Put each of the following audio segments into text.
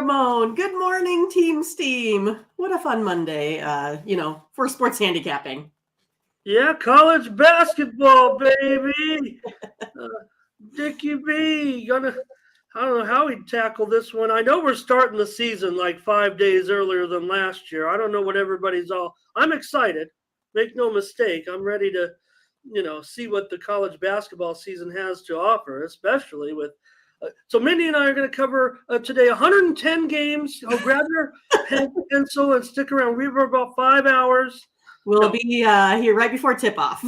Ramon. Good morning, Team Steam. What a fun Monday, for sports handicapping. Yeah, college basketball, baby. Uh, Dickie B. I don't know how he'd tackle this one. I know we're starting the season like 5 days earlier than last year. I don't know what everybody's all. I'm excited. Make no mistake. I'm ready to, see what the college basketball season has to offer, especially with. So Mindy and I are going to cover today 110 games. Oh, grab your pen, pencil, and stick around. We were about 5 hours. We'll No, be here right before tip-off.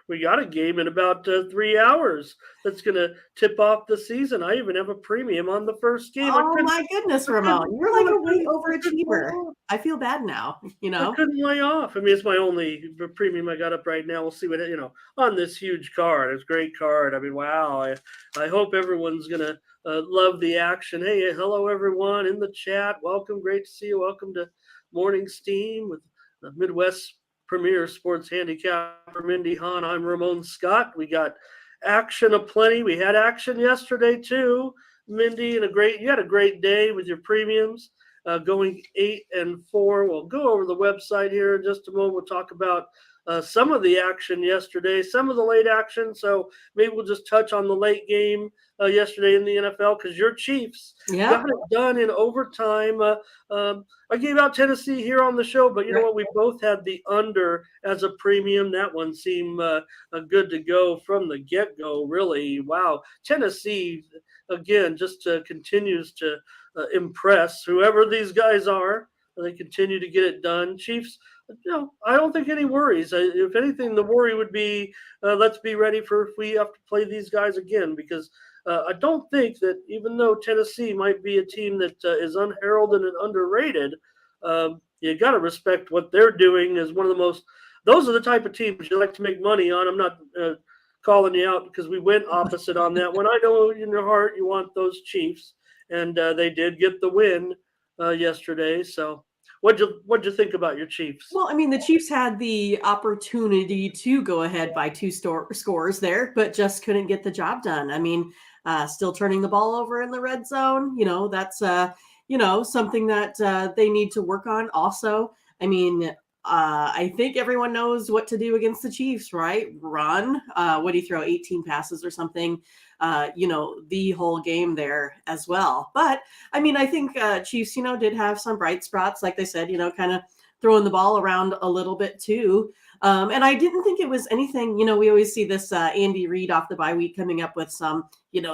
we got a game in about 3 hours that's going to tip off the season. I even have a premium on the first game. Oh my goodness, Ramon. You're like a way overachiever. I I feel bad now, couldn't lay off. I mean, it's my only premium I got up right now. We'll see what on this huge card. It's a great card. I mean, wow. I hope everyone's gonna love the action. Hey, hello everyone in the chat. Welcome. Great to see you. Welcome to Morning Steam with the Midwest Premier Sports Handicapper Mindy Hahn. I'm Ramon Scott. We got action aplenty. We had action yesterday too, Mindy, and you had a great day with your premiums. Going 8-4. We'll go over the website here in just a moment. We'll talk about some of the action yesterday, some of the late action. So maybe we'll just touch on the late game yesterday in the NFL because your Chiefs got it done in overtime. I gave out Tennessee here on the show, but you know what? We both had the under as a premium. That one seemed good to go from the get-go, really. Wow. Tennessee, again, just continues to impress whoever these guys are. They continue to get it done. Chiefs, I don't think any worries. If anything, the worry would be let's be ready for if we have to play these guys again because I don't think that even though Tennessee might be a team that is unheralded and underrated, you got to respect what they're doing as one of the most. Those are the type of teams you like to make money on. I'm not calling you out because we went opposite on that one. I know in your heart you want those Chiefs, and they did get the win yesterday. So, what'd you think about your Chiefs? Well, I mean, the Chiefs had the opportunity to go ahead by two scores there, but just couldn't get the job done. I mean, still turning the ball over in the red zone. That's something that they need to work on. Also, I mean, I think everyone knows what to do against the Chiefs, right? Run. What do you throw? 18 passes or something. The whole game there as well. But I mean, I think Chiefs, did have some bright spots, like they said, kind of throwing the ball around a little bit too. And I didn't think it was anything, we always see this Andy Reid off the bye week coming up with some,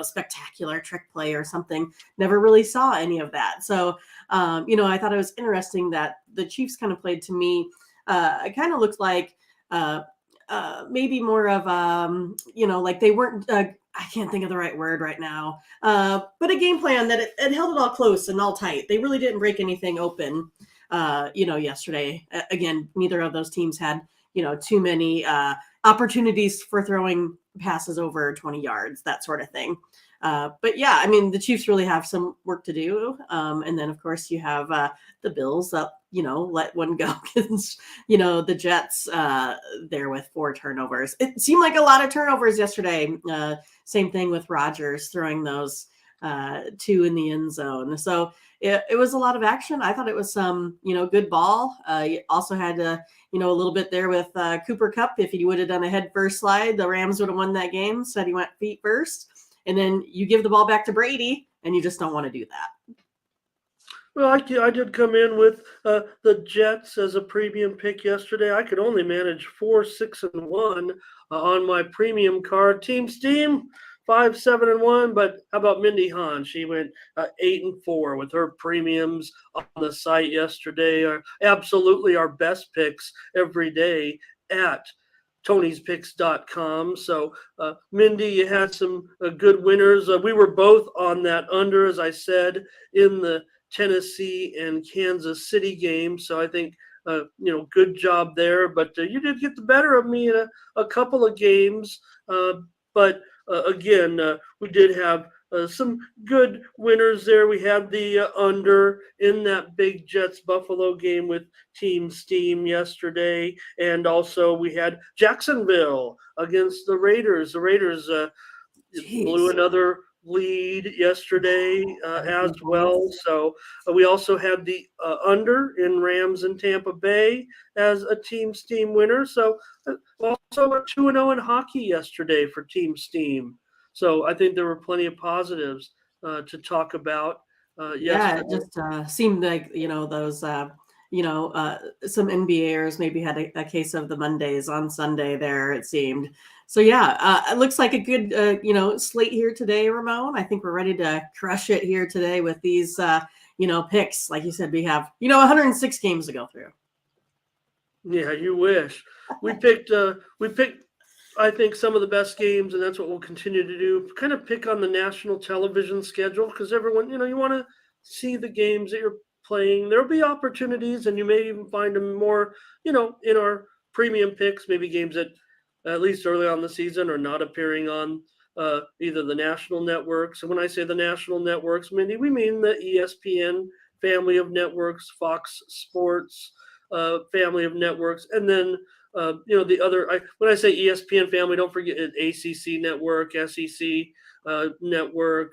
spectacular trick play or something. Never really saw any of that. So, I thought it was interesting that the Chiefs kind of played to me. It kind of looked like maybe more of, like they weren't, I can't think of the right word right now, but a game plan that it held it all close and all tight. They really didn't break anything open, yesterday. Again, neither of those teams had, too many opportunities for throwing passes over 20 yards, that sort of thing. But yeah, I mean, the Chiefs really have some work to do. And then, of course, you have the Bills that, let one go against, the Jets there with 4 turnovers. It seemed like a lot of turnovers yesterday. Same thing with Rodgers throwing those 2 in the end zone. So it was a lot of action. I thought it was some, good ball. You also had a little bit there with Cooper Kupp. If he would have done a head first slide, the Rams would have won that game. Said he went feet first. And then you give the ball back to Brady, and you just don't want to do that. Well, I did come in with the Jets as a premium pick yesterday. I could only manage 4-6-1 on my premium card. Team Steam 5-7-1. But how about Mindy Hahn? She went 8-4 with her premiums on the site yesterday. Absolutely our best picks every day at Tony'sPicks.com. So, Mindy, you had some good winners. We were both on that under, as I said, in the Tennessee and Kansas City game. So I think, good job there. But you did get the better of me in a couple of games. But again, we did have some good winners there. We had the under in that big Jets Buffalo game with Team Steam yesterday, and also we had Jacksonville against the Raiders. The Raiders blew another lead yesterday as well. So we also had the under in Rams and Tampa Bay as a Team Steam winner. So also a 2-0 in hockey yesterday for Team Steam. So I think there were plenty of positives to talk about Yeah, yesterday. it just seemed like, those, some NBAers maybe had a case of the Mondays on Sunday there, it seemed. So, yeah, it looks like a good, slate here today, Ramon. I think we're ready to crush it here today with these, picks. Like you said, we have, 106 games to go through. Yeah, you wish. We picked, I think, some of the best games, and that's what we'll continue to do. Kind of pick on the national television schedule because everyone, you want to see the games that you're playing. There'll be opportunities, and you may even find them more, in our premium picks, maybe games that at least early on the season are not appearing on either the national networks. And when I say the national networks, Mindy, we mean the ESPN family of networks, Fox Sports family of networks, and then the other. When I say ESPN family, don't forget ACC network, SEC network,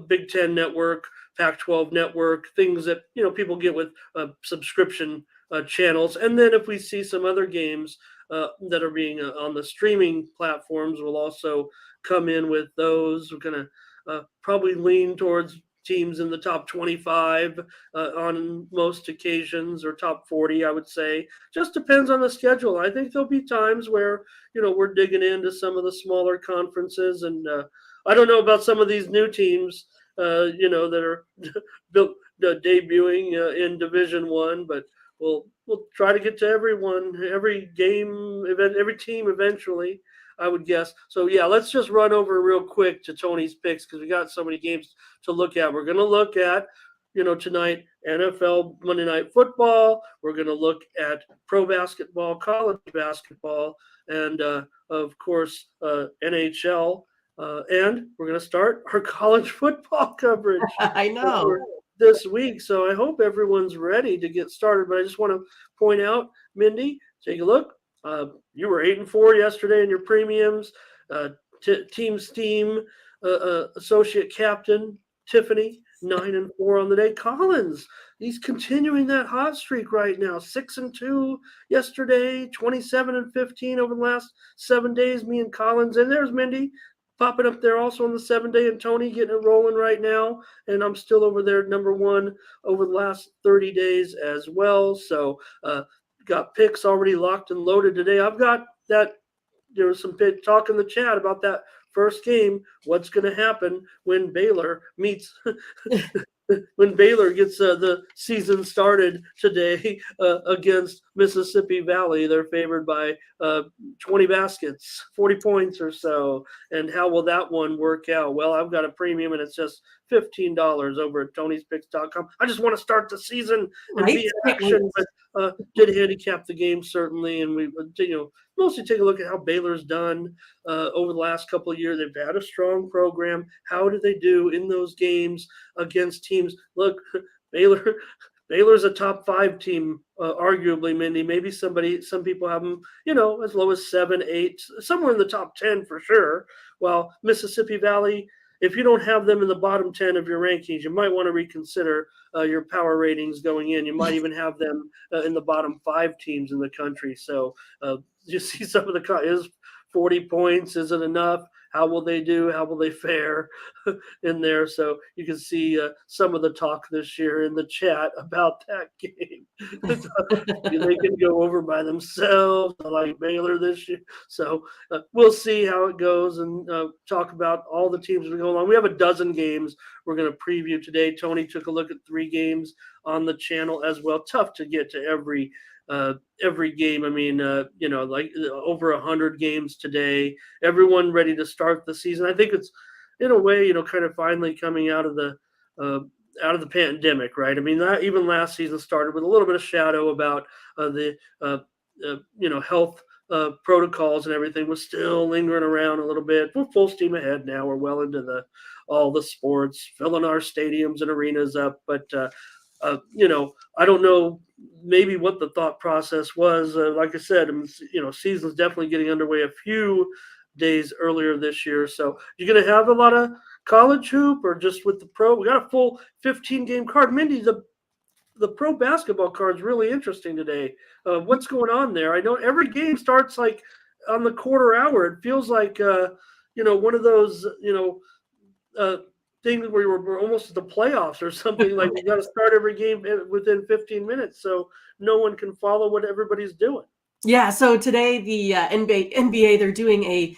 Big Ten network, Pac-12 network, things that people get with subscription channels. And then if we see some other games that are being on the streaming platforms, we'll also come in with those. We're going to probably lean towards teams in the top 25 on most occasions, or top 40, I would say. Just depends on the schedule. I think there'll be times where we're digging into some of the smaller conferences, and I don't know about some of these new teams that are built debuting in Division One, but we'll try to get to everyone, every game, event, every team eventually, I would guess. So yeah, let's just run over real quick to Tony's picks because we got so many games to look at. We're going to look at tonight NFL Monday Night Football. We're going to look at pro basketball, college basketball, and of course NHL. And we're going to start our college football coverage. I know. This week. So I hope everyone's ready to get started. But I just want to point out, Mindy, take a look. You were 8-4 yesterday in your premiums. Team Steam associate captain Tiffany 9-4 on the day. Collins, he's continuing that hot streak right now. 6-2 yesterday, 27-15 over the last 7 days. Me and Collins, and there's Mindy popping up there also on the 7-day, and Tony getting it rolling right now. And I'm still over there, number one over the last 30 days as well. So got picks already locked and loaded today. I've got that. There was some talk in the chat about that first game. What's going to happen when Baylor meets when Baylor gets the season started today against Mississippi Valley? They're favored by 20 baskets, 40 points or so. And how will that one work out? Well, I've got a premium, and it's just $15 over at Tony'sPicks.com. I just want to start the season and be in action. But did handicap the game, certainly, and we mostly take a look at how Baylor's done over the last couple of years. They've had a strong program. How do they do in those games against teams? Look, Baylor's a top 5 team, arguably, Mindy. Maybe some people have them, as low as 7, 8, somewhere in the top 10 for sure. While Mississippi Valley, if you don't have them in the bottom 10 of your rankings, you might want to reconsider your power ratings going in. You might even have them in the bottom 5 teams in the country. So you see some of is 40 points, is it enough? How will they do? How will they fare in there? So you can see some of the talk this year in the chat about that game. They can go over by themselves, like Baylor this year. So we'll see how it goes and talk about all the teams as we go along. We have a dozen games we're going to preview today. Tony took a look at 3 games on the channel as well. Tough to get to every game. I mean, like over 100 games today. Everyone ready to start the season. I think it's, in a way, kind of finally coming out of the pandemic, right? I mean, even last season started with a little bit of shadow about the health protocols and everything was still lingering around a little bit. We're full steam ahead now. We're well into all the sports, filling our stadiums and arenas up. But I don't know maybe what the thought process was. Like I said, season's definitely getting underway. A few days earlier this year. So you're going to have a lot of college hoop or just with the pro. We got a full 15-game card. Mindy, the pro basketball card is really interesting today. What's going on there? I know every game starts like on the quarter hour. It feels like one of those uh, things where we're almost at the playoffs or something. Like we got to start every game within 15 minutes, so no one can follow what everybody's doing. Yeah, so today the NBA they're doing a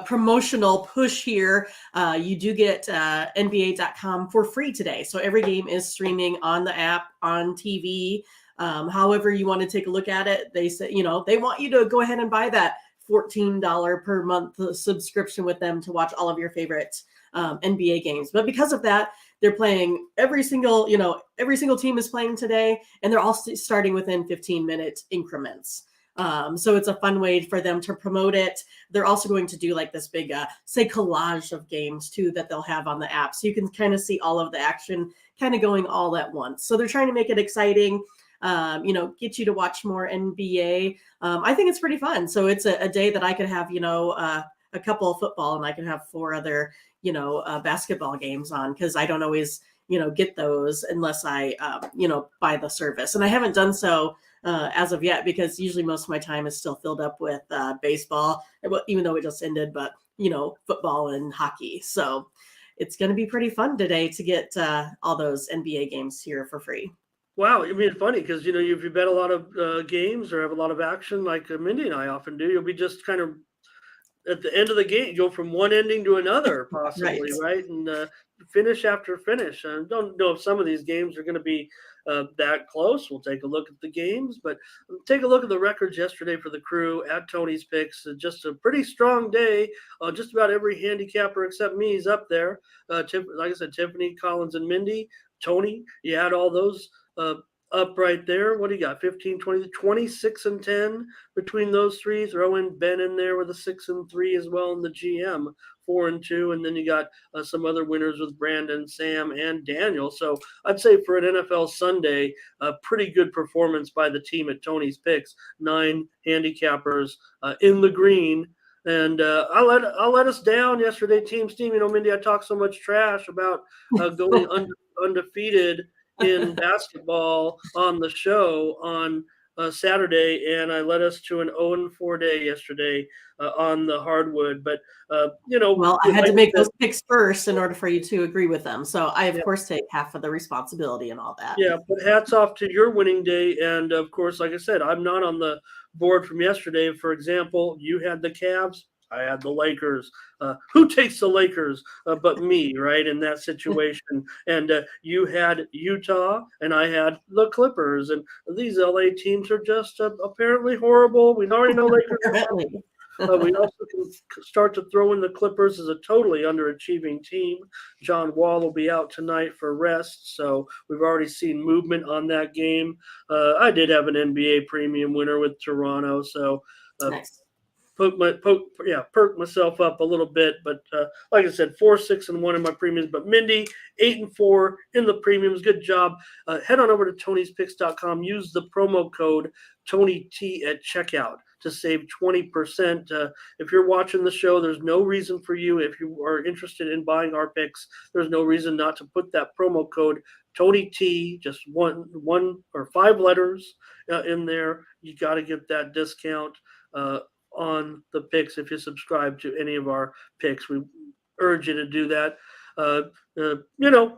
promotional push here. You do get NBA.com for free today. So every game is streaming on the app, on TV. However you want to take a look at it, they say they want you to go ahead and buy that $14 per month subscription with them to watch all of your favorite NBA games. But because of that, they're playing every single team is playing today, and they're all starting within 15-minute increments. So it's a fun way for them to promote it. They're also going to do like this big, say, collage of games too that they'll have on the app. So you can kind of see all of the action kind of going all at once. So they're trying to make it exciting, get you to watch more NBA. I think it's pretty fun. So it's a day that I could have, a couple of football and I can have 4 other, basketball games on because I don't always, get those unless I, buy the service. And I haven't done so as of yet, because usually most of my time is still filled up with baseball, even though it just ended, but football and hockey. So it's going to be pretty fun today to get all those NBA games here for free. Wow, I mean, it's funny because if you bet a lot of games or have a lot of action, like Mindy and I often do, you'll be just kind of at the end of the game, go from one ending to another, possibly, right? And finish after finish. I don't know if some of these games are going to be that close. We'll take a look at the games, but take a look at the records yesterday for the crew at Tony's Picks. Just a pretty strong day. Just about every handicapper except me is up there. Like I said, Tiffany, Collins, and Mindy. Tony, you had all those up right there. What do you got? 15, 20, 26 and 10 between those three. Throw in Ben in there with a 6 and 3 as well in the GM, 4 and 2. And then you got some other winners with Brandon, Sam, and Daniel. So I'd say for an NFL Sunday, a pretty good performance by the team at Tony's Picks. 9 handicappers in the green. And I'll let us down yesterday, Team Steam. Mindy, I talked so much trash about going undefeated in basketball on the show on Saturday, and I led us to an 0-4 day yesterday on the hardwood. But well, I had to make those picks first in order for you to agree with them. So I, of course, take half of the responsibility and all that. Yeah, but hats off to your winning day, and of course, like I said, I'm not on the board from yesterday. For example, you had the Cavs. I had the Lakers. Who takes the Lakers but me, right, in that situation? And you had Utah, and I had the Clippers. And these LA teams are just apparently horrible. We already know Lakers. We also can start to throw in the Clippers as a totally underachieving team. John Wall will be out tonight for rest, so we've already seen movement on that game. I did have an NBA premium winner with Toronto, so nice. Perk myself up a little bit, but like I said, 4, 6, and 1 in my premiums. But Mindy, 8 and 4 in the premiums. Good job. Head on over to Tony'sPicks.com. Use the promo code TonyT at checkout to save 20%. If you're watching the show, there's no reason for you. If you are interested in buying our picks, there's no reason not to put that promo code TonyT, just one or 5 letters in there. You got to get that discount on the picks if you subscribe to any of our picks. We urge you to do that.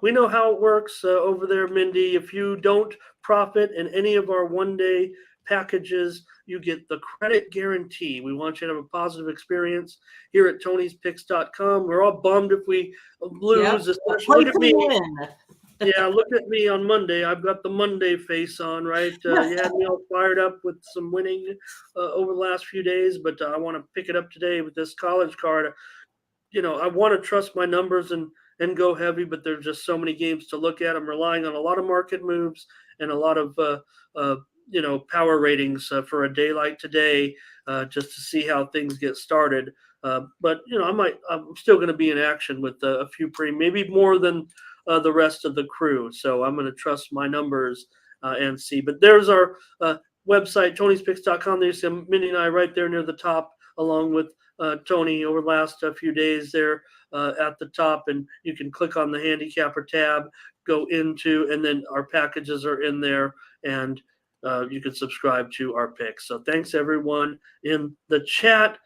We know how it works over there, Mindy. If you don't profit in any of our one-day packages, you get the credit guarantee. We want you to have a positive experience here at Tony'sPicks.com. We're all bummed if we lose. Look at me. Yeah, look at me on Monday. I've got the Monday face on, right? You had me all fired up with some winning over the last few days, but I want to pick it up today with this college card. I want to trust my numbers and go heavy, but there's just so many games to look at. I'm relying on a lot of market moves and a lot of power ratings for a day like today, just to see how things get started. But I'm still going to be in action with a few maybe more than the rest of the crew. So I'm going to trust my numbers and see. But there's our website, Tony'sPicks.com. There's some Mindy and I right there near the top, along with Tony, over the last few days there at the top, and you can click on the handicapper tab, go into, and then our packages are in there, and you can subscribe to our picks. So thanks everyone in the chat.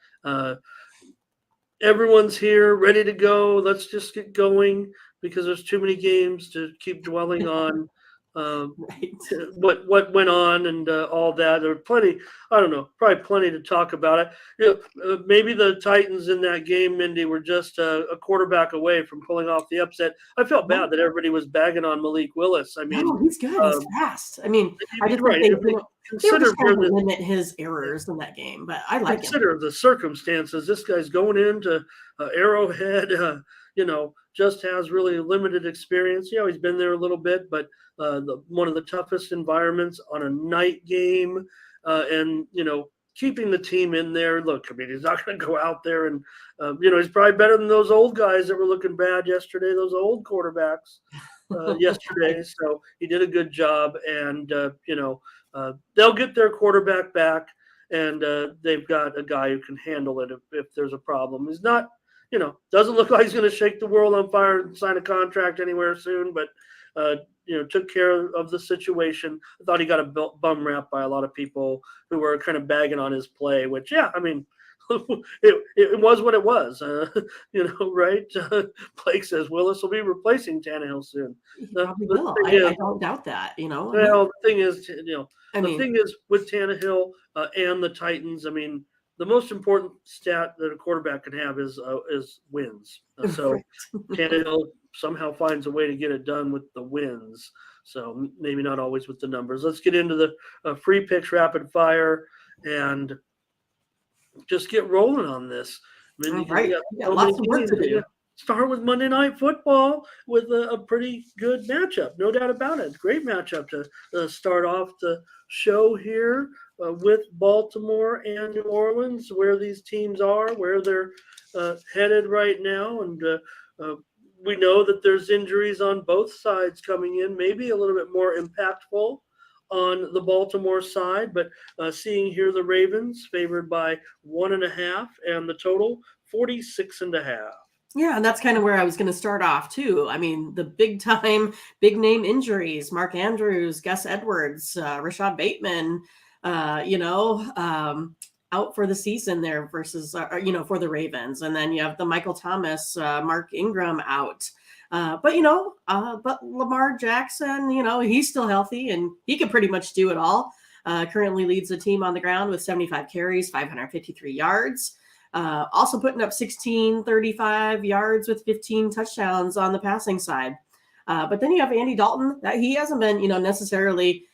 Everyone's here, ready to go. Let's just get going because there's too many games to keep dwelling on. Right. What went on and all that. There were plenty. I don't know, probably plenty to talk about it. Maybe the Titans in that game, Mindy, were just a quarterback away from pulling off the upset. I felt bad that everybody was bagging on Malik Willis. I mean, no, he's good. He's fast. I mean, I just right. think they were Consider just trying to limit his errors in that game, but I like him. Consider the circumstances. This guy's going into Arrowhead, just has really limited experience. He's been there a little bit, but one of the toughest environments on a night game, and keeping the team in there. Look, I mean, he's not going to go out there and he's probably better than those old guys that were looking bad yesterday. Those old quarterbacks yesterday. So he did a good job, and they'll get their quarterback back, and they've got a guy who can handle it if there's a problem. He's not, doesn't look like he's going to shake the world on fire and sign a contract anywhere soon, but took care of the situation. I thought he got a bum rap by a lot of people who were kind of bagging on his play, which, I mean, it was what it was, right? Blake says Willis will be replacing Tannehill soon. He probably will. I don't doubt that. Well, the thing is, thing is with Tannehill and the Titans. I mean, the most important stat that a quarterback can have is wins. So Tannehill somehow finds a way to get it done with the wins. So maybe not always with the numbers. Let's get into the free picks rapid fire and just get rolling on this. I mean, right. Lots of work to do. Start with Monday Night Football with a pretty good matchup. No doubt about it. Great matchup to start off the show here with Baltimore and New Orleans, where these teams are, where they're headed right now. And we know that there's injuries on both sides coming in, maybe a little bit more impactful on the Baltimore side, but seeing here the Ravens favored by 1.5 and the total 46.5. Yeah, and that's kind of where I was going to start off too. I mean, the big name injuries: Mark Andrews, Gus Edwards, Rashad Bateman, out for the season there versus for the Ravens, and then you have the Michael Thomas, Mark Ingram out. But Lamar Jackson, he's still healthy and he can pretty much do it all. Currently leads the team on the ground with 75 carries, 553 yards. Also putting up 1635 yards with 15 touchdowns on the passing side. But then you have Andy Dalton. That he hasn't been, necessarily,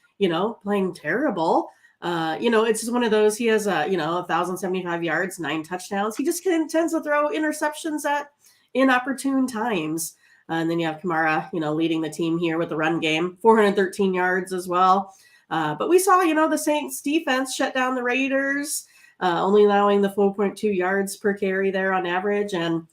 playing terrible. It's just one of those. He has 1,075 yards, 9 touchdowns. He just tends to throw interceptions at inopportune times. And then you have Kamara, leading the team here with the run game, 413 yards as well. But we saw, the Saints defense shut down the Raiders, only allowing the 4.2 yards per carry there on average. And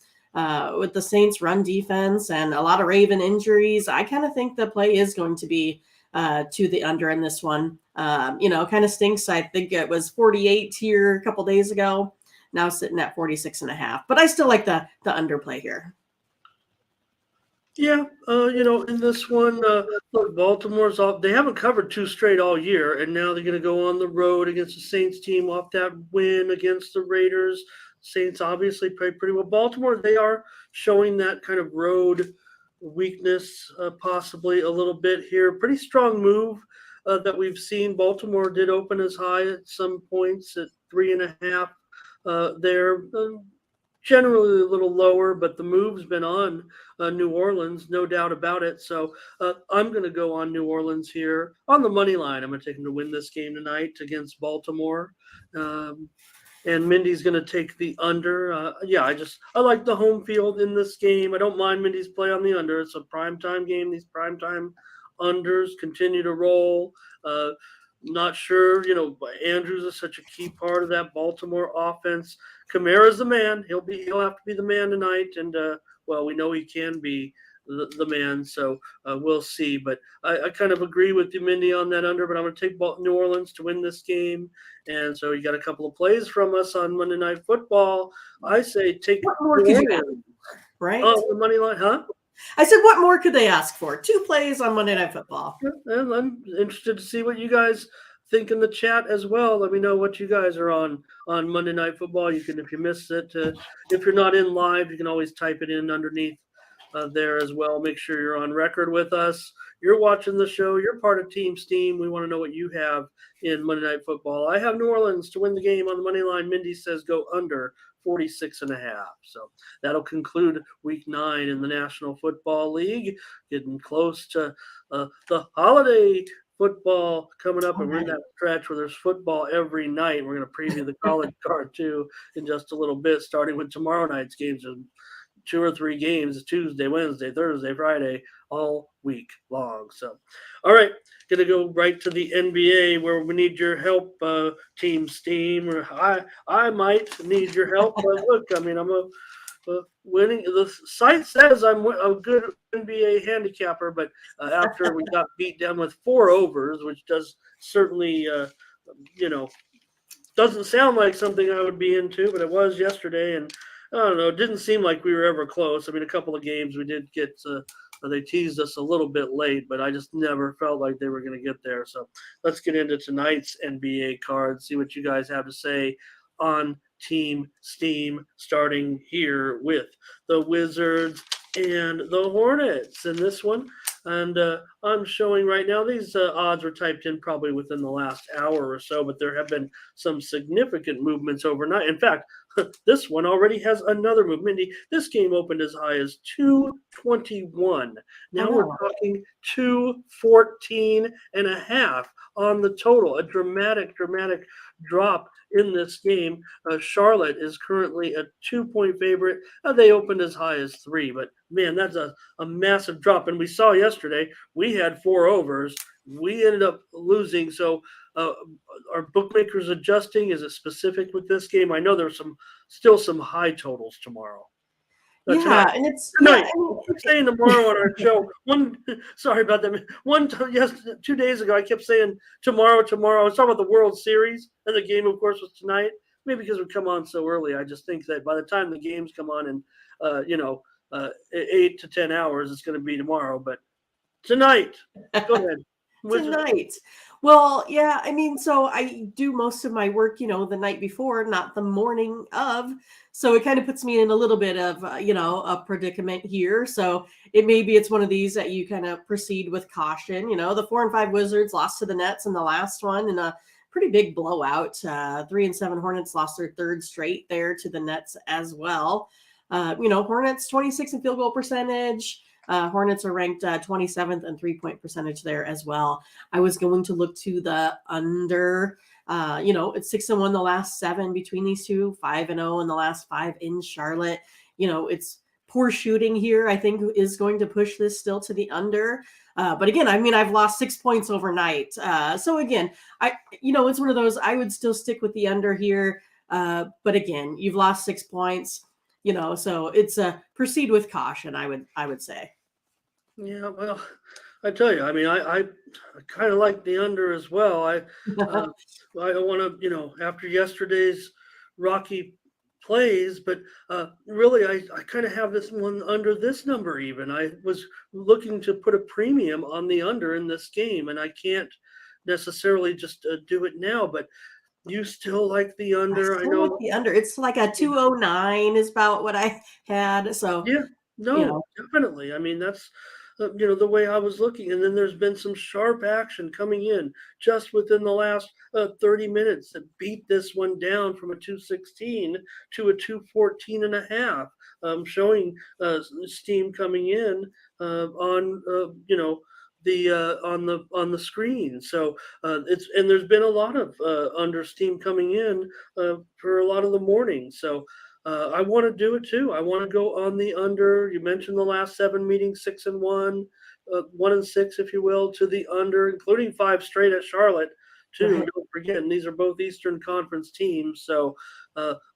with the Saints run defense and a lot of Raven injuries, I kind of think the play is going to be to the under in this one. Kind of stinks. I think it was 48 here a couple days ago, now sitting at 46.5. But I still like the underplay here. Yeah, in this one, look, Baltimore's off. They haven't covered 2 straight all year, and now they're going to go on the road against the Saints team off that win against the Raiders. Saints obviously played pretty well. Baltimore, they are showing that kind of road weakness, possibly a little bit here. Pretty strong move that we've seen. Baltimore did open as high at some points at 3.5 there. Generally a little lower, but the move's been on New Orleans, no doubt about it. So I'm going to go on New Orleans here on the money line. I'm going to take them to win this game tonight against Baltimore. And Mindy's going to take the under. I like the home field in this game. I don't mind Mindy's play on the under. It's a primetime game. These primetime unders continue to roll. Not sure, Andrews is such a key part of that Baltimore offense. Kamara's the man. He'll have to be the man tonight, and we know he can be the man. So we'll see. But I kind of agree with you, Mindy, on that under. But I'm going to take New Orleans to win this game. And so you got a couple of plays from us on Monday Night Football. I say take What more New could you Orleans. ask, right? Oh, the money line, huh? I said, what more could they ask for? 2 plays on Monday Night Football. And I'm interested to see what you guys think in the chat as well. Let me know what you guys are on Monday Night Football. You can, if you missed it, if you're not in live, you can always type it in underneath there as well. Make sure you're on record with us. You're watching the show. You're part of Team Steam. We want to know what you have in Monday Night Football. I have New Orleans to win the game on the money line. Mindy says go under 46.5. So that'll conclude week 9 in the National Football League. Getting close to the holiday football coming up, and we're in that stretch where there's football every night. We're going to preview the college card too in just a little bit, starting with tomorrow night's games. 2 or 3 games, Tuesday, Wednesday, Thursday, Friday, all week long. So, all right, going to go right to the NBA where we need your help, Team Steam. Or I might need your help. But look, I mean, I'm a winning. The site says I'm a good NBA handicapper, but after we got beat down with 4 overs, which does certainly, doesn't sound like something I would be into, but it was yesterday, and I don't know. It didn't seem like we were ever close. I mean, a couple of games we did get they teased us a little bit late, but I just never felt like they were going to get there. So let's get into tonight's NBA cards, see what you guys have to say on Team Steam, starting here with the Wizards and the Hornets in this one. And I'm showing right now, these odds were typed in probably within the last hour or so, but there have been some significant movements overnight. In fact, this one already has another move. Mindy, this game opened as high as 221. Now we're talking 214.5 on the total. A dramatic drop in this game. Charlotte is currently a 2-point favorite. They opened as high as 3, but man, that's a massive drop. And we saw yesterday, we had 4 overs. We ended up losing. So are bookmakers adjusting? Is it specific with this game? I know there's still some high totals tomorrow. Yeah, and it's tonight. I keep saying tomorrow on our show. Sorry about that. 2 days ago, I kept saying tomorrow. I was talking about the World Series, and the game, of course, was tonight. Maybe because we come on so early, I just think that by the time the games come on in, 8 to 10 hours, it's going to be tomorrow. But tonight, go ahead. Tonight. Well, yeah, I mean, so I do most of my work, the night before, not the morning of. So it kind of puts me in a little bit of, a predicament here. So it's one of these that you kind of proceed with caution. The 4 and 5 Wizards lost to the Nets in the last one in a pretty big blowout. 3 and 7 Hornets lost their 3rd straight there to the Nets as well. Hornets 26 in field goal percentage. Hornets are ranked 27th in 3-point percentage there as well. I was going to look to the under. It's 6-1 the last 7 between these two, 5-0 in the last 5 in Charlotte. It's poor shooting here, I think, is going to push this still to the under. But again, I mean, I've lost 6 points overnight. So again, it's one of those, I would still stick with the under here. But again, you've lost 6 points. So it's proceed with caution, I would say. Yeah, well, I tell you, I mean, I kind of like the under as well. I don't want to, after yesterday's rocky plays, but really, I kind of have this one under this number even. I was looking to put a premium on the under in this game, and I can't necessarily just do it now, but you still like the under. I know like the under. It's like a 209 is about what I had. So yeah, no, definitely. I mean, that's the way I was looking. And then there's been some sharp action coming in just within the last 30 minutes that beat this one down from a 216 to a 214.5. Showing steam coming in on on the screen. So there's been a lot of under steam coming in for a lot of the morning. So I want to do it too. I want to go on the under. You mentioned the last 7 meetings, 6-1, 1-6, if you will, to the under, including 5 straight at Charlotte too. Right. Don't forget, and these are both Eastern Conference teams. So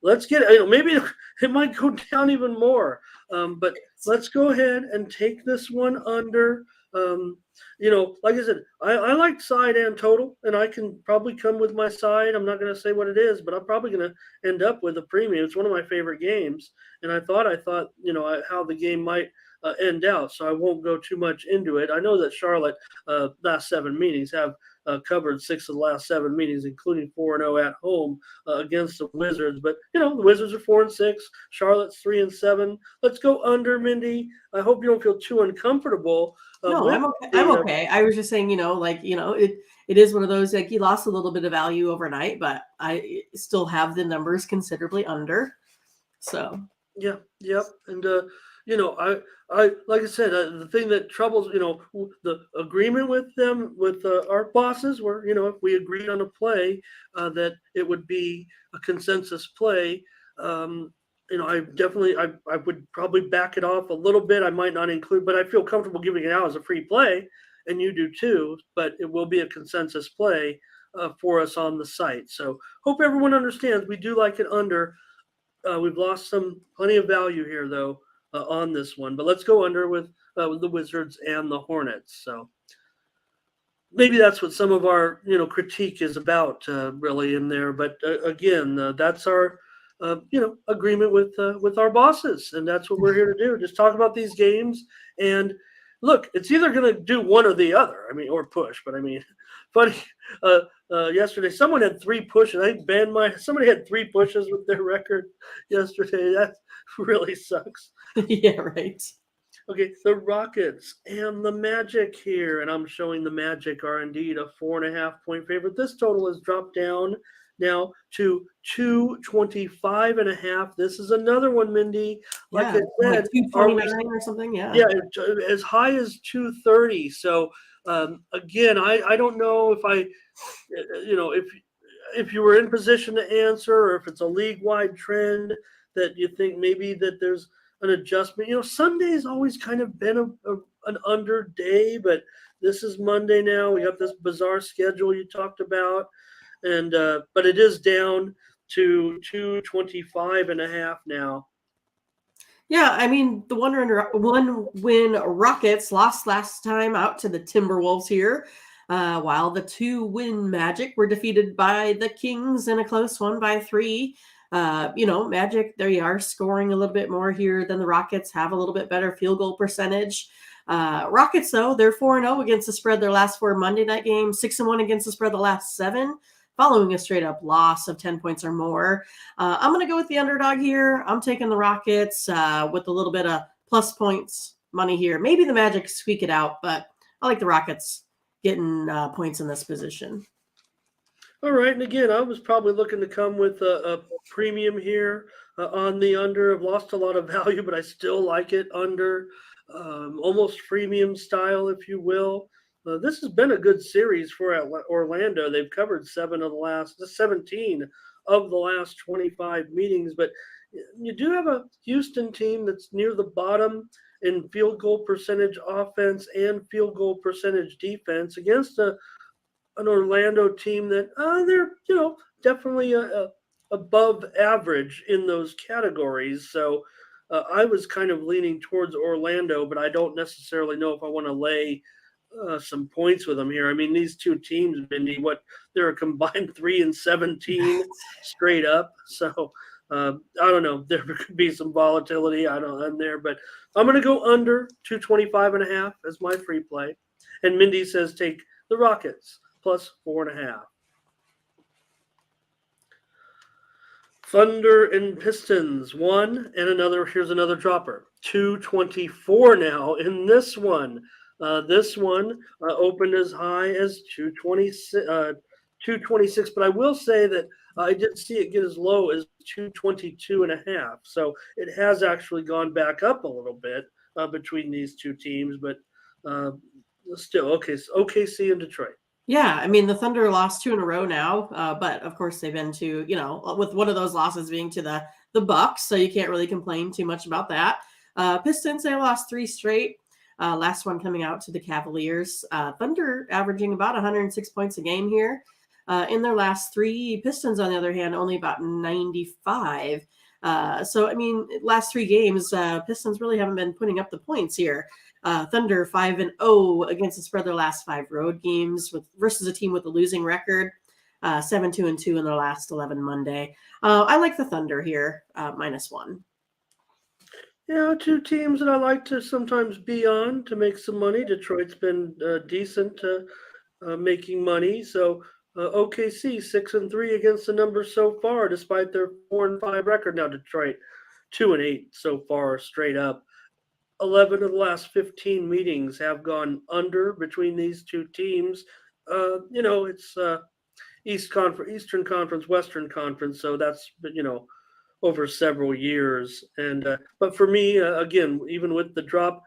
let's get it. Maybe it might go down even more. But let's go ahead and take this one under. Um, like I said, I like side and total, and I can probably come with my side. I'm not going to say what it is, but I'm probably going to end up with a premium. It's one of my favorite games, and I thought, how the game might end out. So I won't go too much into it. I know that Charlotte, last 7 meetings, have covered 6 of the last 7 meetings, including 4-0 at home against the Wizards. But the Wizards are 4-6. Charlotte's 3-7. Let's go under, Mindy. I hope you don't feel too uncomfortable. No, I'm okay. I'm okay. I was just saying, it is one of those, like, you lost a little bit of value overnight, but I still have the numbers considerably under. So Yeah, yep. And I like I said, the thing that troubles, the agreement with them, with our bosses, were, if we agreed on a play, that it would be a consensus play. I would probably back it off a little bit. I might not include, but I feel comfortable giving it out as a free play, and you do too. But it will be a consensus play for us on the site. So hope everyone understands. We do like it under. We've lost plenty of value here though on this one, but let's go under with the Wizards and the Hornets. So maybe that's what some of our critique is about, really, in there. But again, that's our agreement with our bosses, and that's what we're here to do. Just talk about these games, and look, it's either going to do one or the other. I mean, or push. But I mean, funny. Yesterday, someone had 3 pushes. I think somebody had 3 pushes with their record yesterday. That really sucks. yeah, right. Okay, the Rockets and the Magic here, and I'm showing the Magic are indeed a 4.5-point favorite. This total has dropped down now to 225.5. This is another one, Mindy. Like I said, like 229 or something. Yeah. Yeah, as high as 230. So again, I don't know if if you were in position to answer, or if it's a league-wide trend that you think maybe that there's an adjustment. Sunday's always kind of been an under day, but this is Monday now. We got this bizarre schedule you talked about, and but it is down to 225.5 now. Yeah, I mean, the one win Rockets lost last time out to the Timberwolves here, while the 2-win Magic were defeated by the Kings in a close one by 3. Magic, they are scoring a little bit more here than the Rockets, have a little bit better field goal percentage. Rockets, though, they're 4-0 against the spread their last 4 Monday night games, 6-1 against the spread the last 7, following a straight-up loss of 10 points or more. I'm going to go with the underdog here. I'm taking the Rockets with a little bit of plus points money here. Maybe the Magic squeak it out, but I like the Rockets getting points in this position. All right, and again, I was probably looking to come with a premium here on the under. I've lost a lot of value, but I still like it under, almost freemium style, if you will. This has been a good series for Orlando. They've covered 17 of the last 25 meetings, but you do have a Houston team that's near the bottom in field goal percentage offense and field goal percentage defense against an Orlando team that they're definitely above average in those categories. So I was kind of leaning towards Orlando, but I don't necessarily know if I want to lay some points with them here. I mean, these two teams, Mindy, they're a combined 3-17 straight up. So I don't know. There could be some volatility in there, but I'm going to go under 225.5 as my free play. And Mindy says take the Rockets plus 4.5. Thunder and Pistons, 1 and another. Here's another dropper. 224 now in this one. This one opened as high as 226, but I will say that I did see it get as low as 222.5. So it has actually gone back up a little bit between these two teams, but still, okay. OKC and Detroit. Yeah, I mean, the Thunder lost 2 in a row now, but of course they've been to, with one of those losses being to the Bucks, so you can't really complain too much about that. Pistons, they lost 3 straight. Last one coming out to the Cavaliers. Thunder averaging about 106 points a game here in their last 3. Pistons, on the other hand, only about 95. So, I mean, last 3 games, Pistons really haven't been putting up the points here. Thunder 5-0 against the spread their last 5 road games versus a team with a losing record. 7-2-2 in their last 11 Monday. I like the Thunder here, -1. Yeah, two teams that I like to sometimes be on to make some money. Detroit's been decent making money. So OKC 6-3 against the numbers so far, despite their 4-5 record. Now Detroit 2-8 so far straight up. 11 of the last 15 meetings have gone under between these two teams. It's Eastern Conference, Western Conference, so that's over several years. And but for me, again, even with the drop,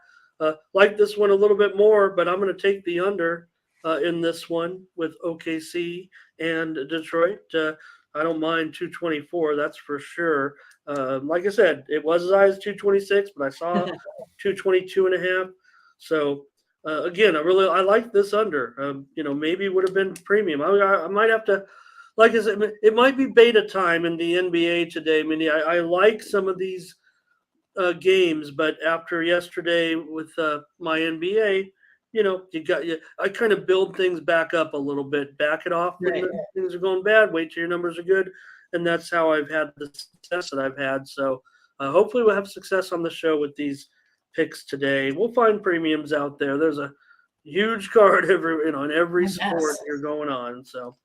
like this one a little bit more, but I'm going to take the under in this one with OKC and Detroit. I don't mind 224, that's for sure. Like I said, it was as high as 226, but I saw 222.5. So again, I like this under. Maybe it would have been premium. I might have to, like I said, it might be beta time in the NBA today. I mean, I like some of these games, but after yesterday with my NBA, I kind of build things back up a little bit, back it off when things are going bad. Wait till your numbers are good, and that's how I've had the success that I've had. So hopefully we'll have success on the show with these picks today. We'll find premiums out there. There's a huge card in every sport here going on. So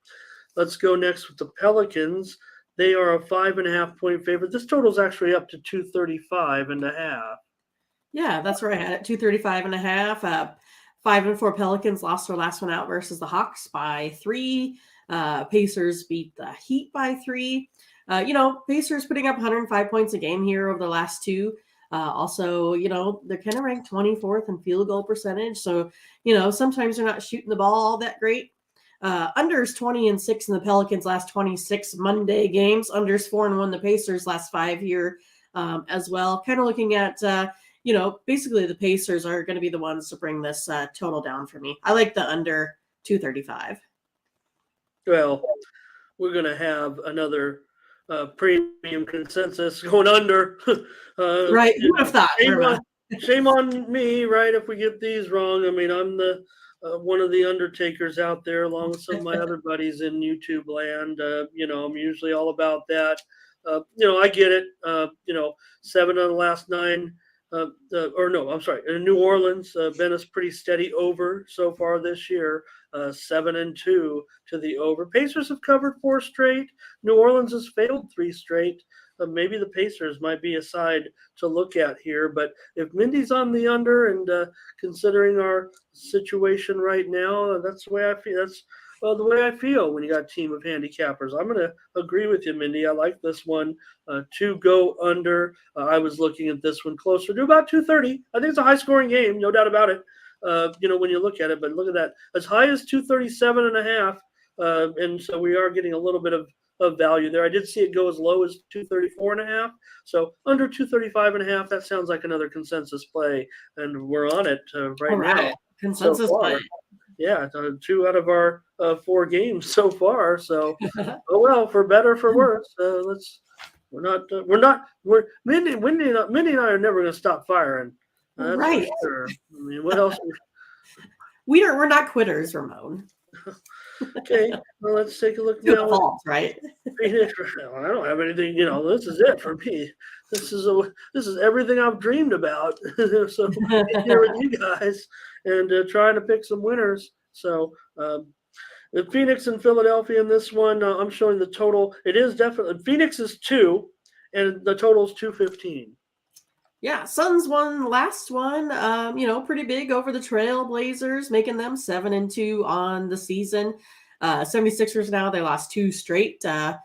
let's go next with the Pelicans. They are a 5.5 point favorite. This total is actually up to 235.5. Yeah, that's right. At 235.5. 5-4 Pelicans lost their last one out versus the Hawks by 3. Pacers beat the Heat by 3. Pacers putting up 105 points a game here over the last 2. Also, they're kind of ranked 24th in field goal percentage. So, sometimes they're not shooting the ball all that great. Unders 20-6 in the Pelicans last 26 Monday games. Unders 4-1 the Pacers last 5 here as well. Kind of looking at, basically the Pacers are going to be the ones to bring this total down for me. I like the under 235. Well, we're going to have another premium consensus going under. Right. Who would have thought? Shame on me, right? If we get these wrong. I mean, I'm the one of the undertakers out there, along with some of my other buddies in YouTube land. I'm usually all about that. I get it. 7 of the last 9. In New Orleans, been a pretty steady over so far this year. 7-2 to the over. Pacers have covered 4 straight. New Orleans has failed 3 straight. Maybe the Pacers might be a side to look at here. But if Mindy's on the under, and considering our situation right now, that's the way I feel. That's the way I feel when you got a team of handicappers. I'm going to agree with you, Mindy. I like this one to go under. I was looking at this one closer to about 230. I think it's a high-scoring game, no doubt about it. When you look at it, but look at that, as high as 237.5, and so we are getting a little bit of value there. I did see it go as low as 234.5, so under 235.5. That sounds like another consensus play, and we're on it right now. Consensus play. Yeah, 2 out of our 4 games so far. So, for better or for worse, Mindy and I are never going to stop firing. That's right. For sure. I mean, what else? We're not quitters, Ramon. Okay, well, let's take a look now. Fault, right? Phoenix. I don't have anything. This is it for me. This is everything I've dreamed about. So here with you guys and trying to pick some winners. So the Phoenix and Philadelphia in this one, I'm showing the total. It is definitely Phoenix is 2, and the total is 215. Yeah, Suns won last one, pretty big over the Trail Blazers, making them 7-2 on the season. 76ers now, they lost 2 straight, falling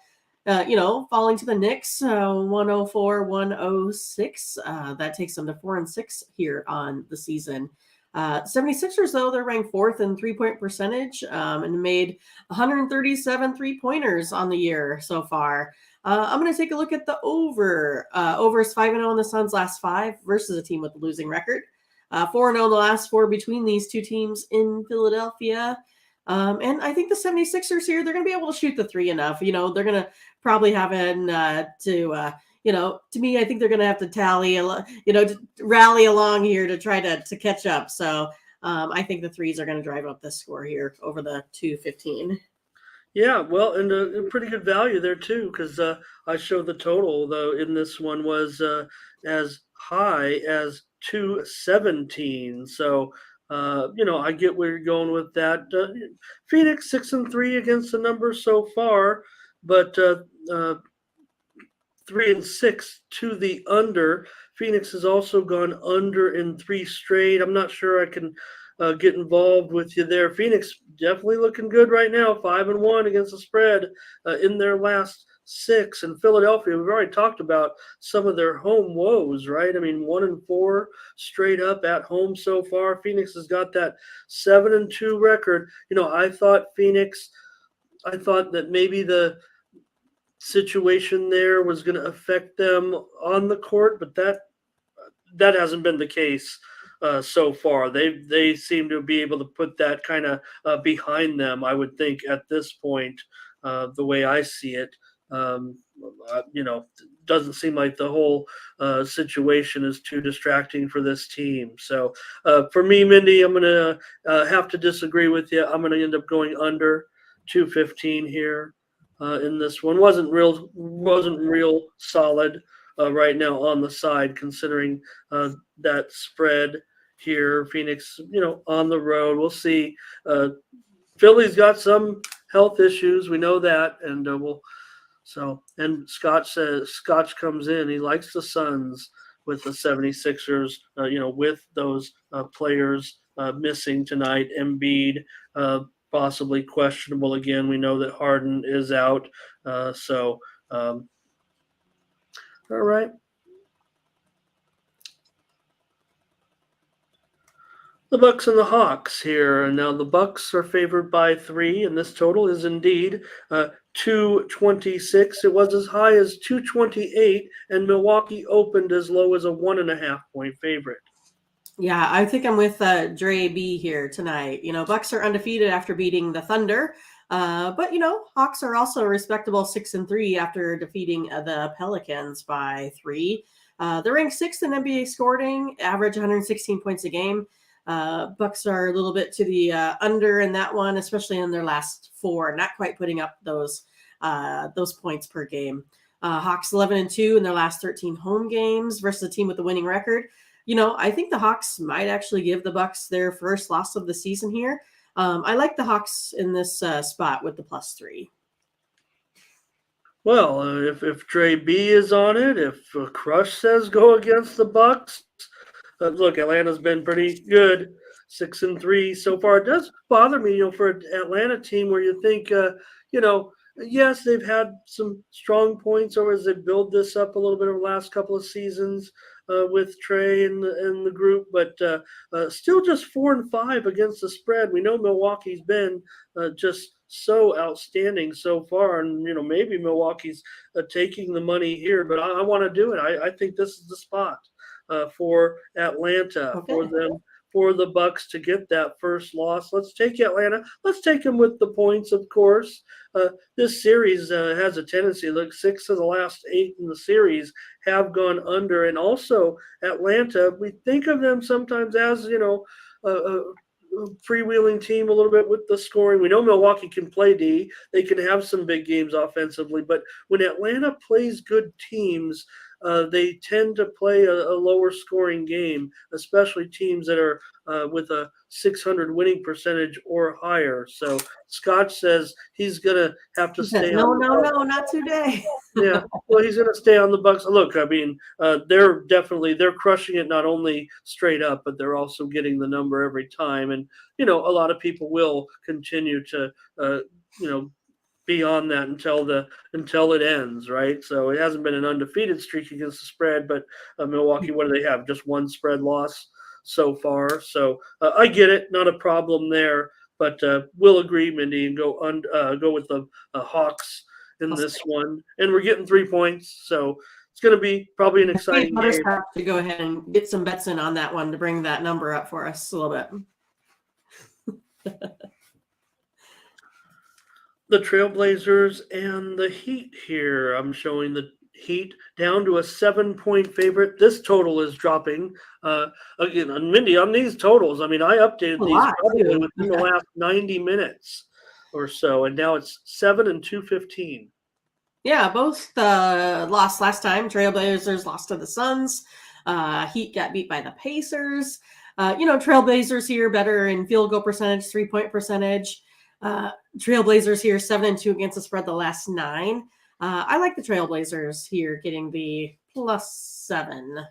to the Knicks, 104-106. That takes them to 4-6 here on the season. 76ers, though, they're ranked 4th in three-point percentage and made 137 three-pointers on the year so far. I'm going to take a look at the over. Over is 5-0 in the Suns' last 5 versus a team with a losing record. 4-0 in the last 4 between these two teams in Philadelphia. And I think the 76ers here, they're going to be able to shoot the 3 enough. They're going to probably have to to me, I think they're going to have to rally along here to try to catch up. So I think the threes are going to drive up this score here over the 215. Yeah, well, and a pretty good value there too, because I showed the total though in this one was as high as 217. So I get where you're going with that. Phoenix 6-3 against the numbers so far, but 3-6 to the under. Phoenix has also gone under in 3 straight. I'm not sure I can get involved with you there. Phoenix definitely looking good right now, 5-1 against the spread in their last 6. And Philadelphia, we've already talked about some of their home woes, right? I mean, 1-4 straight up at home so far. Phoenix has got that 7-2 record. I thought that maybe the situation there was going to affect them on the court, but that hasn't been the case so far. They seem to be able to put that kind of behind them. I would think at this point, the way I see it, doesn't seem like the whole situation is too distracting for this team. So for me, Mindy, I'm going to have to disagree with you. I'm going to end up going under 215 here. In this one wasn't real solid right now on the side, considering that spread here. Phoenix, on the road. We'll see. Philly's got some health issues. We know that, and and Scotch comes in. He likes the Suns with the 76ers. With those players missing tonight, Embiid. Possibly questionable again. We know that Harden is out. All right. The Bucks and the Hawks here. And now the Bucks are favored by 3, and this total is indeed 226. It was as high as 228, and Milwaukee opened as low as a 1.5-point favorite. Yeah, I think I'm with Dre B here tonight. Bucks are undefeated after beating the Thunder. But Hawks are also a respectable 6-3 after defeating the Pelicans by 3. They're ranked 6th in NBA scoring, average 116 points a game. Bucks are a little bit to the under in that one, especially in their last 4, not quite putting up those points per game. Hawks 11-2 in their last 13 home games versus a team with a winning record. I think the Hawks might actually give the Bucks their first loss of the season here. I like the Hawks in this spot with the +3. Well, if Dre B is on it, if Crush says go against the Bucks, look, Atlanta's been pretty good, 6-3 so far. It does bother me, for an Atlanta team where you think, yes, they've had some strong points over as they build this up a little bit over the last couple of seasons with Trey and the group, but still just 4-5 against the spread. We know Milwaukee's been just so outstanding so far, and maybe Milwaukee's taking the money here, but I want to do it. I think this is the spot for Atlanta, for the Bucks to get that first loss. Let's take Atlanta. Let's take them with the points, of course. This series has a tendency. Look, 6 of the last 8 in the series have gone under, and also Atlanta. We think of them sometimes as a freewheeling team a little bit with the scoring. We know Milwaukee can play D. They can have some big games offensively, but when Atlanta plays good teams, they tend to play a lower scoring game, especially teams that are with a 600 winning percentage or higher. So Scotch says he's going to have to stay No, on. No, not today. Yeah, well, he's going to stay on the Bucks. Look, I mean, they're crushing it not only straight up, but they're also getting the number every time. And, a lot of people will continue to, be on that until it ends, right? So it hasn't been an undefeated streak against the spread, but Milwaukee, what do they have? Just one spread loss so far. So I get it, not a problem there. But we'll agree, Mindy, and go with the Hawks in this one, and we're getting 3 points, so it's going to be probably an exciting game. To go ahead and get some bets in on that one to bring that number up for us a little bit. The Trailblazers and the Heat here. I'm showing the Heat down to a 7-point favorite. This total is dropping. Again, and Mindy, on these totals, I mean, I updated A these lot, probably too. within the last 90 minutes or so, and now it's 7 and 215. Yeah, both lost last time. Trailblazers lost to the Suns. Heat got beat by the Pacers. Trailblazers here better in field goal percentage, 3-point percentage. Trailblazers here 7-2 against the spread the last 9. I like the Trailblazers here getting the +7.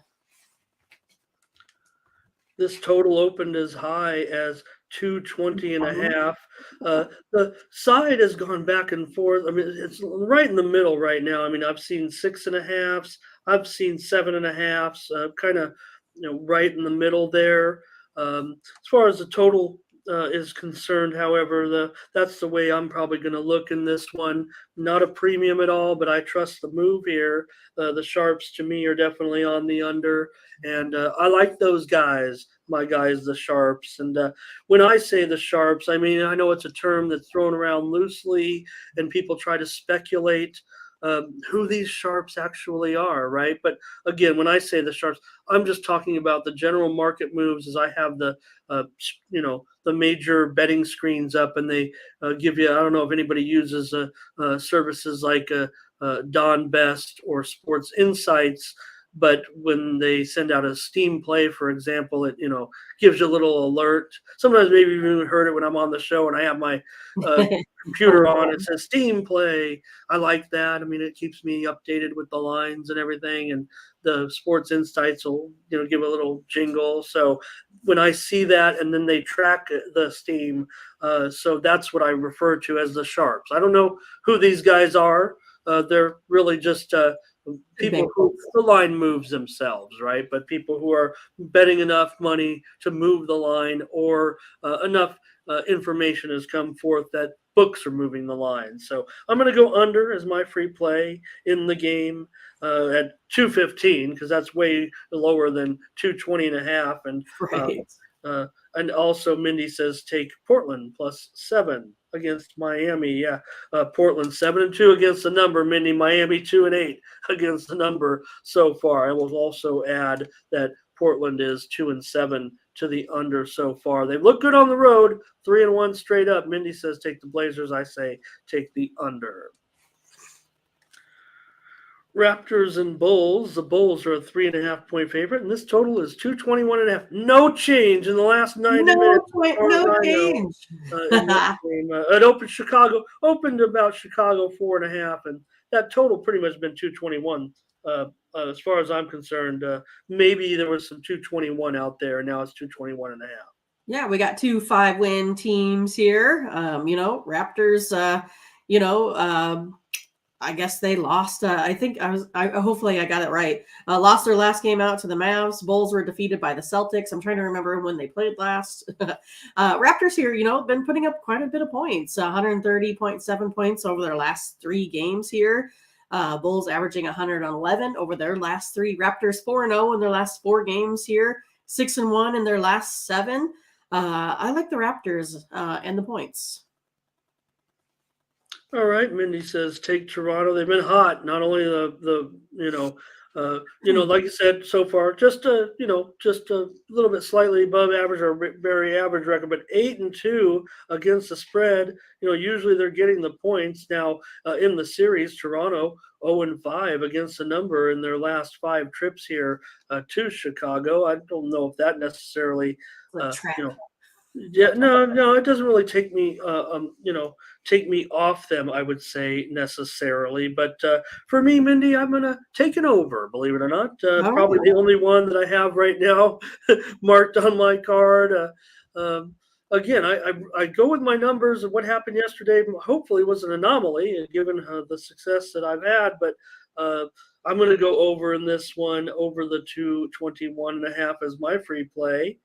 This total opened as high as 220 and a half. The side has gone back and forth. I mean, it's right in the middle right now. I mean, I've seen 6.5s, I've seen 7.5s, kind of, right in the middle there. As far as the total is concerned, however, that's the way I'm probably going to look in this one. Not a premium at all, but I trust the move here. The sharps to me are definitely on the under, and I like those guys. My guys, the sharps. And when I say the sharps, I mean, I know it's a term that's thrown around loosely, and people try to speculate who these sharps actually are, right? But again, when I say the sharps, I'm just talking about the general market moves as I have the major betting screens up, and they give you. I don't know if anybody uses services like Don Best or Sports Insights, but when they send out a Steam play, for example, it gives you a little alert. Sometimes maybe you've even heard it when I'm on the show and I have my computer on. It says Steam play. I like that. I mean, it keeps me updated with the lines and everything, and the Sports Insights will give a little jingle. So when I see that, and then they track the Steam, so that's what I refer to as the sharps. I don't know who these guys are. They're really just people who the line moves themselves, right? But people who are betting enough money to move the line, or enough information has come forth that books are moving the line. So I'm going to go under as my free play in the game at 215, because that's way lower than 220.5. And Right. and also Mindy says take Portland +7 against Miami. Yeah, Portland 7-2 against the number. Mindy, Miami 2-8 against the number so far. I will also add that Portland is 2-7 to the under so far. They've looked good on the road, 3-1 straight up. Mindy says take the Blazers. I say take the under. Raptors and Bulls. The Bulls are a 3.5-point favorite, and this total is 221.5. No change in the last 90 minutes. No change. In this game. It opened about Chicago 4.5, and that total pretty much been 221. As far as I'm concerned, maybe there was some 221 out there, and now it's 221.5. Yeah, we got 2 5-win teams here. Raptors. I guess they lost. I think hopefully I got it right. Lost their last game out to the Mavs. Bulls were defeated by the Celtics. I'm trying to remember when they played last. Raptors here, been putting up quite a bit of points. 130.7 points over their last 3 games here. Bulls averaging 111 over their last 3. Raptors 4-0 in their last 4 games here. 6-1 in their last 7. I like the Raptors and the points. All right, Mindy says take Toronto. They've been hot. Not only like you said so far, just a little bit slightly above average or very average record, but 8-2 against the spread. Usually they're getting the points. Now in the series, Toronto 0-5 against the number in their last 5 trips here to Chicago. I don't know if that necessarily, yeah, no, it doesn't really take me off them, I would say, necessarily. But for me, Mindy, I'm gonna take an over, believe it or not. Probably the only one that I have right now marked on my card. Again, I go with my numbers of what happened yesterday. Hopefully, was an anomaly given the success that I've had. But I'm going to go over in this one, over the 221.5 as my free play.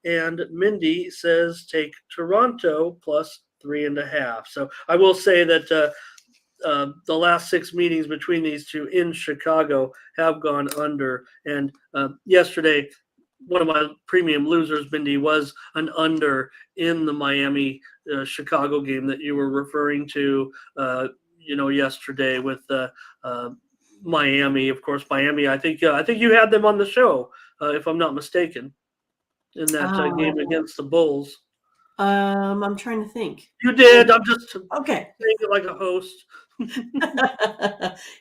And Mindy says take Toronto +3.5. So I will say that the last 6 meetings between these two in Chicago have gone under. And yesterday, one of my premium losers, Mindy, was an under in the Miami Chicago game that you were referring to, yesterday with Miami, of course. Miami. I think you had them on the show, if I'm not mistaken, in that game against the Bulls. I'm trying to think. You did. I'm just Okay. saying it like a host.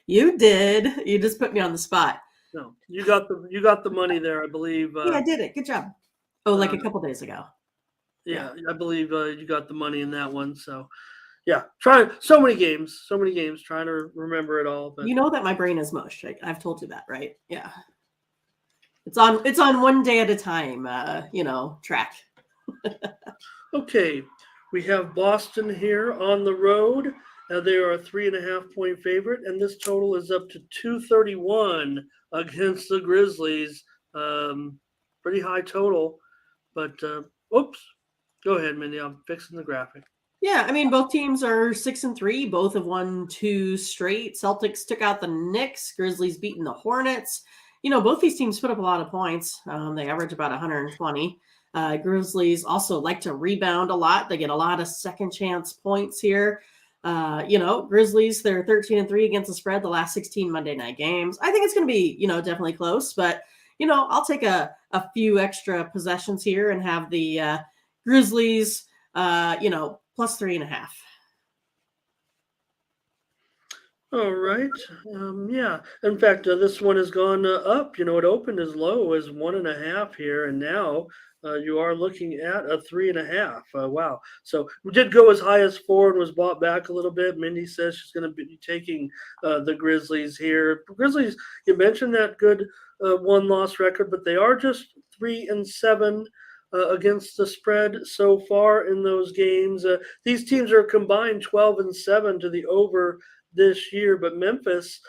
You did. You just put me on the spot. No, you got the money there, I believe. Yeah, I did it. Good job. Oh, like a couple days ago. Yeah, I believe you got the money in that one. So, yeah, trying so many games, trying to remember it all. But you know that my brain is mush. I've told you that, right? Yeah. It's on one day at a time. Track. Okay, we have Boston here on the road. They are a 3.5-point favorite, and this total is up to 231 against the Grizzlies. Pretty high total, but oops. Go ahead, Mindy. I'm fixing the graphic. Yeah, I mean, both teams are 6-3. Both have won 2 straight. Celtics took out the Knicks. Grizzlies beating the Hornets. Both these teams put up a lot of points. They average about 120. Grizzlies also like to rebound a lot. They get a lot of second chance points here. Grizzlies, they're 13-3 against the spread the last 16 Monday night games. I think it's going to be, definitely close, but, I'll take a few extra possessions here and have the Grizzlies, plus 3.5. All right. Yeah. In fact, this one has gone up. It opened as low as 1.5 here, and now you are looking at a 3.5. Wow. So we did go as high as 4 and was bought back a little bit. Mindy says she's going to be taking the Grizzlies here. Grizzlies, you mentioned that good 1-loss record, but they are just 3-7. Against the spread so far in those games. These teams are combined 12-7 to the over this year, but Memphis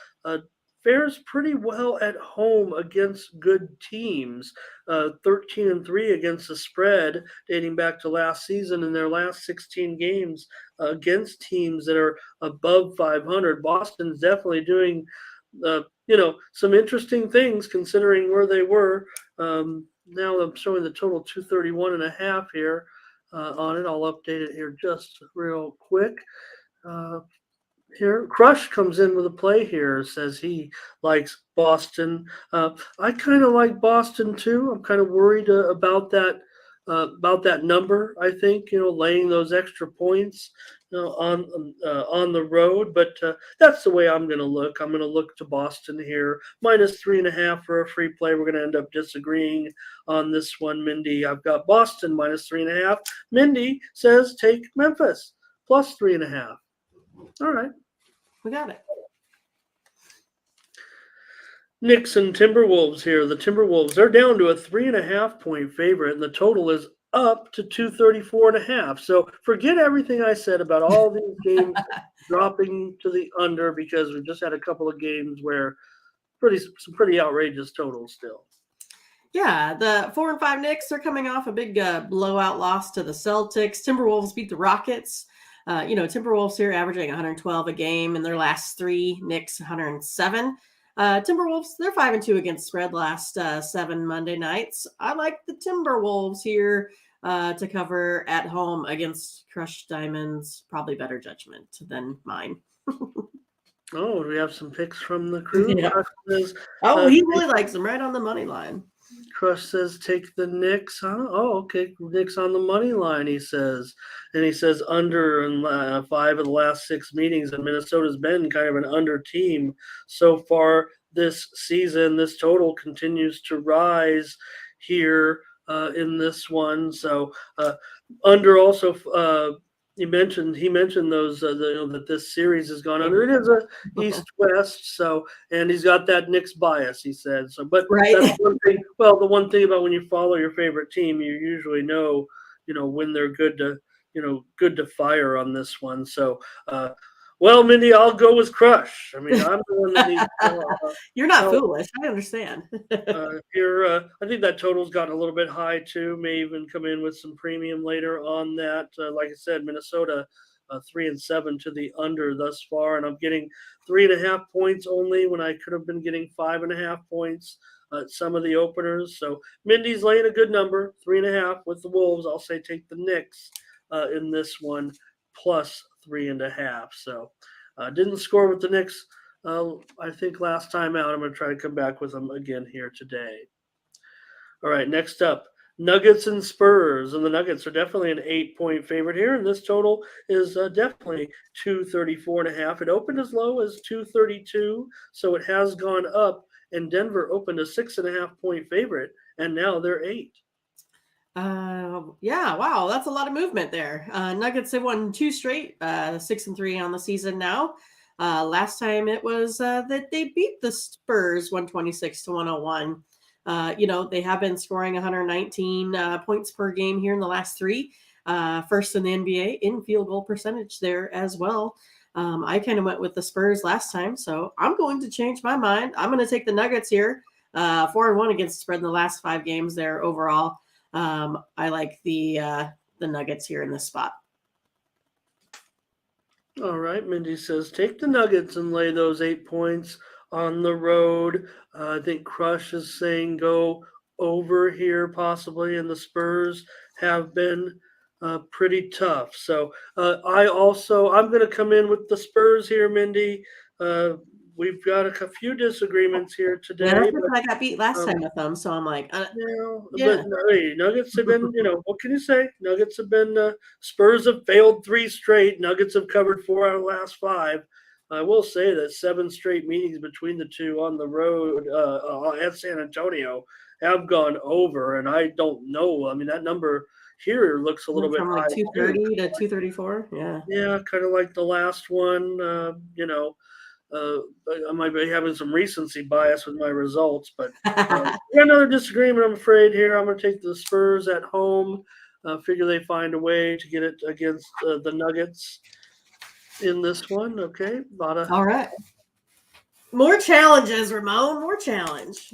fares pretty well at home against good teams. 13-3 against the spread, dating back to last season in their last 16 games against teams that are above 500. Boston's definitely doing, some interesting things considering where they were. Now I'm showing the total 231.5 here on it. I'll update it here just real quick. Here, Crush comes in with a play here. Says he likes Boston. I kind of like Boston too. I'm kind of worried about that number. I think laying those extra points on the road, but that's the way I'm going to look. I'm going to look to Boston here, minus 3.5 for a free play. We're going to end up disagreeing on this one, Mindy. I've got Boston minus 3.5. Mindy says take Memphis plus 3.5. All right. We got it. Knicks and Timberwolves here. The Timberwolves, they're down to a 3.5-point favorite, and the total is up to 234.5. So forget everything I said about all these games dropping to the under, because we just had a couple of games where some pretty outrageous totals still. Yeah, the 4-5 Knicks are coming off a big blowout loss to the Celtics. Timberwolves beat the Rockets. Timberwolves here averaging 112 a game in their last 3. Knicks 107. Timberwolves, they're 5-2 against spread last 7 Monday nights. I like the Timberwolves here to cover at home against Crushed Diamonds. Probably better judgment than mine. Oh, we have some picks from the crew. Yeah. Says, he really likes them right on the money line. Crush says take the Knicks, huh? Oh, okay. Knicks on the money line, he says. And he says under in 5 of the last 6 meetings, and Minnesota's been kind of an under team so far this season. This total continues to rise here in this one. So under also he mentioned those that this series has gone under. It is a East-West, so, and he's got that Knicks bias, he said. So, but right. That's one thing. Well, the one thing about when you follow your favorite team, you usually know when they're good to fire on this one. So, well, Mindy, I'll go with Crush. I mean, I'm the one that needs. You're not foolish. I understand. Here, I think that total's gotten a little bit high too. May even come in with some premium later on that. Like I said, Minnesota 3-7 to the under thus far, and I'm getting 3.5 points only when I could have been getting 5.5 points at some of the openers. So Mindy's laying a good number, 3.5 with the Wolves. I'll say take the Knicks in this one plus 3.5. So didn't score with the Knicks I think last time out, I'm going to try to come back with them again here today. All right, next up, Nuggets and Spurs, and the Nuggets are definitely an 8-point favorite here, and this total is definitely 234.5. It opened as low as 232, so it has gone up. And Denver opened a 6.5-point favorite, and now they're 8. Yeah, wow, that's a lot of movement there. Nuggets have won 2 straight, 6-3 on the season now. Last time it was that they beat the Spurs 126-101. They have been scoring 119 points per game here in the last 3. First in the NBA in field goal percentage there as well. I kind of went with the Spurs last time, so I'm going to change my mind. I'm going to take the Nuggets here. 4-1 against the spread in the last 5 games there overall. I like the Nuggets here in this spot. All right, Mindy says take the Nuggets and lay those 8 points on the road. I think Crush is saying go over here possibly, and the Spurs have been pretty tough. So I'm going to come in with the Spurs here, Mindy. We've got a few disagreements here today. Yeah, that's because I got beat last time with them, so I'm like, but hey, Nuggets have been, what can you say? Nuggets have been, Spurs have failed 3 straight. Nuggets have covered 4 out of the last 5. I will say that 7 straight meetings between the two on the road at San Antonio have gone over, and I don't know. I mean, that number here looks a little bit from high. like 230 to 234. Yeah, kind of like the last one. I might be having some recency bias with my results, but we got another disagreement, I'm afraid, here. I'm going to take the Spurs at home. Figure they find a way to get it against the Nuggets in this one. Okay. All right. More challenges, Ramon. More challenge.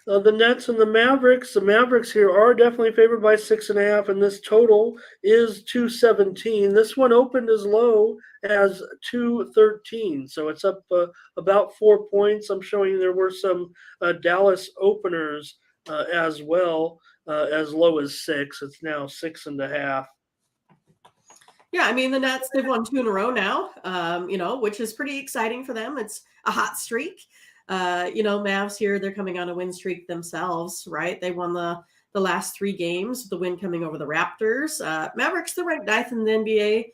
The Nets and the Mavericks. The Mavericks here are definitely favored by 6.5, and this total is 217. This one opened as low as 213, so it's up about 4 points. I'm showing there were some Dallas openers as well, as low as 6. It's now 6.5. Yeah, I mean the Nets, they've won 2 in a row now, which is pretty exciting for them. It's a hot streak. Mavs here, they're coming on a win streak themselves, right? They won the last 3 games, the win coming over the Raptors. Mavericks, they're ranked 9th in the NBA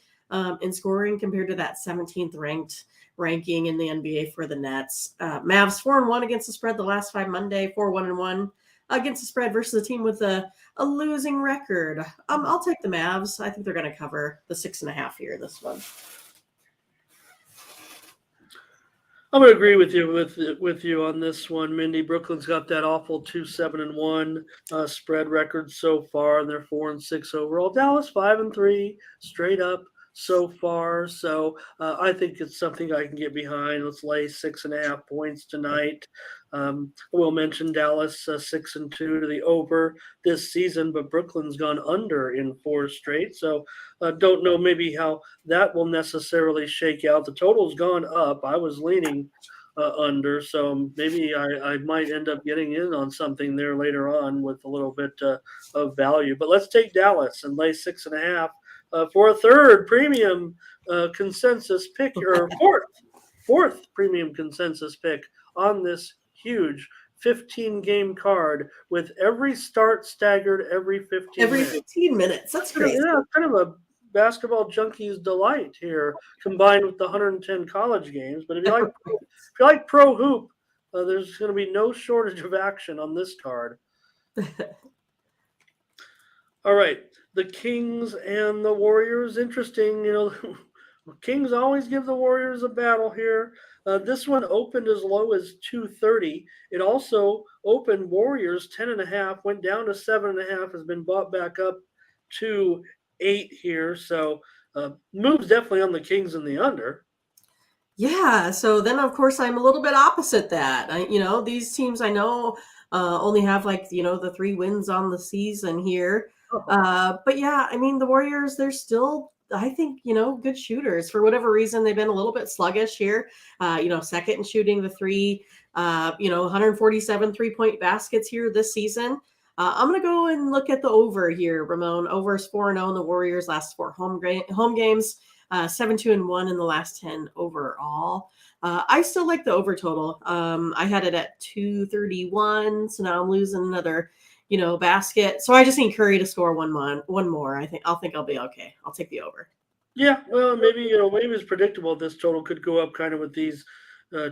in scoring compared to that 17th ranked ranking in the NBA for the Nets. Mavs 4-1 against the spread the last 5 Monday, 4-1-1 against the spread versus a team with a losing record. I'll take the Mavs. I think they're going to cover the 6.5 here in this one. I'm going to agree with you on this one, Mindy. Brooklyn's got that awful 2-7-1 spread record so far, and they're 4-6 overall. Dallas 5-3 straight up so far. So I think it's something I can get behind. Let's lay 6.5 points tonight. I will mention Dallas 6-2 to the over this season, but Brooklyn's gone under in 4 straight. So don't know maybe how that will necessarily shake out. The total's gone up. I was leaning under, so maybe I might end up getting in on something there later on with a little bit of value. But let's take Dallas and lay 6.5 for a third premium consensus pick, or fourth premium consensus pick on this huge 15-game card with every start staggered every 15 minutes. That's crazy. Yeah, kind of a basketball junkie's delight here, combined with the 110 college games. But if you like pro hoop, there's going to be no shortage of action on this card. All right, the Kings and the Warriors. Interesting, Kings always give the Warriors a battle here. This one opened as low as 230. It also opened Warriors 10.5, went down to 7.5, has been bought back up to 8 here. So moves definitely on the Kings and the under. Yeah. So then, of course, I'm a little bit opposite that. These teams I know only have the 3 wins on the season here. But yeah, I mean, the Warriors, they're still, I think, good shooters. For whatever reason, they've been a little bit sluggish here. Second in shooting the 3, 147 3-point baskets here this season. I'm going to go and look at the over here, Ramon. Over is 4-0 in the Warriors' last 4 home games. 7-2-1 in the last 10 overall. I still like the over total. I had it at 231, so now I'm losing another, basket. So I just need Curry to score one more. I'll be okay. I'll take the over. Yeah, well, maybe maybe it's predictable. This total could go up kind of with these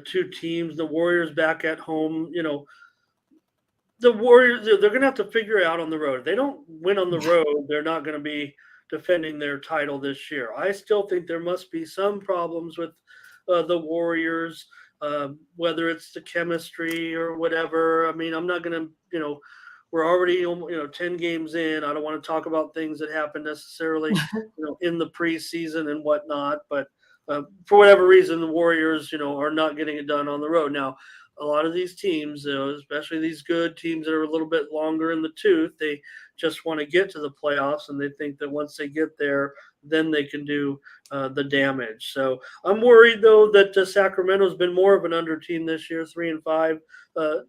two teams. The Warriors back at home. The Warriors, they're going to have to figure it out on the road. If they don't win on the road, they're not going to be defending their title this year. I still think there must be some problems with the Warriors, whether it's the chemistry or whatever. I mean, I'm not going to, we're already 10 games in. I don't want to talk about things that happen necessarily, in the preseason and whatnot. But for whatever reason, the Warriors, are not getting it done on the road. Now, a lot of these teams, especially these good teams that are a little bit longer in the tooth, they just want to get to the playoffs, and they think that once they get there, then they can do the damage. So I'm worried, though, that Sacramento's been more of an under team this year, 3-5,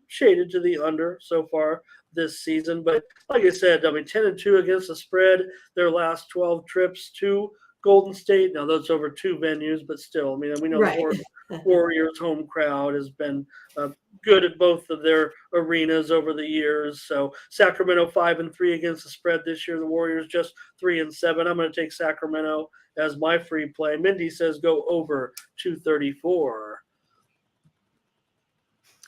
shaded to the under so far this season. But like I said, 10-2 against the spread, their last 12 trips to Golden State. Now that's over two venues, but still, we know Right. the Warriors home crowd has been good at both of their arenas over the years. So Sacramento 5-3 against the spread this year. The Warriors just 3-7. I'm going to take Sacramento as my free play. Mindy says go over 234,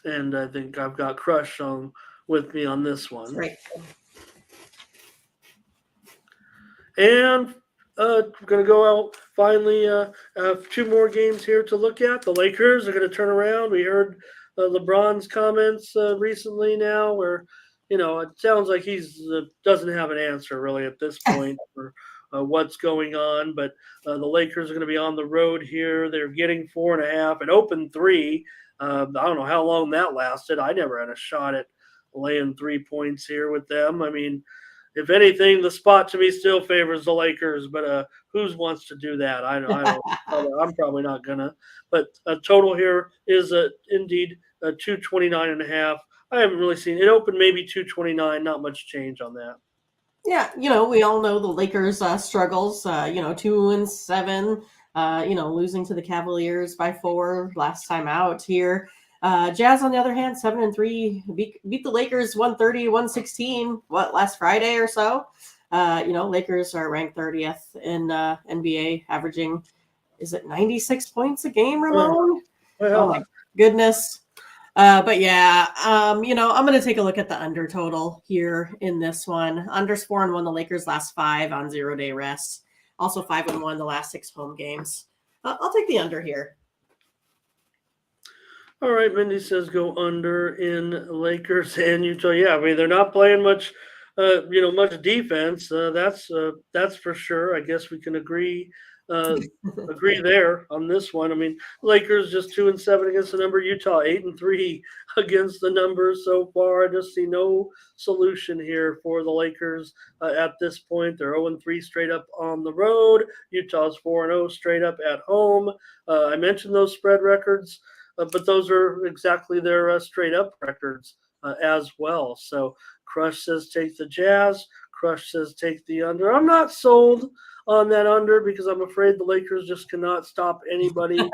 and I think I've got Crush on with me on this one. Right. And we're going to go out finally. Two more games here to look at. The Lakers are going to turn around. We heard LeBron's comments recently now where, it sounds like he's doesn't have an answer really at this point for what's going on. But the Lakers are going to be on the road here. They're getting 4.5. It opened 3. I don't know how long that lasted. I never had a shot at laying 3 points here with them. If anything, the spot to me still favors the Lakers, but who wants to do that? I don't. I'm probably not gonna. But a total here is indeed 229.5. I haven't really seen it. Open maybe 229. Not much change on that. Yeah, we all know the Lakers' struggles. 2-7. Losing to the Cavaliers by 4 last time out here. Jazz, on the other hand, 7-3, beat the Lakers 130-116. Last Friday or so? Lakers are ranked 30th in NBA, averaging, is it 96 points a game, Ramon? Well, oh my goodness. But yeah, I'm going to take a look at the under total here in this one. Under's 4-1 the Lakers last 5 on 0-day rest. Also 5-1 the last 6 home games. I'll take the under here. All right, Mindy says go under in Lakers and Utah. Yeah, they're not playing much, much defense. That's for sure. I guess we can agree there on this one. Lakers just 2-7 against the number. Utah 8-3 against the number so far. I just see no solution here for the Lakers at this point. They're 0-3 straight up on the road. Utah's 4-0 straight up at home. I mentioned those spread records. But those are exactly their straight up records as well. So Crush says take the Jazz. Crush says take the under. I'm not sold on that under because I'm afraid the Lakers just cannot stop anybody, even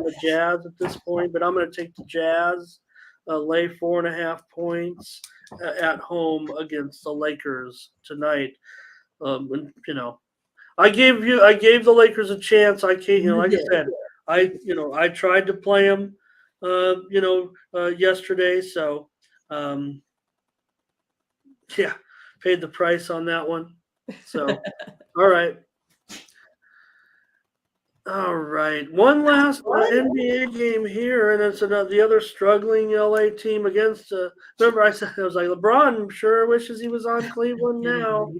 the Jazz at this point. But I'm going to take the Jazz, lay 4.5 points at home against the Lakers tonight. I gave the Lakers a chance. I can't, like I said, I tried to play them, yesterday. So, paid the price on that one. So, all right. One last NBA game here, and it's the other struggling LA team against. Remember, I was like, LeBron sure wishes he was on Cleveland now.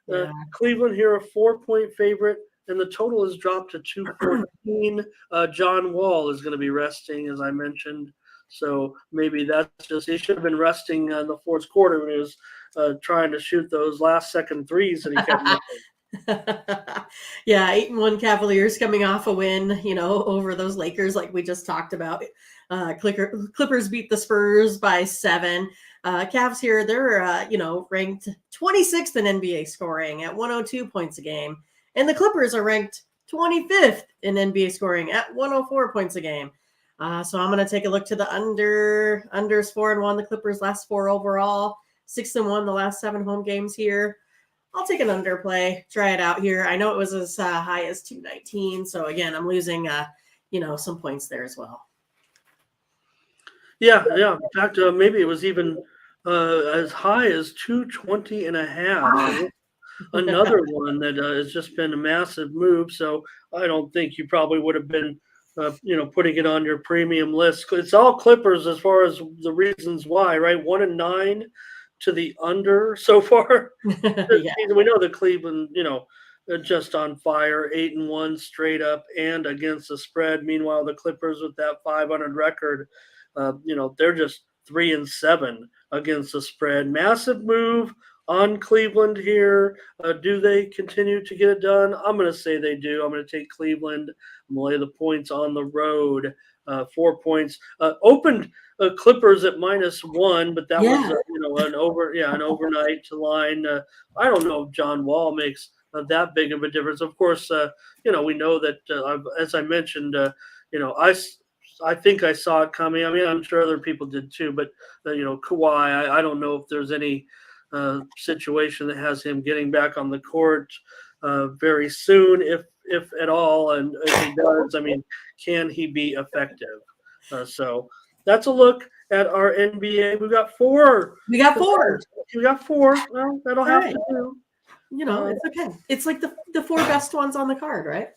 Yeah. Cleveland here, a 4-point favorite, and the total is dropped to 214. John Wall is going to be resting, as I mentioned. So maybe that's just, he should have been resting in the fourth quarter when he was trying to shoot those last second threes that he kept missing. Yeah, 8-1 Cavaliers coming off a win, over those Lakers, like we just talked about. Clippers beat the Spurs by 7. Cavs here, they're ranked 26th in NBA scoring at 102 points a game, and the Clippers are ranked 25th in NBA scoring at 104 points a game. So I'm going to take a look to the unders 4-1. The Clippers last 4 overall, 6-1 the last 7 home games here. I'll take an underplay, try it out here. I know it was as high as 219. So again, I'm losing, some points there as well. Yeah. In fact, maybe it was even as high as 220.5. So another one that has just been a massive move. So I don't think you probably would have been, putting it on your premium list. It's all Clippers as far as the reasons why, right? 1-9 to the under so far. Yeah. We know that Cleveland, just on fire, 8-1 straight up and against the spread. Meanwhile, the Clippers with that 500 record, they're just 3-7 against the spread. Massive move on Cleveland here. Do they continue to get it done? I'm going to say they do. I'm going to take Cleveland. I'm going to lay the points on the road. 4 points. Opened Clippers at -1, but that was an overnight line. I don't know if John Wall makes that big of a difference. Of course, we know that as I mentioned, I think I saw it coming. I mean, I'm sure other people did too. But Kawhi, I don't know if there's any situation that has him getting back on the court very soon, if at all, and if he does, I mean, can he be effective? So that's a look at our NBA. We've got 4. We got 4. We got 4. Well, that'll have right. to do. It's okay. It's like the 4 best ones on the card, right?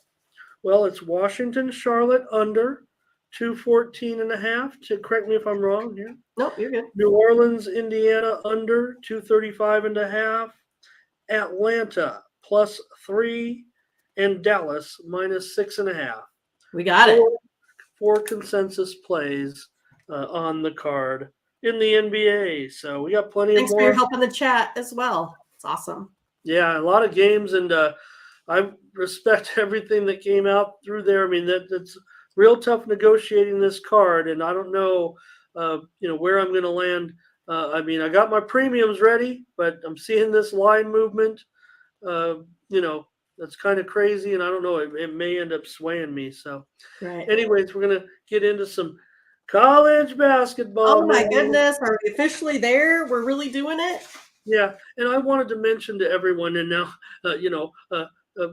Well, it's Washington, Charlotte under 214.5. To correct me if I'm wrong here. Nope, you're good. New Orleans, Indiana under 235.5. Atlanta +3, and Dallas -6.5. We got it. 4 consensus plays on the card in the NBA. So we got plenty Thanks of more. for your help in the chat as well. It's awesome. Yeah, a lot of games, and I respect everything that came out through there. I mean, that's real tough negotiating this card, and I don't know, where I'm going to land. I mean, I got my premiums ready, but I'm seeing this line movement. That's kind of crazy, and I don't know. It may end up swaying me. So, right. Anyways, we're gonna get into some college basketball. Oh my goodness, are we officially there? We're really doing it? Yeah, and I wanted to mention to everyone, and now,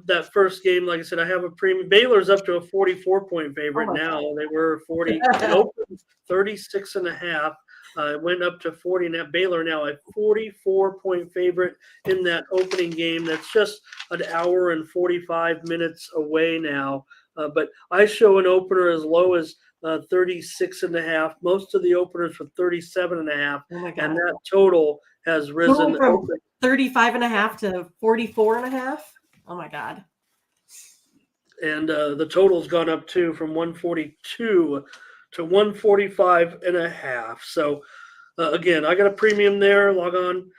that first game, like I said, I have a premium. Baylor's up to a 44-point favorite now. God. They were 40. It opened 36.5. It went up to 40. Now Baylor now a 44-point favorite in that opening game. That's just an hour and 45 minutes away now. But I show an opener as low as 36.5. Most of the openers for 37.5. Oh my God. And that total has risen from 35.5 to 44.5. Oh my God. And the total's gone up too, from 142 to 145.5. So again, I got a premium there. Log on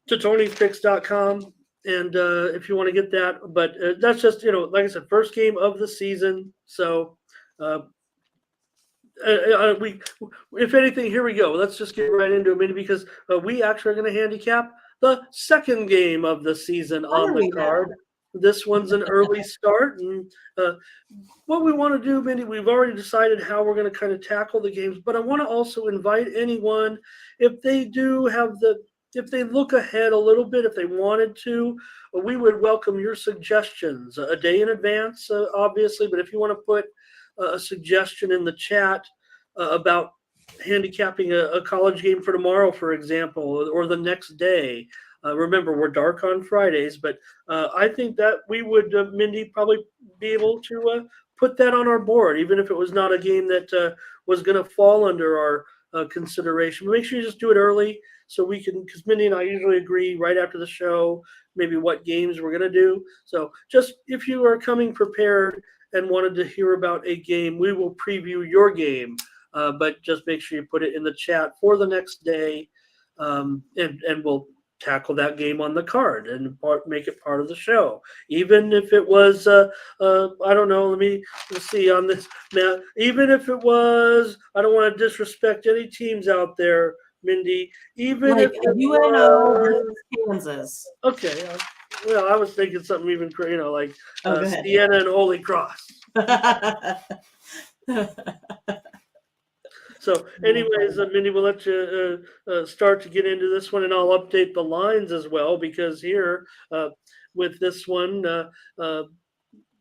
to Tony'sPicks.com, and if you want to get that. But that's just, like I said, first game of the season. So if anything, here we go. Let's just get right into it, because we actually are going to handicap the second game of the season on the card. This one's an early start, and what we want to do, Mindy, we've already decided how we're going to kind of tackle the games, but I want to also invite anyone, if they look ahead a little bit, if they wanted to, we would welcome your suggestions a day in advance, obviously, but if you want to put a suggestion in the chat about handicapping a college game for tomorrow, for example, or the next day. Remember, we're dark on Fridays, but I think that we would, Mindy, probably be able to put that on our board, even if it was not a game that was going to fall under our consideration. But make sure you just do it early so we can, because Mindy and I usually agree right after the show, maybe what games we're going to do. So just if you are coming prepared and wanted to hear about a game, we will preview your game. But just make sure you put it in the chat for the next day, and we'll tackle that game on the card and make it part of the show. Even if it was, I don't know, let's see on this now. Even if it was, I don't want to disrespect any teams out there, Mindy. Even like if it UNO versus Kansas. Okay. Well, I was thinking something even, like Oh, go ahead. Sienna and Holy Cross. So, anyways, Mindy, we'll let you start to get into this one, and I'll update the lines as well because here with this one,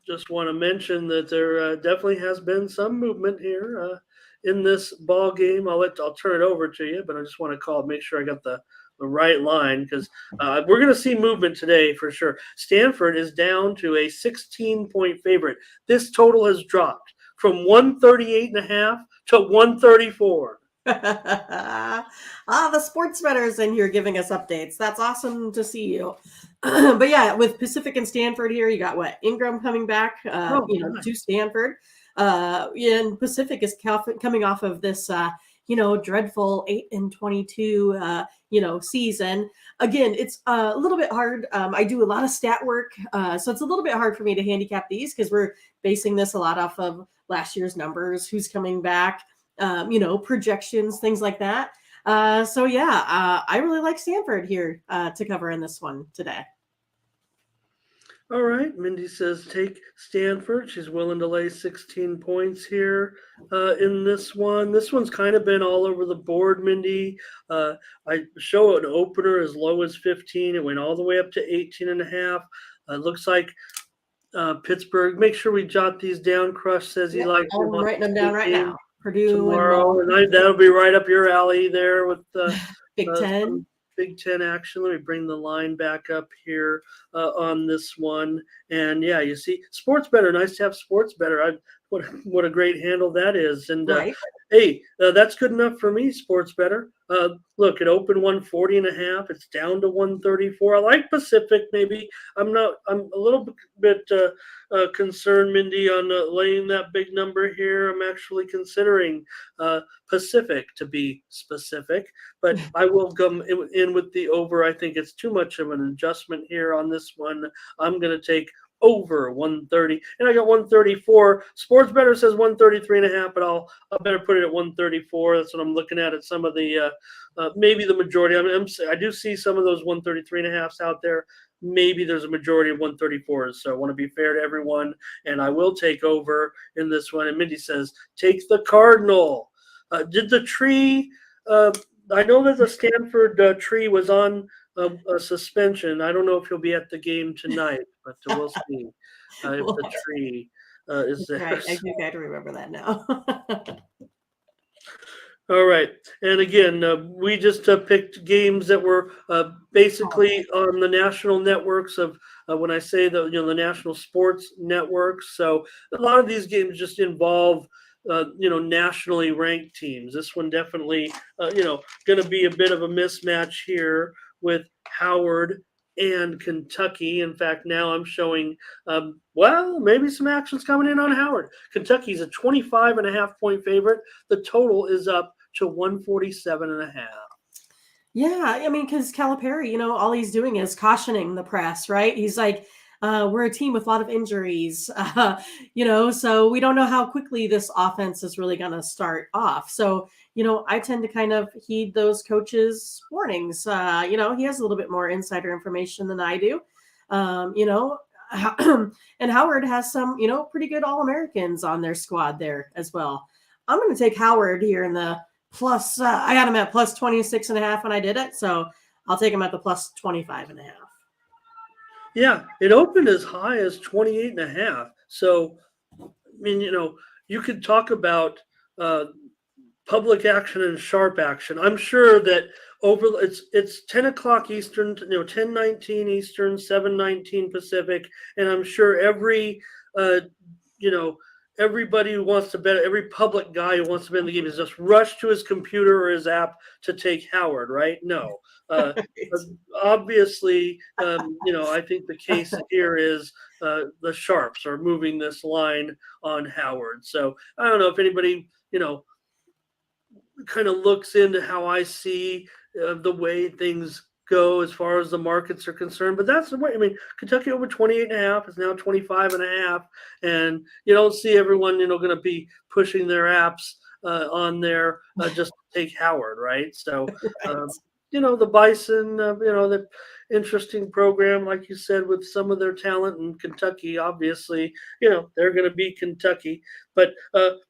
just want to mention that there definitely has been some movement here in this ball game. I'll turn it over to you, but I just want to make sure I got the right line because we're going to see movement today for sure. Stanford is down to a 16-point favorite. This total has dropped from 138.5 to 134. The sports bettors in here giving us updates. That's awesome to see you. But yeah, with Pacific and Stanford here, you got what? Ingram coming back, Nice. to Stanford. And Pacific is coming off of this, dreadful 8-22, season. Again, it's a little bit hard. I do a lot of stat work, so it's a little bit hard for me to handicap these because we're basing this a lot off of last year's numbers, who's coming back, projections, things like that. I really like Stanford here to cover in this one today. All right, Mindy says take Stanford. She's willing to lay 16 points here in this one. This one's kind of been all over the board, Mindy. I show an opener as low as 15. It went all the way up to 18.5. It looks like Pittsburgh. Make sure we jot these down. Crush says he likes. I'm writing them down right now. Purdue tomorrow, and that'll be right up your alley there with the Big Ten. Big Ten action. Let me bring the line back up here on this one. And yeah, you see, Sports Better. Nice to have Sports Better. What a great handle that is. And right. Hey, that's good enough for me, Sports Better. Look, it opened 140.5. It's down to 134. I like Pacific. Maybe I'm a little bit concerned, Mindy, on laying that big number here. I'm actually considering Pacific to be specific, but I will come in with the over. I think it's too much of an adjustment here on this one. I'm going to take over 130, and I got 134. Sports Better says 133.5, but I'll better put it at 134. That's what I'm looking at some of the maybe the majority. I do see some of those 133.5s out there. Maybe there's a majority of 134s. So I want to be fair to everyone, and I will take over in this one. And Mindy says take the Cardinal. Did the tree? I know that the Stanford tree was on a suspension. I don't know if he'll be at the game tonight, but we'll see if the tree is there. Right. I think I remember that now. All right. And again, we just picked games that were basically on the national networks of when I say the national sports networks. So a lot of these games just involve nationally ranked teams. This one definitely going to be a bit of a mismatch here with Howard and Kentucky. In fact, now I'm showing, maybe some action's coming in on Howard. Kentucky's a 25.5-point favorite. The total is up to 147.5. Yeah, I mean, because Calipari, all he's doing is cautioning the press, right? He's like, we're a team with a lot of injuries, so we don't know how quickly this offense is really going to start off. So, I tend to kind of heed those coaches' warnings. He has a little bit more insider information than I do, and Howard has some, pretty good All-Americans on their squad there as well. I'm going to take Howard here in the plus. I got him at plus 26.5 when I did it, so I'll take him at the plus 25.5. Yeah, it opened as high as 28.5. So, I mean, you could talk about public action and sharp action. I'm sure that it's 10 o'clock Eastern, 10:19 Eastern, 7:19 Pacific, and I'm sure every everybody who wants to bet, every public guy who wants to bet in the game is just rush to his computer or his app to take Howard, right? No. Obviously, I think the case here is the sharps are moving this line on Howard. So I don't know if anybody, kind of looks into how I see the way things go as far as the markets are concerned. But that's the way. I mean, Kentucky over 28.5 is now 25.5, and you don't see everyone, going to be pushing their apps on there just to take Howard, right? So. Right. The Bison, interesting program, like you said, with some of their talent. In Kentucky, obviously, they're going to be Kentucky. But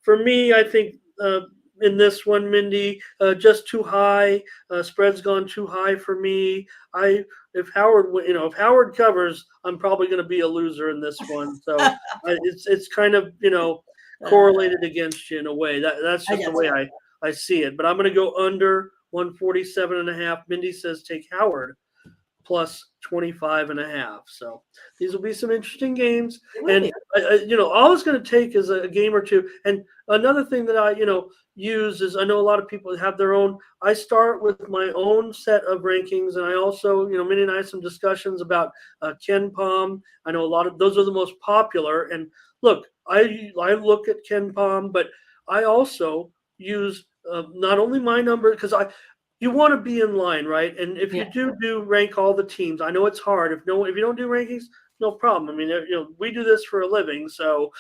for me, I think in this one, Mindy, just too high. Spread's gone too high for me. If Howard covers, I'm probably going to be a loser in this one. So it's kind of correlated against you in a way. That's I just the guess way so. I see it. But I'm going to go under 147.5. Mindy says take Howard plus 25.5. So these will be some interesting games. It will And be. all it's going to take is a game or two. And another thing that I use is, I know a lot of people have their own. I start with my own set of rankings, and I also, Minnie and I have some discussions about KenPom. I know a lot of those are the most popular. And look, I look at KenPom, but I also use not only my number, because you want to be in line, right? And if you Yeah. do rank all the teams, I know it's hard. If you don't do rankings, no problem. I mean, we do this for a living, so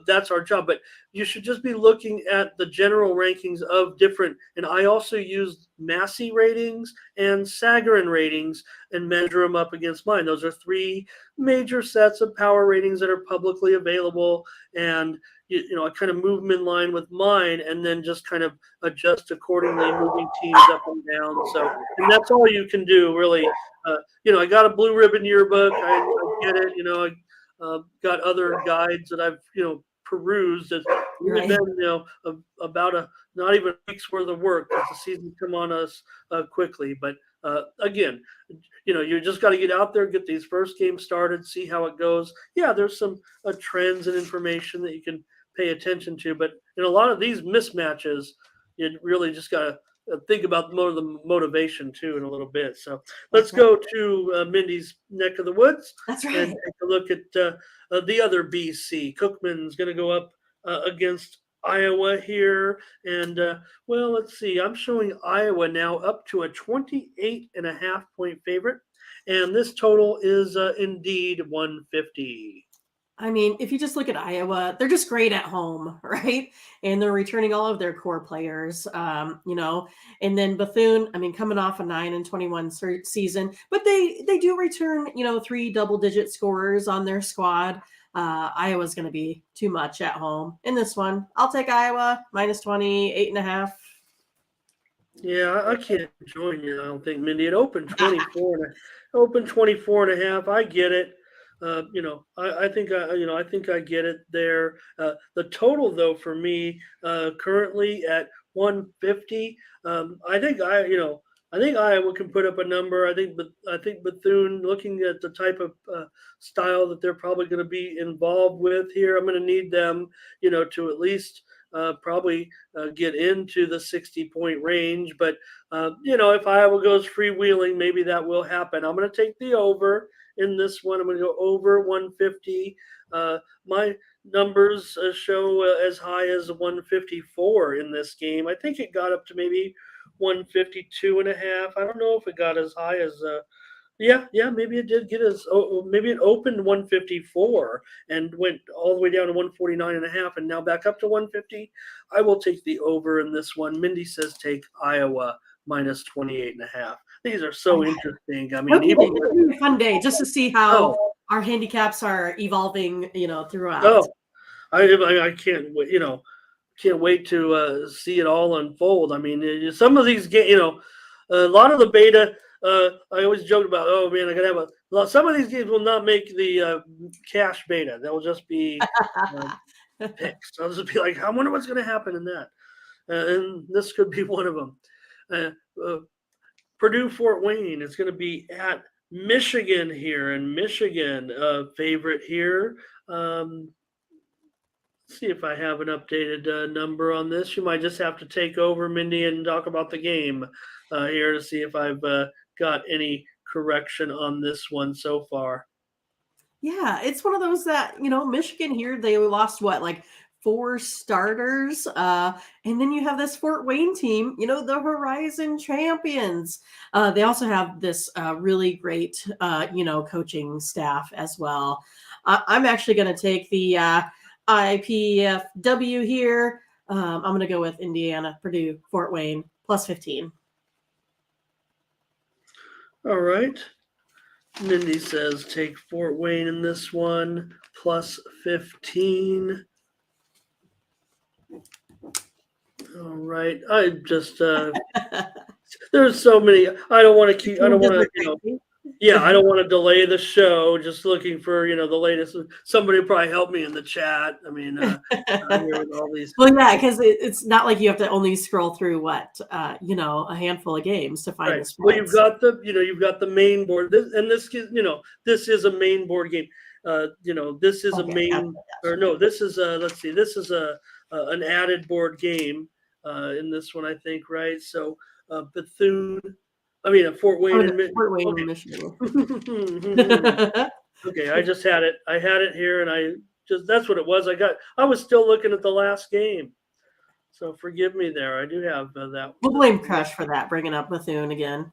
that's our job. But you should just be looking at the general rankings of different. And I also use Massey ratings and Sagarin ratings and measure them up against mine. Those are three major sets of power ratings that are publicly available, and I kind of move them in line with mine, and then just kind of adjust accordingly, moving teams up and down. So, and that's all you can do, really. I got a blue ribbon yearbook. I get it. I got other guides that I've perused. It's really Right. been about not even a week's worth of work, because the season's come on us quickly. But again, you just got to get out there, get these first games started, see how it goes. Yeah, there's some trends and information that you can pay attention to, but in a lot of these mismatches, you really just got to think about more of the motivation too in a little bit. So let's That's right. go to Mindy's neck of the woods That's and right. take a look at the other BC. Cookman's going to go up against Iowa here. And well, let's see. I'm showing Iowa now up to a 28.5 point favorite. And this total is indeed 150. I mean, if you just look at Iowa, they're just great at home, right? And they're returning all of their core players, And then Bethune, I mean, coming off a 9-21 season, but they do return, three double-digit scorers on their squad. Iowa's going to be too much at home in this one. I'll take Iowa minus 28.5. Yeah, I can't join you. I don't think, Mindy. It opened 24.5. I get it. I think I get it there. The total though for me currently at 150. I think Iowa can put up a number. I think Bethune, looking at the type of style that they're probably going to be involved with here, I'm going to need them, to at least probably get into the 60-point range. But if Iowa goes freewheeling, maybe that will happen. I'm going to take the over in this one. I'm going to go over 150. My numbers show as high as 154 in this game. I think it got up to maybe 152.5. I don't know if it got as high as yeah, maybe it did get as maybe it opened 154 and went all the way down to 149.5 and now back up to 150. I will take the over in this one. Mindy says take Iowa minus 28.5. These are so interesting. I mean, Okay, even it'll be a fun day just to see how oh, our handicaps are evolving, throughout. oh, I can't wait, can't wait to see it all unfold. I mean, some of these games, a lot of the beta. I always joke about, oh man, I gotta have some of these games will not make the cash beta. They'll just be picks. I'll just be like, I wonder what's going to happen in that. And this could be one of them. Purdue Fort Wayne is going to be at Michigan here, and Michigan favorite here. See if I have an updated number on this. You might just have to take over, Mindy, and talk about the game here to see if I've got any correction on this one so far. Yeah, it's one of those that, Michigan here, they lost what, like 4 starters. And then you have this Fort Wayne team, the Horizon champions. They also have this really great, coaching staff as well. I'm actually going to take the IPFW here. I'm going to go with Indiana, Purdue, Fort Wayne, plus 15. All right. Mindy says take Fort Wayne in this one, plus 15. All right. I just there's so many. I don't want to keep. I don't want to. Yeah, I don't want to delay the show. Just looking for the latest. Somebody will probably help me in the chat. I mean, here with all these. Well, yeah, because it's not like you have to only scroll through a handful of games to find the Well, spreads. you've got the main board, this is a main board game. This is a main, or no, this is let's see, this is an added board game in this one, I think, right? So Bethune, Fort Wayne and Fort Wayne, Michigan. Okay, I just had it. I had it here, and that's what it was. I was still looking at the last game. So forgive me there. I do have that. We'll blame Crush for that, bringing up Bethune again.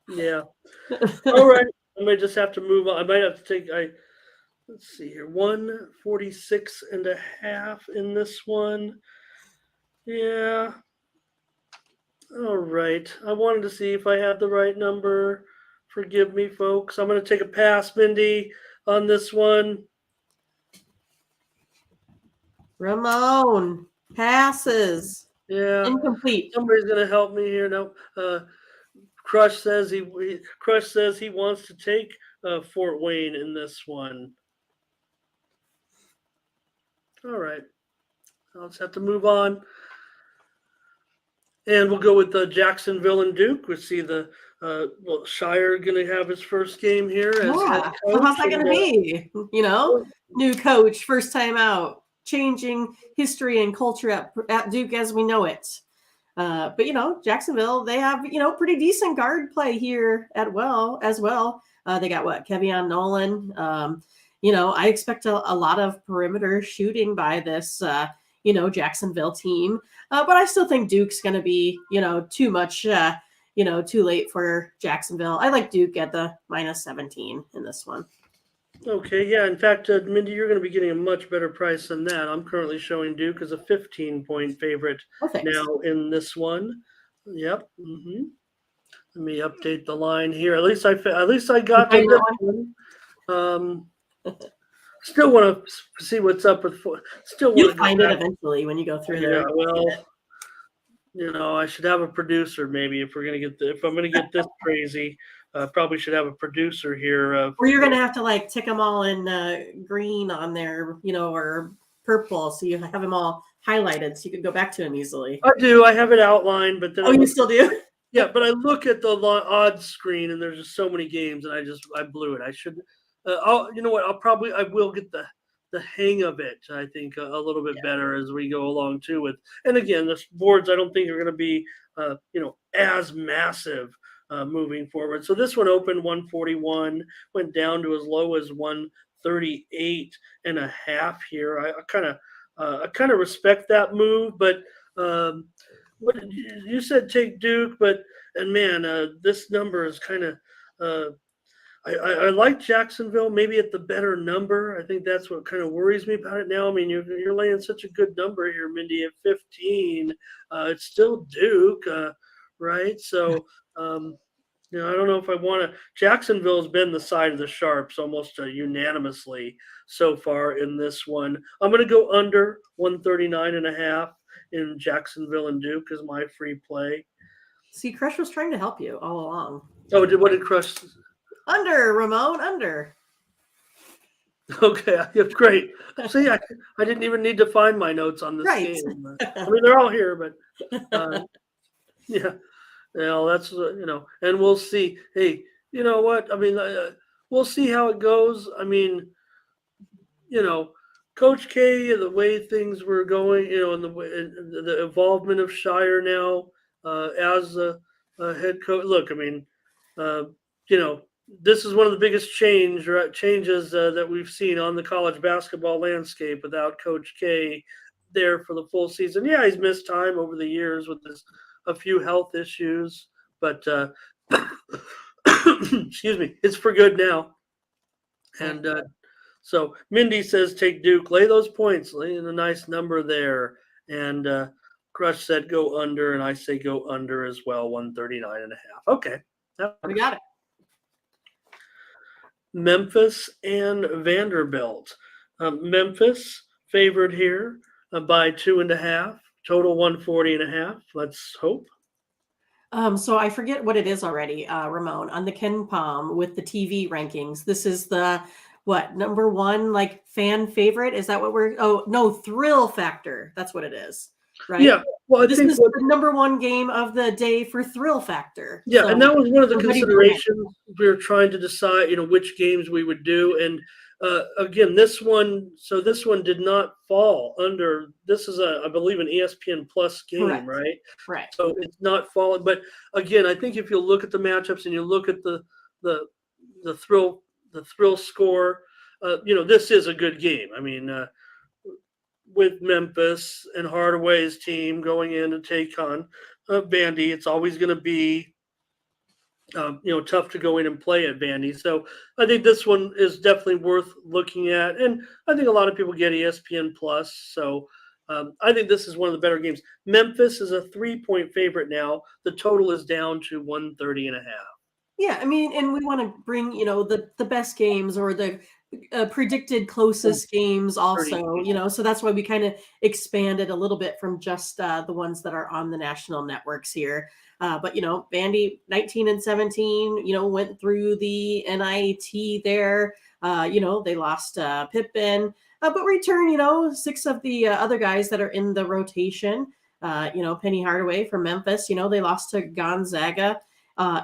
Yeah. All right. I might just have to move on. I might have to take. Let's see here. 146.5 in this one. Yeah. All right. I wanted to see if I had the right number. Forgive me, folks. I'm going to take a pass, Mindy, on this one. Ramon passes. Yeah. Incomplete. Somebody's going to help me here. No. Crush says he wants to take Fort Wayne in this one. All right. I'll just have to move on. And we'll go with Jacksonville and Duke. We'll see Shire going to have his first game here. As head coach. So how's that going to be? New coach, first time out, changing history and culture at Duke as we know it. But Jacksonville, they have pretty decent guard play here as well. They got Kevion Nolan. I expect a lot of perimeter shooting by this Jacksonville team. But I still think Duke's going to be too much too late for Jacksonville. I like Duke at the -17 in this one. Okay, yeah. In fact, Mindy, you're going to be getting a much better price than that. I'm currently showing Duke as a 15-point favorite now in this one. Yep. Mm-hmm. Let me update the line here. At least I got to this one. Still want to see what's up with. You'll find it eventually when you go through there. Well, I should have a producer maybe if I'm going to get this crazy. Probably should have a producer here. Or you're going to have to tick them all in green on there, or purple, so you have them all highlighted, so you can go back to them easily. I do. I have it outlined, but then you still do? Yeah, but I look at the odds screen, and there's just so many games, and I blew it. I should. I will get the hang of it. I think a little bit better as we go along too. And again, the boards I don't think are going to be as massive. Moving forward. So this one opened 141, went down to as low as 138.5 here. I kind of respect that move, but what you said take Duke, this number is kind of I like Jacksonville maybe at the better number. I think that's what kind of worries me about it now. I mean, you're laying such a good number here, Mindy, at 15. It's still Duke, right? So I don't know if I want to. Jacksonville's been the side of the sharps almost unanimously so far in this one. I'm going to go under 139.5 in Jacksonville and Duke as my free play. See, Crush was trying to help you all along. Oh, what did Crush? Under, Ramon, under. Okay, great. See, I didn't even need to find my notes on this game. They're all here, but yeah. That's and we'll see. Hey, you know what? We'll see how it goes. Coach K, the way things were going, and the involvement of Shire now as a head coach. Look, this is one of the biggest changes that we've seen on the college basketball landscape without Coach K there for the full season. Yeah, he's missed time over the years with a few health issues, but excuse me, it's for good now. And so Mindy says take Duke, lay those points, lay in a nice number there. And Crush said go under, and I say go under as well, 139.5. Okay. That We works. got it. Memphis and Vanderbilt. Memphis favored here by 2.5. Total 140.5. Let's hope. So I forget what it is already, Ramon, on the Ken Palm with the TV rankings. This is the what number one like fan favorite? Is that what we're? Oh no, thrill factor. That's what it is, right? Yeah. Well, I This think is the number one game of the day for thrill factor. yeah, So and that was one of the everybody doing it. considerations we were trying to decide, which games we would do. And again, this one did not fall under. This is I believe, an ESPN Plus game, Correct. right? Right. So it's not falling. But again, I think if you look at the matchups and you look at the thrill score, this is a good game. I mean, with Memphis and Hardaway's team going in to take on Vandy, it's always going to be tough to go in and play at Vandy. So I think this one is definitely worth looking at, and I think a lot of people get ESPN Plus. So I think this is one of the better games. Memphis is a 3-point favorite now. The total is down to 130.5. Yeah, I mean, and we want to bring the best games or the predicted closest games also, so that's why we kind of expanded a little bit from just the ones that are on the national networks here. But Vandy 19 and 17, went through the NIT there. They lost Pippen, but return 6 of the other guys that are in the rotation. Penny Hardaway from Memphis. They lost to Gonzaga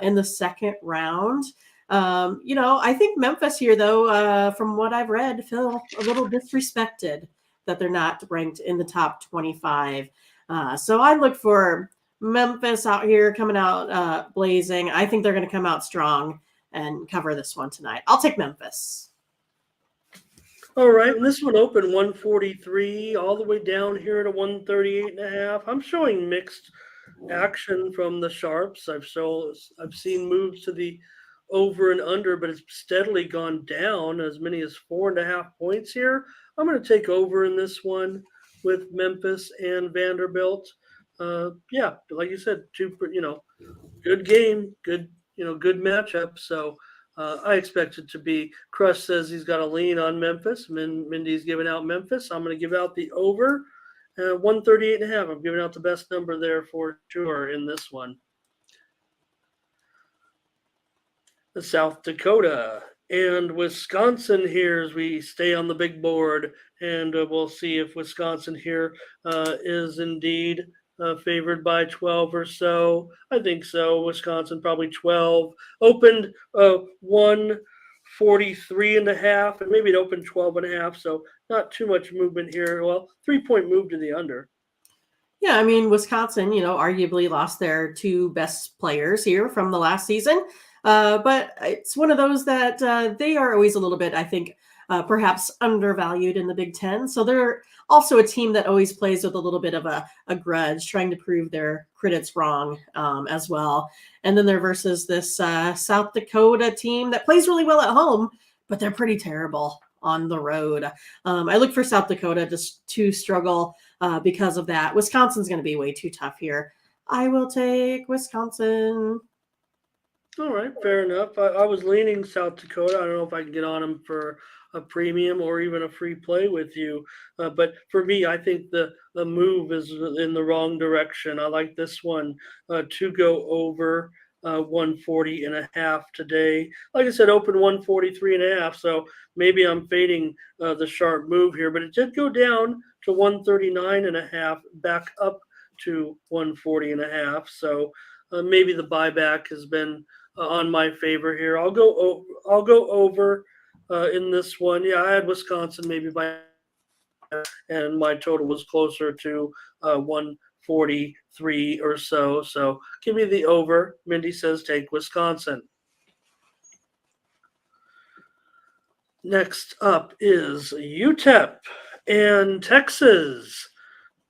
in the second round. I think Memphis here, though, from what I've read, feel a little disrespected that they're not ranked in the top 25. So I look for Memphis out here coming out blazing. I think they're going to come out strong and cover this one tonight. I'll take Memphis. All right, and this one opened 143 all the way down here to 138.5. I'm showing mixed action from the sharps. I've seen moves to the over and under, but it's steadily gone down as many as 4.5 points here. I'm going to take over in this one with Memphis and Vanderbilt. Yeah, like you said, good game, good matchup. So I expect it to be. Crush says he's got a lean on Memphis. Mindy's giving out Memphis. I'm going to give out the over. 138.5. I'm giving out the best number there for sure in this one. The South Dakota and Wisconsin here as we stay on the big board, and we'll see if Wisconsin here is indeed favored by 12 or so. I think so. Wisconsin probably 12. Opened 143.5, and maybe it opened 12.5. So not too much movement here. Well, 3-point move to the under. Yeah, I mean, Wisconsin, arguably lost their 2 best players here from the last season. But it's one of those that they are always a little bit, I think, perhaps undervalued in the Big Ten. So they're also a team that always plays with a little bit of a grudge, trying to prove their critics wrong as well. And then they're versus this South Dakota team that plays really well at home, but they're pretty terrible on the road. I look for South Dakota just to struggle because of that. Wisconsin's going to be way too tough here. I will take Wisconsin. All right, fair enough. I was leaning South Dakota. I don't know if I can get on them for a premium or even a free play with you. But for me, I think the move is in the wrong direction. I like this one to go over 140.5 today. Like I said, open 143.5. So maybe I'm fading the sharp move here, but it did go down to 139.5, back up to 140.5. So maybe the buyback has been on my favor here. I'll go over in this one. Yeah, I had Wisconsin maybe by, and my total was closer to 143 or so. So give me the over. Mindy says take Wisconsin. Next up is UTEP and Texas.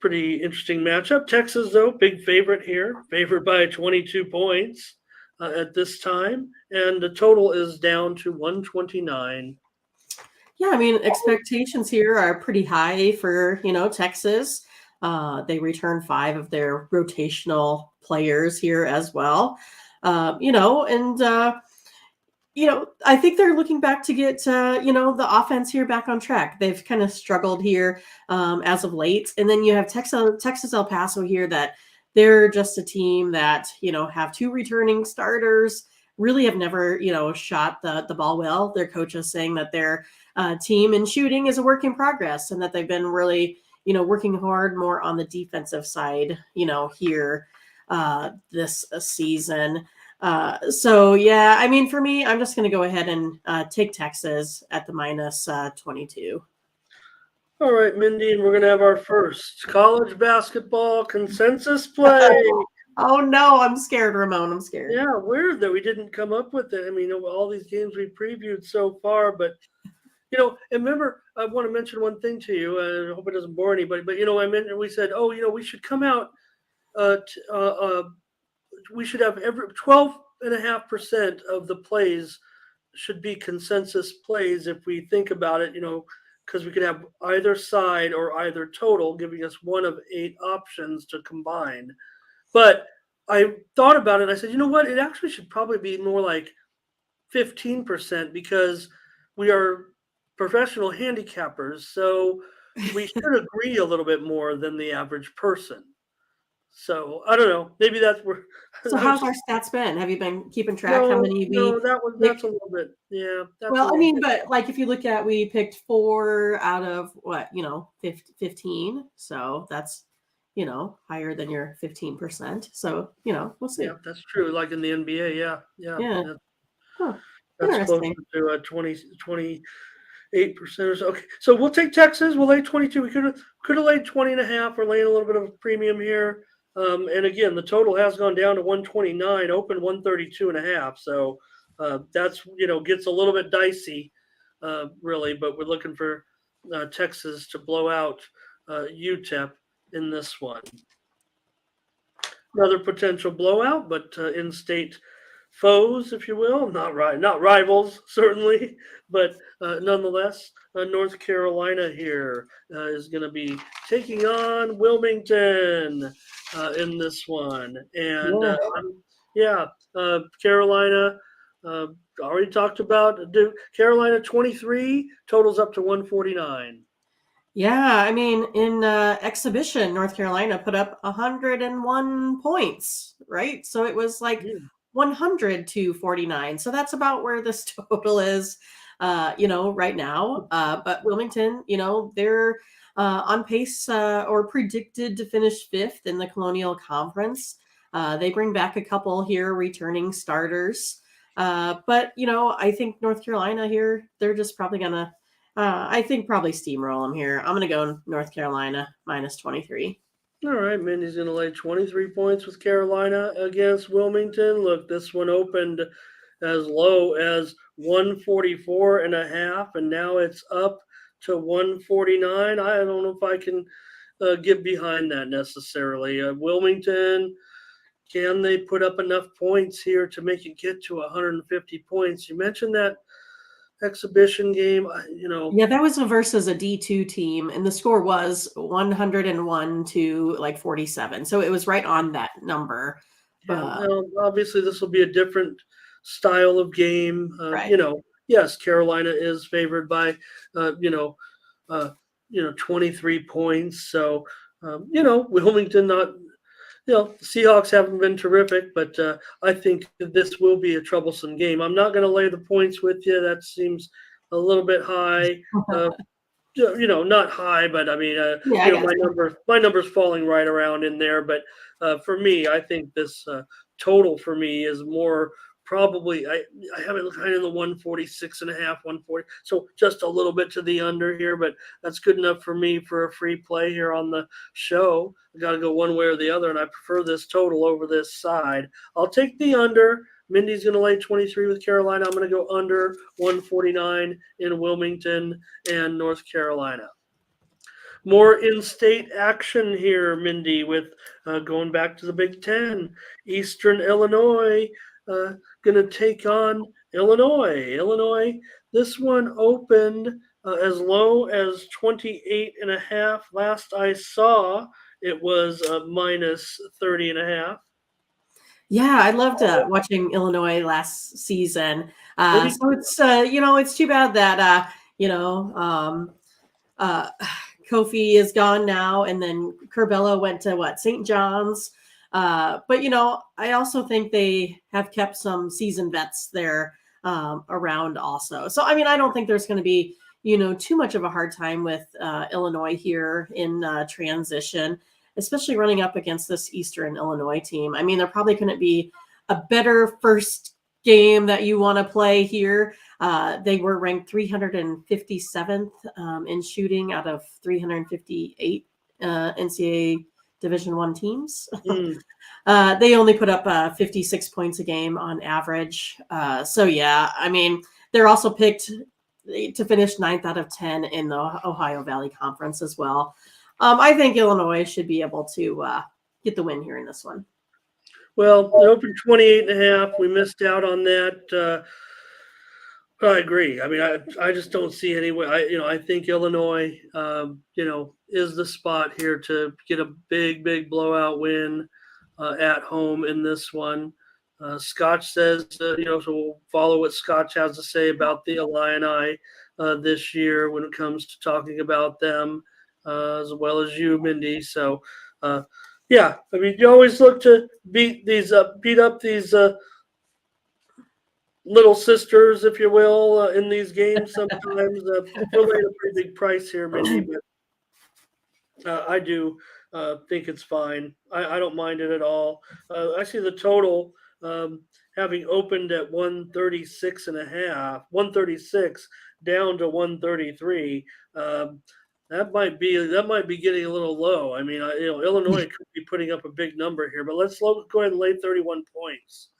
Pretty interesting matchup. Texas, though, big favorite here, favored by 22 points at this time, and the total is down to 129. Yeah, I mean, expectations here are pretty high for, Texas. They return 5 of their rotational players here as well. I think they're looking back to get, the offense here back on track. They've kind of struggled here as of late. And then you have Texas El Paso here that they're just a team that, have two returning starters, really have never, shot the ball well. Their coach is saying that their team in shooting is a work in progress and that they've been really, working hard more on the defensive side, here this season. So yeah, I mean, for me, I'm just going to go ahead and take Texas at the minus 22. All right, Mindy, and we're going to have our first college basketball consensus play. Oh no, I'm scared, Ramon. I'm scared. Yeah, weird that we didn't come up with it. I mean, all these games we previewed so far, but and remember, I want to mention one thing to you. I hope it doesn't bore anybody, but we said, we should come out. We should have every 12.5% of the plays should be consensus plays if we think about it. Because we could have either side or either total, giving us one of 8 options to combine. But I thought about it and I said, you know what? It actually should probably be more like 15% because we are professional handicappers. So we should agree a little bit more than the average person. So I don't know. Maybe that's where. So how's our stats been? Have you been keeping track? No, How many we? that's a little bit. Yeah. Well, I mean, but like if you look at, we picked 4 out of what 15. So that's higher than your 15%. So we'll see. Yeah, that's true. Like in the NBA, yeah. Huh. That's closer to 28% or so. Okay, so we'll take Texas. We'll lay 22. We could have laid 20.5. We're laying a little bit of a premium here. And again, the total has gone down to 129, open 132.5. So that's gets a little bit dicey, really. But we're looking for Texas to blow out UTEP in this one. Another potential blowout, but in-state foes, if you will, not rivals certainly, but nonetheless, North Carolina here is going to be taking on Wilmington in this one, and Carolina. Already talked about Carolina 23 totals up to 149. Yeah, I mean, in exhibition, North Carolina put up 101 points, right? So it was like 100 to 49. So that's about where this total is, right now. But Wilmington, they're on pace or predicted to finish 5th in the Colonial Conference. They bring back a couple here returning starters. But, I think North Carolina here, they're just probably going to I think probably steamroll them here. I'm going to go North Carolina minus 23. All right, Mindy's going to lay 23 points with Carolina against Wilmington. Look, this one opened as low as 144.5, and now it's up to 149. I don't know if I can get behind that necessarily. Wilmington, can they put up enough points here to make it get to 150 points? You mentioned that exhibition game, Yeah, that was versus a D2 team, and the score was 101 to like 47. So it was right on that number. Obviously, this will be a different style of game. Right. Yes, Carolina is favored by, 23 points. So, Wilmington not. The Seahawks haven't been terrific, but I think this will be a troublesome game. I'm not going to lay the points with you. That seems a little bit high. Not high, but I mean, my number's falling right around in there. But for me, I think this total for me is more probably. I have it kind of in the 146.5, 140. So just a little bit to the under here, but that's good enough for me for a free play here on the show. I got to go one way or the other, and I prefer this total over this side. I'll take the under. Mindy's going to lay 23 with Carolina. I'm going to go under 149 in Wilmington and North Carolina. More in-state action here, Mindy, with going back to the Big Ten. Eastern Illinois going to take on Illinois. Illinois, this one opened as low as 28.5. Last I saw, it was minus 30.5. Yeah, I loved watching Illinois last season. Maybe So it's it's too bad that you know uh, Kofi is gone now, and then Curbelo went to what, St. John's. But I also think they have kept some seasoned vets there around also. So I mean, I don't think there's going to be too much of a hard time with Illinois here in transition, especially running up against this Eastern Illinois team. I mean, there probably couldn't be a better first game that you want to play here. They were ranked 357th in shooting out of 358 NCAA Division I teams. They only put up 56 points a game on average. So yeah, I mean, they're also picked to finish 9th out of 10 in the Ohio Valley Conference as well. I think Illinois should be able to get the win here in this one. Well, it opened 28.5. We missed out on that. I agree. I mean, I just don't see any way. I think Illinois, is the spot here to get a big blowout win at home in this one. Scotch says, so we'll follow what Scotch has to say about the Illini this year when it comes to talking about them, as well as you, Mindy. So, yeah, I mean, you always look to beat up these little sisters, if you will, in these games. Sometimes we're laying a pretty big price here, Mindy, but I do think it's fine. I don't mind it at all. I see the total having opened at 136 and a half, 136 down to 133. That might be getting a little low. I mean, Illinois could be putting up a big number here, but let's go ahead and lay 31 points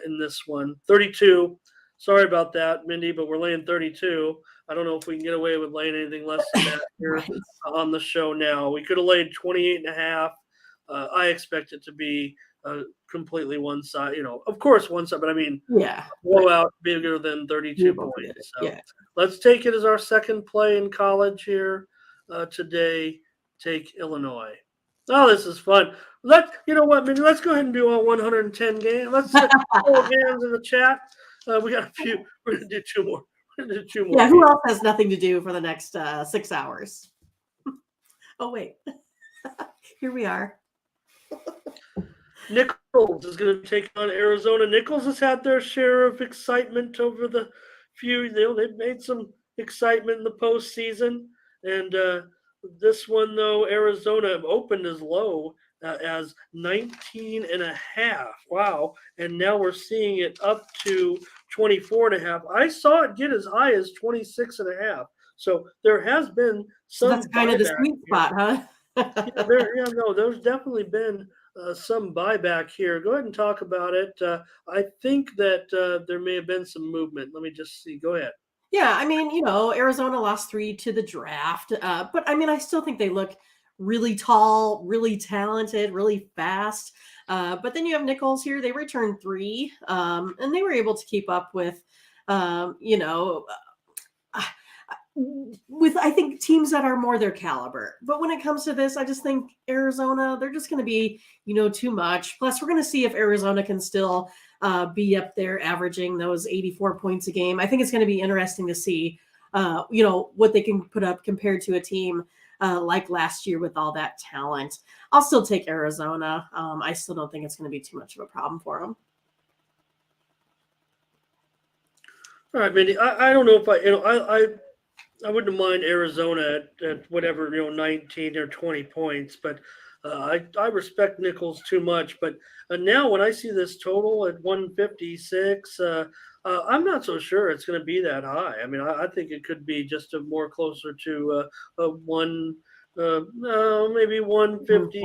in this one. 32. Sorry about that, Mindy, but we're laying 32. I don't know if we can get away with laying anything less than that here Right. on the show now. We could have laid 28 and a half. I expect it to be completely one side, of course one side, but I mean, Yeah. blowout bigger than 32 points. So Yeah. let's take it as our second play in college here today. Take Illinois. Oh, this is fun. You know what, Mindy, let's go ahead and do all 110 games. Let's hold hands in the chat. We got a few. We're gonna do two more. Yeah, who else has nothing to do for the next 6 hours? Oh wait, here we are. Nichols is going to take on Arizona. Nichols has had their share of excitement over the few. They've made some excitement in the postseason, and this one though, Arizona opened as low as 19 and a half. Wow, and now we're seeing it up to 24 and a half. I saw it get as high as 26 and a half. So there has been some. So that's kind of the sweet spot, huh? There's definitely been some buyback here. Go ahead and talk about it. I think that there may have been some movement. Let me just see. Go ahead. Yeah, I mean, Arizona lost 3 to the draft, but I mean, I still think they look really tall, really talented, really fast. But then you have Nichols here; they returned 3, and they were able to keep up with, with I think teams that are more their caliber. But when it comes to this, I just think Arizona, they're just going to be, too much. Plus, we're going to see if Arizona can still be up there averaging those 84 points a game. I think it's going to be interesting to see, what they can put up compared to a team like last year with all that talent. I'll still take Arizona. I still don't think it's going to be too much of a problem for them. All right, Mindy. I don't know if I wouldn't mind Arizona at whatever, 19 or 20 points, but I respect Nichols too much. But now when I see this total at 156, I'm not so sure it's going to be that high. I mean, I think it could be just a more closer to maybe 150.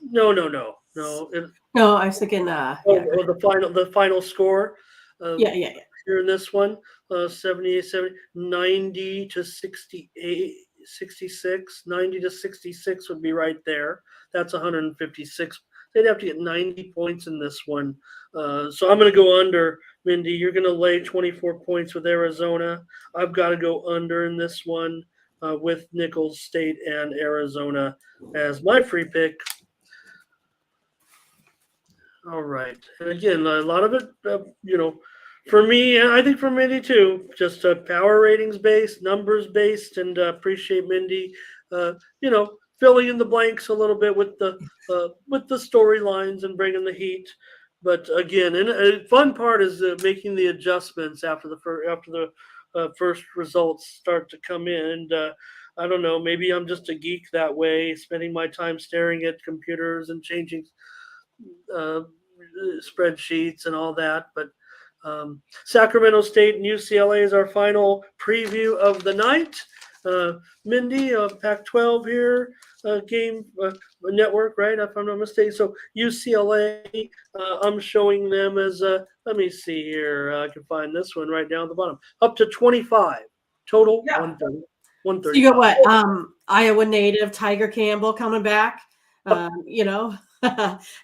No. No, I was thinking. The final score. Yeah. Here in this one, 78, 70, 90 to 68, 66, 90 to 66 would be right there. That's 156. They'd have to get 90 points in this one. So I'm going to go under. Mindy, you're going to lay 24 points with Arizona. I've got to go under in this one with Nichols State and Arizona as my free pick. All right. And again, a lot of it, for me, and I think for Mindy too, just power ratings based, numbers based, and appreciate Mindy, filling in the blanks a little bit with the storylines and bringing the heat. But again, and a fun part is making the adjustments after the first results start to come in. And I don't know, maybe I'm just a geek that way, spending my time staring at computers and changing uh, spreadsheets and all that. But Sacramento State and UCLA is our final preview of the night. Mindy, Pac-12 here, game network, right? If I'm not mistaken. So UCLA, I'm showing them as, let me see here. I can find this one right down at the bottom. Up to 25 total, Yeah. 130. So you got what? Iowa native Tiger Campbell coming back. Yeah,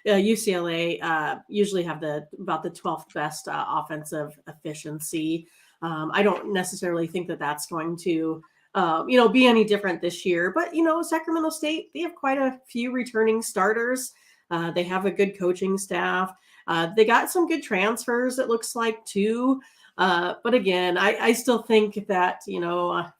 UCLA usually have about the 12th best offensive efficiency. I don't necessarily think that that's going to, be any different this year. But Sacramento State, they have quite a few returning starters. They have a good coaching staff. They got some good transfers. It looks like too. But again, I still think that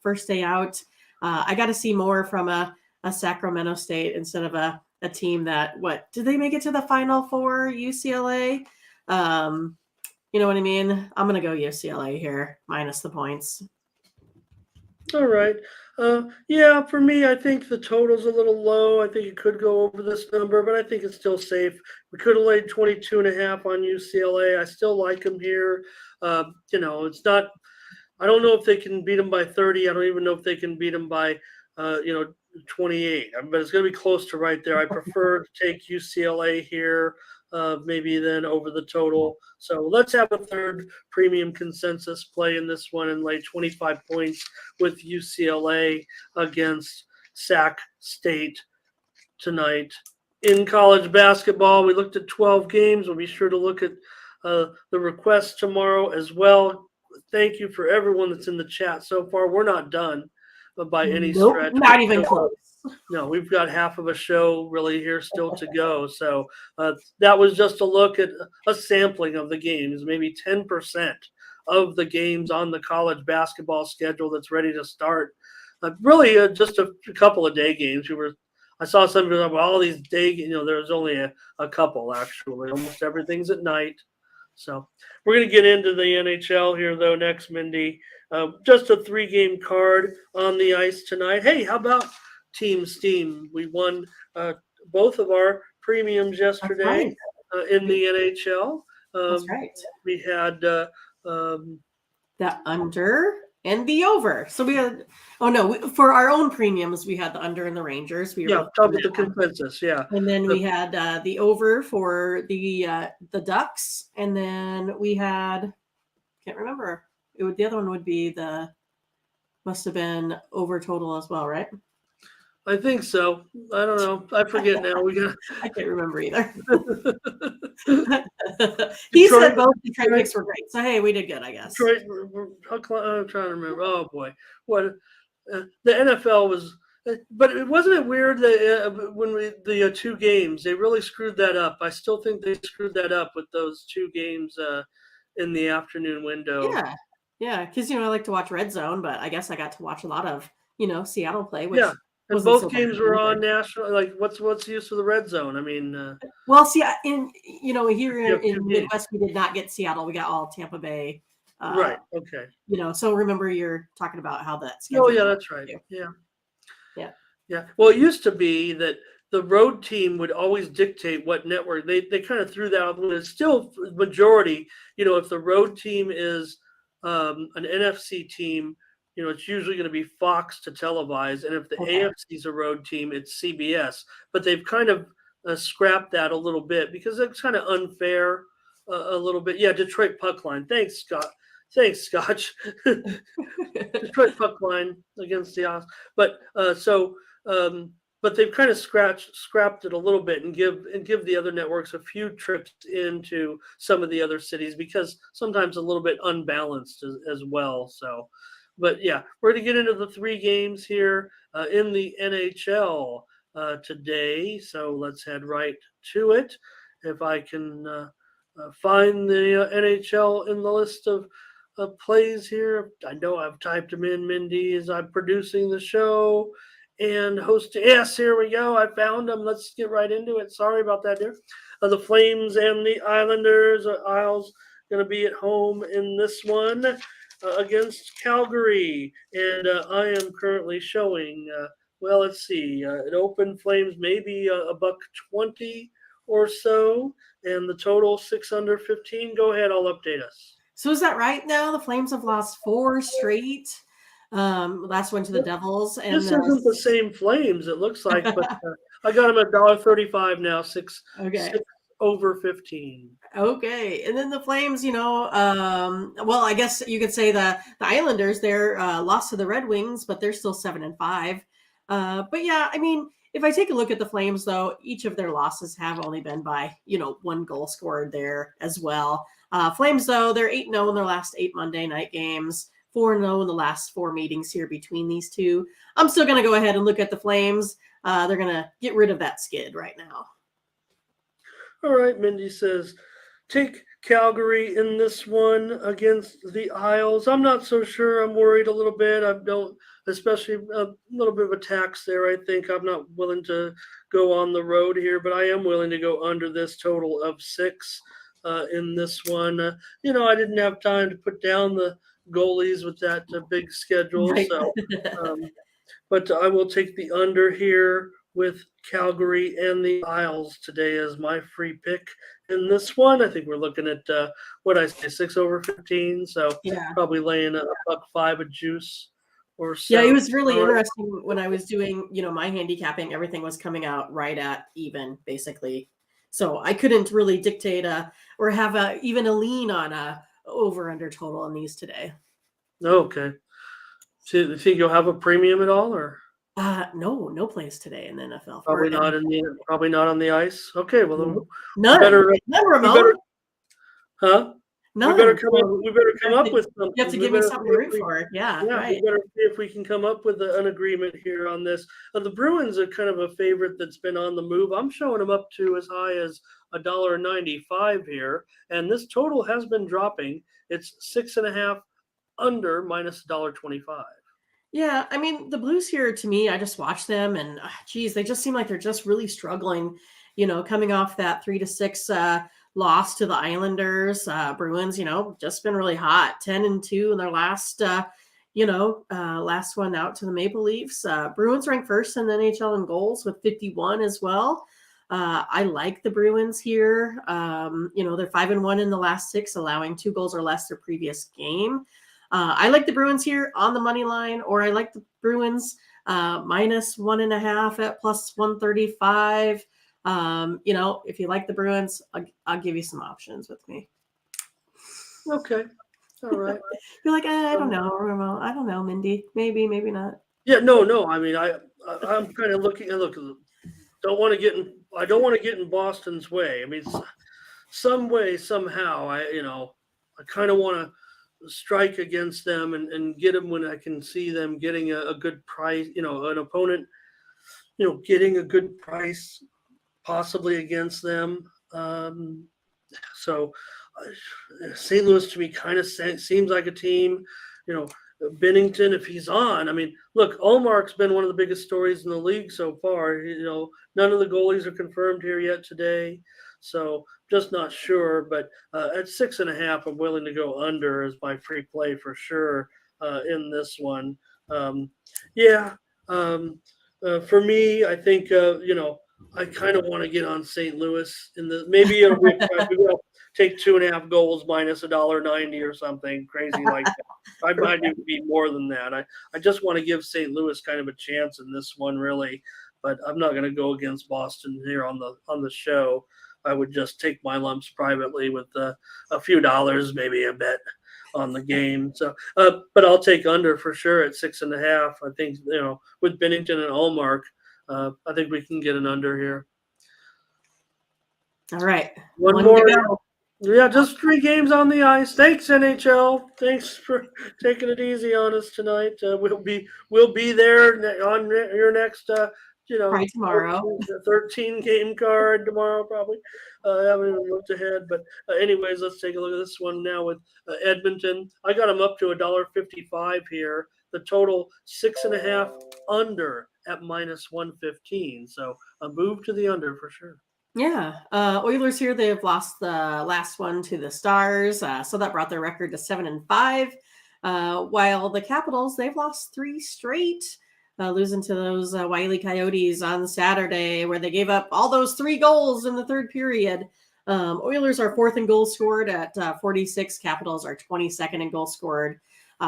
first day out, I got to see more from a Sacramento State instead of a team that did they make it to the Final Four? UCLA, you know what I mean? I'm gonna go UCLA here minus the points. All right. Yeah, for me, I think the total's a little low. I think it could go over this number, but I think it's still safe. We could have laid 22.5 on UCLA. I still like them here. It's not, I don't know if they can beat them by 30. I don't even know if they can beat them by, 28. But it's going to be close to right there. I prefer to take UCLA here, maybe then over the total. So let's have a third premium consensus play in this one and lay 25 points with UCLA against Sac State tonight. In college basketball, we looked at 12 games. We'll be sure to look at the requests tomorrow as well. Thank you for everyone that's in the chat so far. We're not done by any stretch. Not even close. No, we've got half of a show really here still to go. So that was just a look at a sampling of the games, maybe 10% of the games on the college basketball schedule that's ready to start. Really, just a couple of day games. I saw some people about all these day. There's only a couple actually. Almost everything's at night. So we're going to get into the NHL here, though, next, Mindy. Just a 3-game card on the ice tonight. Hey, how about Team Steam? We won both of our premiums yesterday in the NHL. That's right. We had the under and the over. So we had, for our own premiums, we had the under and the Rangers. Top of the consensus, yeah. And then we had the over for the Ducks, and then we had, can't remember. The other one would be must have been over total as well, right? I think so. I don't know. I forget now. I can't remember either. He said both Detroit picks were great. So, hey, we did good, I guess. Detroit, I'm trying to remember. Oh, boy. What the NFL was. But wasn't it weird that when the 2 games, they really screwed that up. I still think they screwed that up with those 2 games in the afternoon window. Yeah, because, I like to watch Red Zone, but I guess I got to watch a lot of, Seattle play, which and both games were on national. Like, what's the use of the Red Zone? I mean, well, see, here in Midwest, we did not get Seattle. We got all Tampa Bay. Right. Okay. So remember, you're talking about how that's. Oh yeah, that's right. Yeah. Well, it used to be that the road team would always dictate what network. They kind of threw that out. It's still majority. If the road team is an NFC team, it's usually going to be Fox to televise. And if the AFC is a road team, it's CBS. But they've kind of scrapped that a little bit because it's kind of unfair a little bit. Yeah, Detroit puck line. Thanks, Scott. Scotch. Detroit puck line against the Ox. But but they've kind of scrapped it a little bit and give the other networks a few trips into some of the other cities because sometimes a little bit unbalanced as well. So, but yeah, we're going to get into the 3 games here in the NHL today. So let's head right to it. if I can find the NHL in the list of plays here. I know I've typed them in, Mindy, as I'm producing the show and hosting. Yes, here we go. I found them. Let's get right into it. Sorry about that, dear. The Flames and the Islanders. Isles going to be at home in this one against Calgary. And I am currently showing, well, let's see, it opened Flames maybe a $1.20 or so. And the total 6 under 15. Go ahead, I'll update us. So is that right now? The Flames have lost 4 straight. Last one to the Devils. And this isn't the same Flames, it looks like, but I got them at $1.35 now, 6 over 15. Okay. And then the Flames, well, I guess you could say the Islanders, they're lost to the Red Wings, but they're still 7-5. But yeah, I mean, if I take a look at the Flames, though, each of their losses have only been by, 1 goal scored there as well. Flames, though, they're 8-0 in their last 8 Monday night games, 4-0 in the last 4 meetings here between these two. I'm still going to go ahead and look at the Flames. They're going to get rid of that skid right now. All right, Mindy says, take Calgary in this one against the Isles. I'm not so sure. I'm worried a little bit. I don't, especially a little bit of a tax there. I think I'm not willing to go on the road here, but I am willing to go under this total of 6 in this one. I didn't have time to put down the goalies with that big schedule. Right. So, but I will take the under here with Calgary and the Isles today as my free pick in this one. I think we're looking at what I say, 6 over 15. So probably laying $1.05 a juice or so. Yeah, it was really interesting when I was doing, my handicapping. Everything was coming out right at even, basically. So I couldn't really dictate or have even a lean on a over under total on these today. Okay. So you think you'll have a premium at all, or? No plays today in the NFL. Probably not on the ice. Okay, well then none remote. Huh? No. We better come up with something. You have to give me something to root for. Yeah, right. We better see if we can come up with an agreement here on this. The Bruins are kind of a favorite that's been on the move. I'm showing them up to as high as $1.95 here, and this total has been dropping. It's 6.5 under minus $1.25. Yeah, I mean, the Blues here, to me, I just watch them and, they just seem like they're just really struggling, coming off that 3-6 loss to the Islanders. Bruins, just been really hot, 10-2 in their last, last one out to the Maple Leafs. Bruins ranked first in the NHL in goals with 51 as well. I like the Bruins here. They're 5-1 in the last 6, allowing 2 goals or less their previous game. I like the Bruins here on the money line, or I like the Bruins minus 1.5 at plus 135. If you like the Bruins, I'll give you some options with me. Okay. All right. You're like, I don't know. I don't know, Mindy. Maybe not. Yeah, no. I mean, I'm kind of looking. I don't want to get in Boston's way. I mean, some way, somehow, I kind of want to strike against them and get them when I can see them getting a good price, an opponent, getting a good price possibly against them. So St. Louis to me kind of seems like a team, Binnington, if he's on. I mean, look, Ullmark's been one of the biggest stories in the league so far. None of the goalies are confirmed here yet today. So just not sure, but at 6.5, I'm willing to go under as my free play for sure in this one. For me, I think I kind of want to get on St. Louis in the maybe we'll take 2.5 goals minus $1.90 or something crazy like that. I might even be more than that. I just want to give St. Louis kind of a chance in this one, really, but I'm not going to go against Boston here on the show. I would just take my lumps privately with a few dollars, maybe a bet on the game. So, but I'll take under for sure at 6.5. I think, with Binnington and Ullmark, I think we can get an under here. All right. One more. Yeah, just 3 games on the ice. Thanks, NHL. Thanks for taking it easy on us tonight. We'll be there on your next Try tomorrow. 13 game card tomorrow, probably. I haven't even looked ahead. But, anyways, let's take a look at this one now with Edmonton. I got them up to $1.55 here. The total 6.5 under at -115. So a move to the under for sure. Yeah. Oilers here, they've lost the last one to the Stars. So that brought their record to 7-5. While the Capitals, they've lost 3 straight, losing to those Wile Coyotes on Saturday, where they gave up all those 3 goals in the third period. Oilers are 4th in goals scored at 46. Capitals are 22nd in goals scored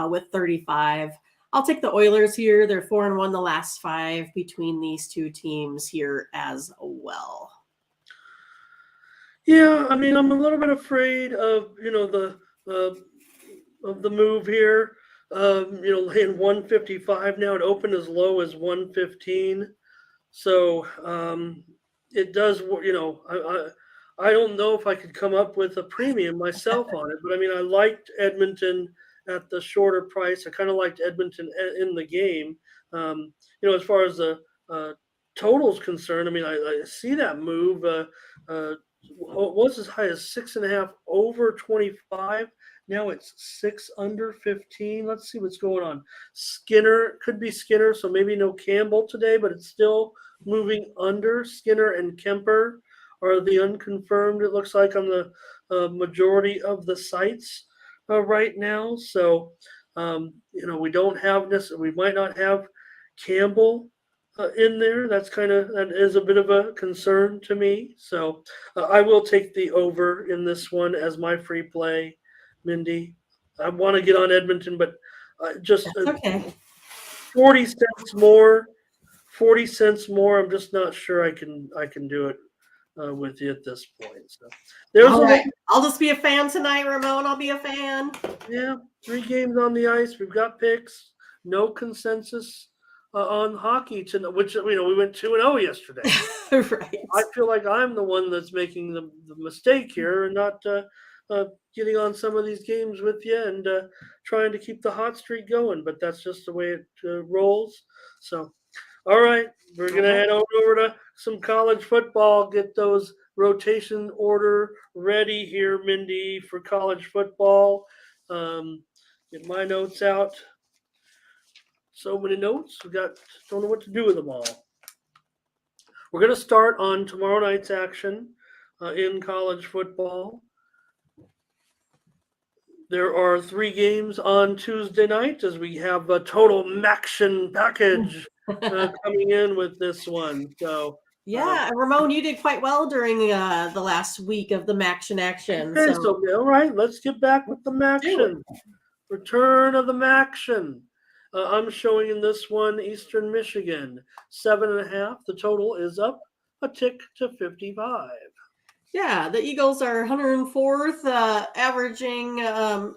with 35. I'll take the Oilers here. They're 4-1 the last 5 between these two teams here as well. Yeah, I mean, I'm a little bit afraid of the move here. Hitting 155 now. It opened as low as 115, so it does. I don't know if I could come up with a premium myself on it, but I mean, I liked Edmonton at the shorter price. I kind of liked Edmonton in the game. As far as the total's concerned, I mean, I see that move. It was as high as 6.5 over 25. Now it's 6 under 15. Let's see what's going on. Skinner could be Skinner, so maybe no Campbell today, but it's still moving under. Skinner and Kemper are the unconfirmed, it looks like, on the majority of the sites right now. So, we don't have this. We might not have Campbell in there. That is a bit of a concern to me. So I will take the over in this one as my free play, Mindy. I want to get on Edmonton, but just okay. 40 cents more. 40 cents more. I'm just not sure I can do it with you at this point. So there's all right. I'll just be a fan tonight, Ramon. I'll be a fan. Yeah, 3 games on the ice. We've got picks. No consensus on hockey tonight, which we went 2-0 yesterday. Right. I feel like I'm the one that's making the mistake here and not getting on some of these games with you and trying to keep the hot streak going. But that's just the way it rolls. So, all right, we're gonna head over to some college football. Get those rotation order ready here, Mindy, for college football. Get my notes out. So many notes. Don't know what to do with them all. We're going to start on tomorrow night's action in college football. There are 3 games on Tuesday night as we have a total Maction package coming in with this one. So yeah, Ramon, you did quite well during the last week of the Maction action. Okay, so all right, let's get back with the Maction. Return of the Maction. I'm showing in this one Eastern Michigan 7.5. The total is up a tick to 55. Yeah, the Eagles are 104th, averaging 78th,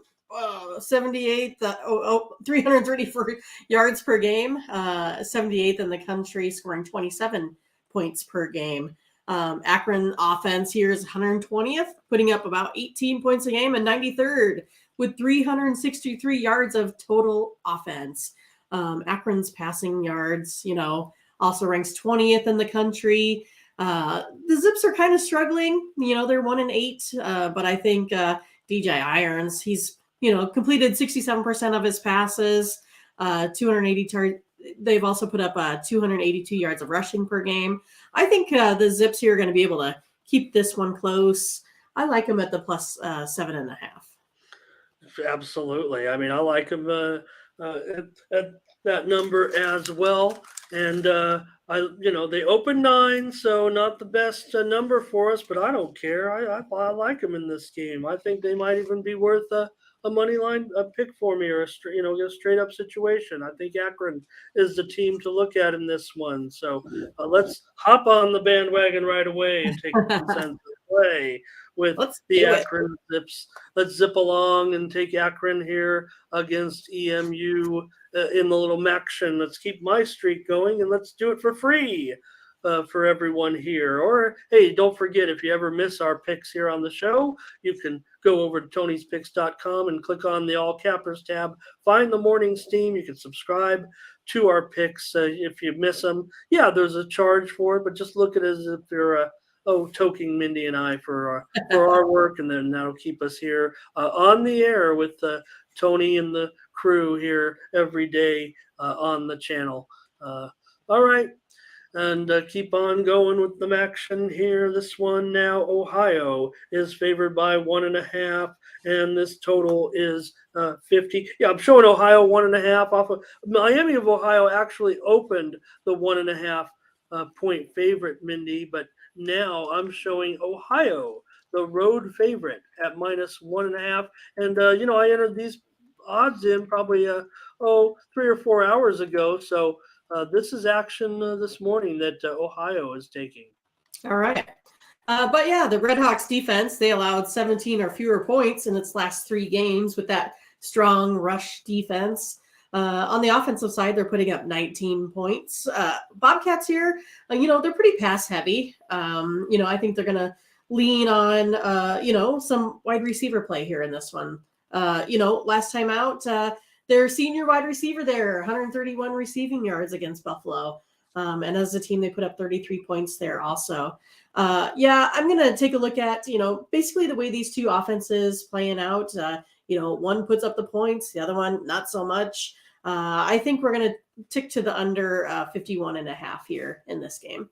334 yards per game, 78th in the country, scoring 27 points per game. Akron offense here is 120th, putting up about 18 points a game, and 93rd with 363 yards of total offense. Akron's passing yards, also ranks 20th in the country. The Zips are kind of struggling. They're 1-8, but I think DJ Irons, he's, completed 67% of his passes, 280 They've also put up 282 yards of rushing per game. I think the Zips here are going to be able to keep this one close. I like them at the plus 7.5. Absolutely. I mean, I like them at that number as well. And they opened 9, so not the best number for us, but I don't care. I like them in this game. I think they might even be worth a money line pick for me, or a straight up situation. I think Akron is the team to look at in this one. So let's hop on the bandwagon right away and take a consensus play with the Akron Zips. Let's zip along and take Akron here against EMU in the little Maction. Let's keep my streak going, and let's do it for free for everyone here. Or, hey, don't forget, if you ever miss our picks here on the show, you can go over to Tony'sPicks.com and click on the All Cappers tab. Find the morning steam. You can subscribe to our picks. If you miss them, yeah, there's a charge for it, but just look at it as if you're toking Mindy and I for our work, and then that'll keep us here on the air with Tony and the crew here every day on the channel. All right. And keep on going with the action here. This one now, Ohio is favored by 1.5, and this total is 50. Yeah, I'm showing Ohio 1.5 off of Miami of Ohio. Actually opened the 1.5 point favorite, Mindy, but now I'm showing Ohio, the road favorite, at -1.5. And I entered these odds in probably 3 or 4 hours ago, so. This is action this morning that Ohio is taking. All right. But yeah, the Redhawks defense, they allowed 17 or fewer points in its last 3 games with that strong rush defense. On the offensive side, they're putting up 19 points. Bobcats here, they're pretty pass heavy. I think they're going to lean on, some wide receiver play here in this one. Last time out, their senior wide receiver there, 131 receiving yards against Buffalo. And as a team, they put up 33 points there also. I'm going to take a look at, basically the way these two offenses playing out. One puts up the points, the other one not so much. I think we're going to tick to the under 51.5 here in this game.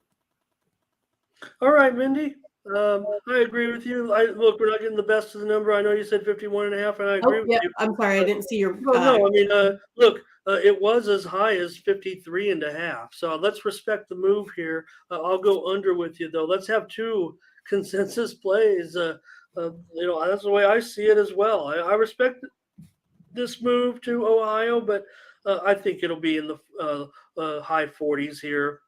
All right, Mindy. I agree with you. Look, we're not getting the best of the number. I know you said 51.5, and I agree with you. I'm sorry, I didn't see your. No. I mean, look, it was as high as 53.5. So let's respect the move here. I'll go under with you, though. Let's have 2 consensus plays. That's the way I see it as well. I respect this move to Ohio, but I think it'll be in the high 40s here.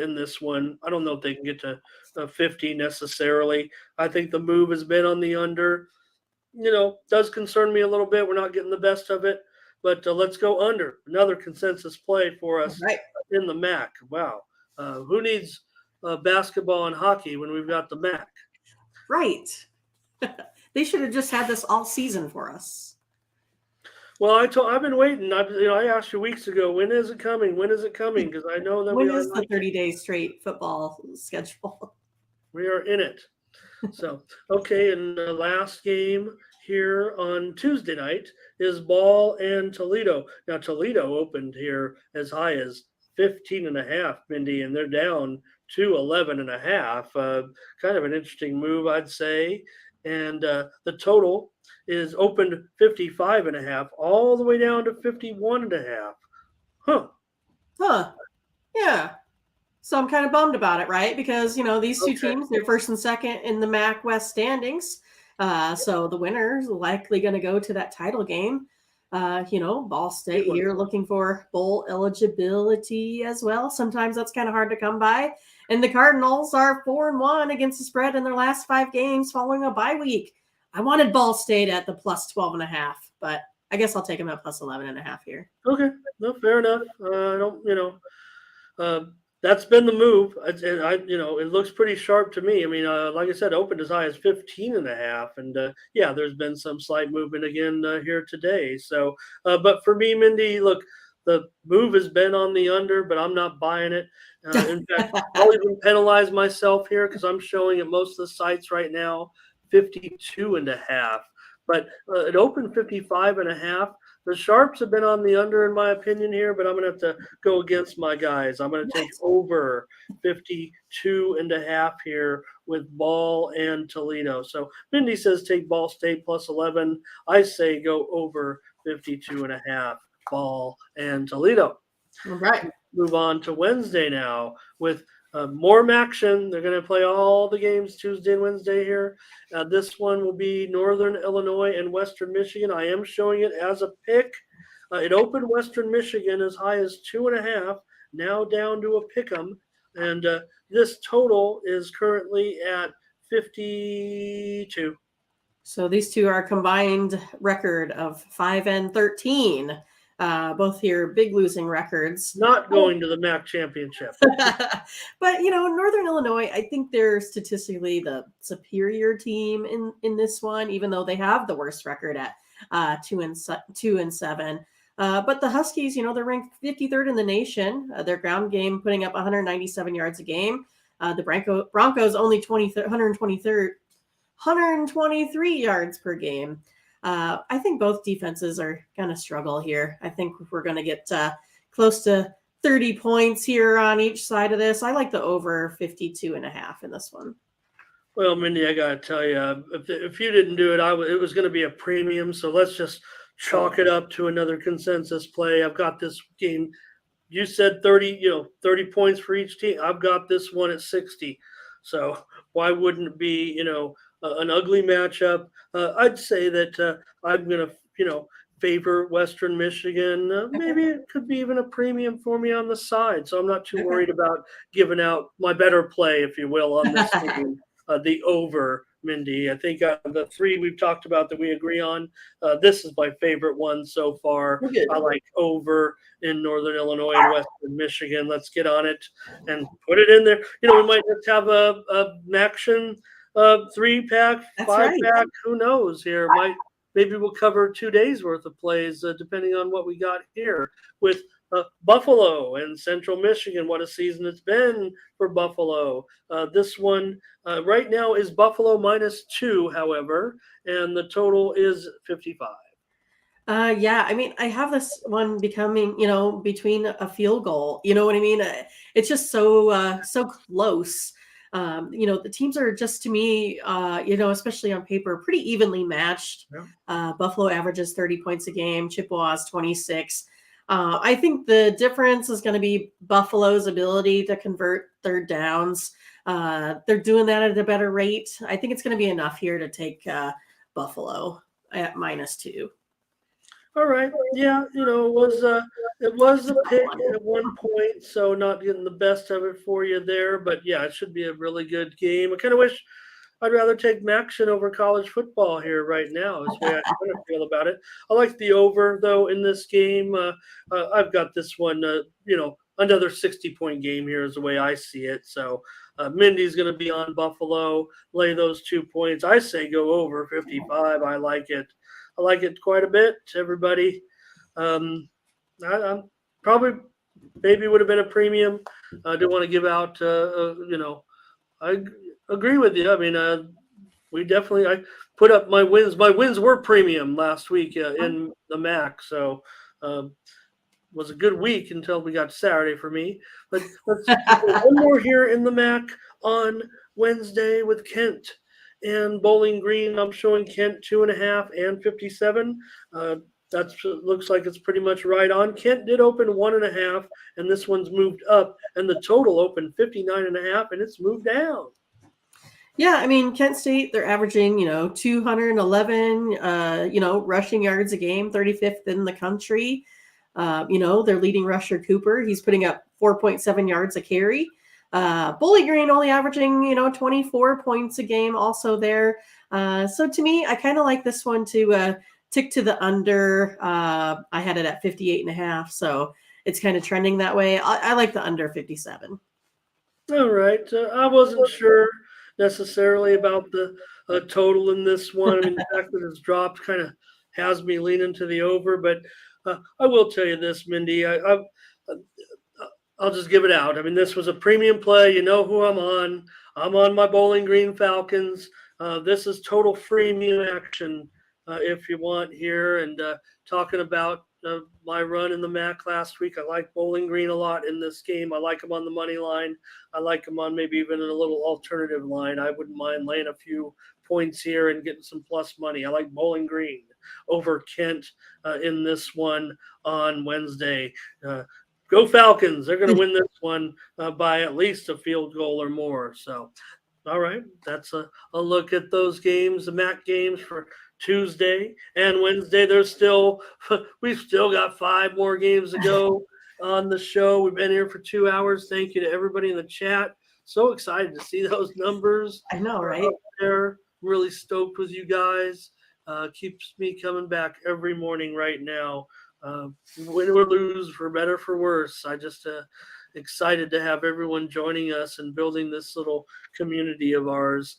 In this one, I don't know if they can get to 50 necessarily. I think the move has been on the under. Does concern me a little bit. We're not getting the best of it, but let's go under. Another consensus play for us in the MAC. Wow, who needs basketball and hockey when we've got the MAC? Right. They should have just had this all season for us. Well, I've been waiting. I asked you weeks ago, when is it coming? When is it coming? Because I know that when is the 30-day straight football schedule? We are in it. So, okay, and the last game here on Tuesday night is Ball and Toledo. Now, Toledo opened here as high as 15.5, Mindy, and they're down to 11.5. Kind of an interesting move, I'd say. And the total is opened 55.5 all the way down to 51.5. Yeah. So I'm kind of bummed about it, right? Because these two teams, they're first and second in the MAC West standings. So the winner is likely going to go to that title game. Ball State here looking for bowl eligibility as well. Sometimes that's kind of hard to come by. And the Cardinals are 4-1 against the spread in their last 5 games following a bye week. I wanted Ball State at the plus 12.5, but I guess I'll take them at plus 11.5 here. Okay, no, fair enough. That's been the move. It looks pretty sharp to me. I mean, like I said, opened as high as 15.5, and there's been some slight movement again here today. So, but for me, Mindy, look, the move has been on the under, but I'm not buying it. In fact, I'll even penalize myself here because I'm showing at most of the sites right now 52.5, but it opened 55.5. The Sharps have been on the under, in my opinion, here, but I'm going to have to go against my guys. I'm going to take over 52.5 here with Ball and Toledo. So Mindy says take Ball State plus 11. I say go over 52.5, Ball and Toledo. All right. Move on to Wednesday now with more action. They're going to play all the games Tuesday and Wednesday here. This one will be Northern Illinois and Western Michigan. I am showing it as a pick. It opened Western Michigan as high as 2.5, now down to a pick 'em. And this total is currently at 52. So these two are a combined record of 5-13. Both here, big losing records. Not going to the MAC championship. But, Northern Illinois, I think they're statistically the superior team in this one, even though they have the worst record at 2-7. But the Huskies, they're ranked 53rd in the nation. Their ground game putting up 197 yards a game. The Broncos only 123 yards per game. I think both defenses are going to struggle here. I think we're going to get close to 30 points here on each side of this. I like the over 52.5 in this one. Well, Mindy, I got to tell you, if you didn't do it, it was going to be a premium. So let's just chalk it up to another consensus play. I've got this game. You said 30, 30 points for each team. I've got this one at 60. So why wouldn't it be, an ugly matchup? I'd say that I'm going to, favor Western Michigan. Maybe it could be even a premium for me on the side. So I'm not too worried about giving out my better play, if you will, on this game. The over, Mindy. I think the three we've talked about that we agree on, this is my favorite one so far. I like over in Northern Illinois and Western Michigan. Let's get on it and put it in there. We might just have a action 3-pack, 5-pack. Who knows here? Maybe we'll cover 2 days worth of plays, depending on what we got here with Buffalo and Central Michigan. What a season it's been for Buffalo. This one right now is Buffalo -2, however, and the total is 55. Yeah, I mean, I have this one becoming, between a field goal. You know what I mean? It's just so close. The teams are just, to me, especially on paper, pretty evenly matched. Yeah. Buffalo averages 30 points a game. Chippewa's 26. I think the difference is going to be Buffalo's ability to convert third downs. They're doing that at a better rate. I think it's going to be enough here to take Buffalo at -2. All right. Yeah, it was a pick at one point, so not getting the best of it for you there. But yeah, it should be a really good game. I kind of wish I'd rather take Maction over college football here right now, is the way I kind of feel about it. I like the over, though, in this game. I've got this one, another 60-point game here is the way I see it. So Mindy's going to be on Buffalo, lay those 2 points. I say go over 55. I like it. I like it quite a bit, everybody. I'm probably maybe would have been a premium. I do want to give out, I agree with you. I mean, I put up my wins. My wins were premium last week in the MAC. So was a good week until we got Saturday for me. But let's one more here in the MAC on Wednesday with Kent and Bowling Green. I'm showing Kent 2.5 and 57. That looks like it's pretty much right on. Kent did open 1.5, and this one's moved up, and the total opened 59.5, and it's moved down. Yeah, I mean, Kent State, they're averaging, 211, rushing yards a game, 35th in the country. Their leading rusher, Cooper, he's putting up 4.7 yards a carry. Bowling Green only averaging, 24 points a game also there. So to me, I kind of like this one to tick to the under. I had it at 58.5, so it's kind of trending that way. I like the under 57. All right. I wasn't sure necessarily about the total in this one. I mean, the fact that it's dropped kind of has me leaning to the over, but I will tell you this, Mindy. I'll just give it out. I mean, this was a premium play. You know who I'm on. I'm on my Bowling Green Falcons. This is total freemium action if you want here. And talking about my run in the MAC last week, I like Bowling Green a lot in this game. I like them on the money line. I like them on maybe even a little alternative line. I wouldn't mind laying a few points here and getting some plus money. I like Bowling Green over Kent in this one on Wednesday. Go Falcons. They're going to win this one by at least a field goal or more. So, all right, that's a look at those games, the MAC games for Tuesday and Wednesday. We've still got 5 more games to go on the show. We've been here for 2 hours. Thank you to everybody in the chat. So excited to see those numbers. I know, right? There, really stoked with you guys. Keeps me coming back every morning right now. Win or lose, for better for worse. I just excited to have everyone joining us and building this little community of ours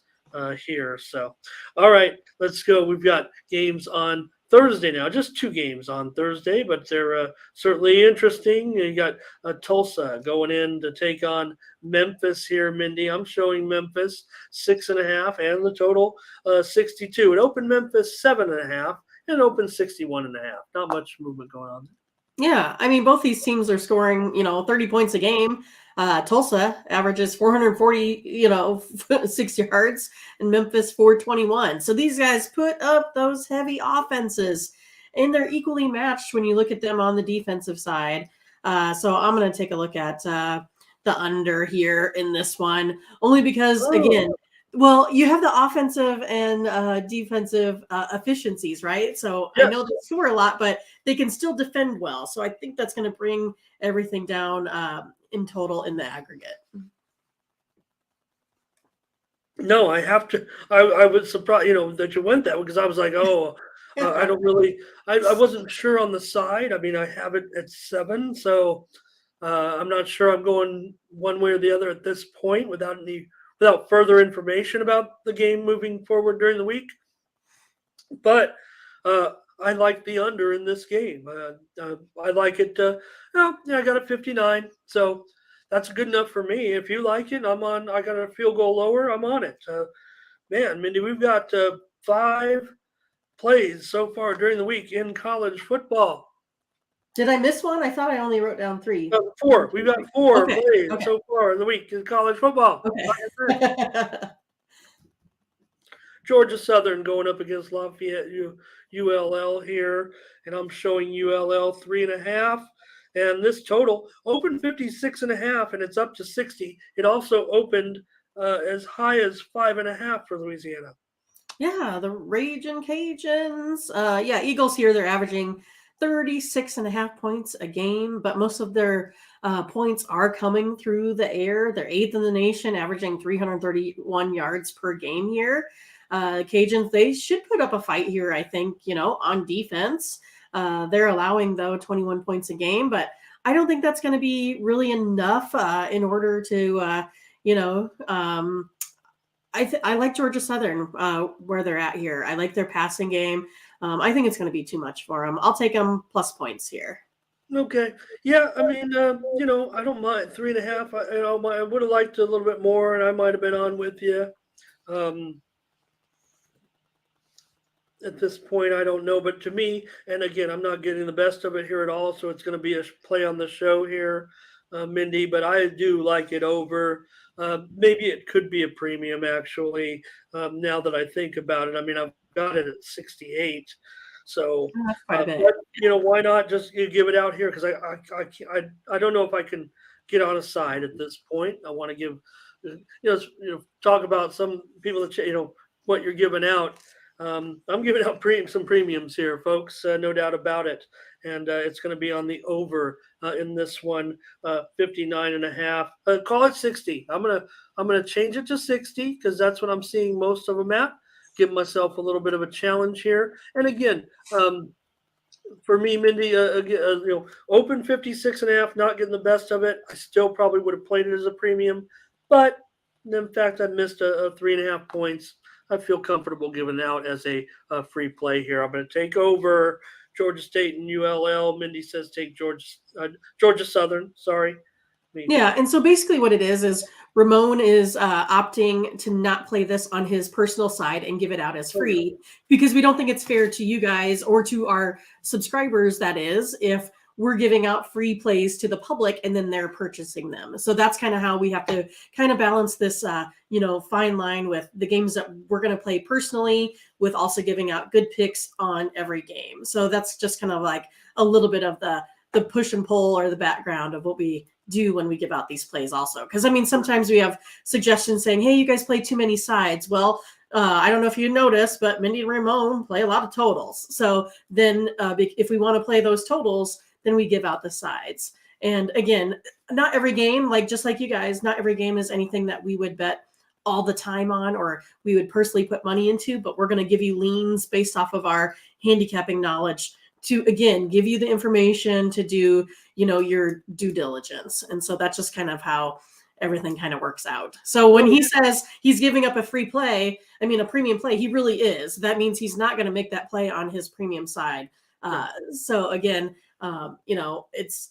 here. So, all right, let's go. We've got games on Thursday now. Just 2 games on Thursday, but they're certainly interesting. You got Tulsa going in to take on Memphis here, Mindy. I'm showing Memphis 6.5 and the total 62. It opened Memphis 7.5 and opened 61.5. Not much movement going on. Yeah, I mean, both these teams are scoring, 30 points a game. Tulsa averages 440, 6 yards, and Memphis 421. So these guys put up those heavy offenses, and they're equally matched when you look at them on the defensive side. So I'm going to take a look at the under here in this one, only because, again, well, you have the offensive and defensive efficiencies, right? So Yes. I know they score a lot, but they can still defend well. So I think that's going to bring everything down in total in the aggregate. No, I have to. I was surprised, that you went that way, because I was like, oh, I don't really. I wasn't sure on the side. I mean, I have it at 7, so I'm not sure I'm going one way or the other at this point without further information about the game moving forward during the week. But I like the under in this game. I like it. I got a 59, so that's good enough for me. If you like it, I'm on. I got a field goal lower. I'm on it. Man, Mindy, we've got 5 plays so far during the week in college football. Did I miss one? I thought I only wrote down 3. 4. We've got 4 Okay, plays okay. so far in the week in college football. Okay. Georgia Southern going up against Lafayette ULL here, and I'm showing ULL 3.5. And this total opened 56.5, and it's up to 60. It also opened as high as 5.5 for Louisiana. Yeah, the Ragin' Cajuns. Eagles here, they're averaging 36.5 points a game, but most of their points are coming through the air. They're 8th in the nation, averaging 331 yards per game here. Cajuns, they should put up a fight here, I think, on defense. They're allowing, though, 21 points a game, but I don't think that's going to be really enough in order to, I like Georgia Southern where they're at here. I like their passing game. I think it's going to be too much for them. I'll take them plus points here. Okay. Yeah, I mean, I don't mind 3.5. I would have liked a little bit more, and I might have been on with you. At this point, I don't know, but to me, and again, I'm not getting the best of it here at all, so it's going to be a play on the show here, Mindy, but I do like it over. Maybe it could be a premium, actually, now that I think about it. I mean, I've got it at 68, so, That's quite a bit. but, why not just give it out here? Because I don't know if I can get on a side at this point. I want to give, talk about some people that, what you're giving out. I'm giving out some premiums here, folks, no doubt about it. And it's going to be on the over in this one, 59.5. Call it 60. I'm gonna change it to 60 because that's what I'm seeing most of them at. Give myself a little bit of a challenge here. And again, for me, Mindy, open 56.5, not getting the best of it. I still probably would have played it as a premium, but in fact, I missed a 3.5 points. I feel comfortable giving out as a free play here. I'm going to take over Georgia State and ULL. Mindy says take Georgia Southern. Sorry. Yeah, and so basically what it is Ramon is opting to not play this on his personal side and give it out as free because we don't think it's fair to you guys or to our subscribers, that is, if we're giving out free plays to the public and then they're purchasing them. So that's kind of how we have to kind of balance this, fine line with the games that we're going to play personally with also giving out good picks on every game. So that's just kind of like a little bit of the push and pull or the background of what we do when we give out these plays also. Because, I mean, sometimes we have suggestions saying, hey, you guys play too many sides. Well, I don't know if you noticed, but Mindy and Ramon play a lot of totals. So then if we want to play those totals, then we give out the sides. And again, not every game, just like you guys, not every game is anything that we would bet all the time on or we would personally put money into, but we're going to give you leans based off of our handicapping knowledge to, again, give you the information to do, your due diligence. And so that's just kind of how everything kind of works out. So when he says he's giving up a free play, I mean, a premium play, he really is. That means he's not going to make that play on his premium side. So again, it's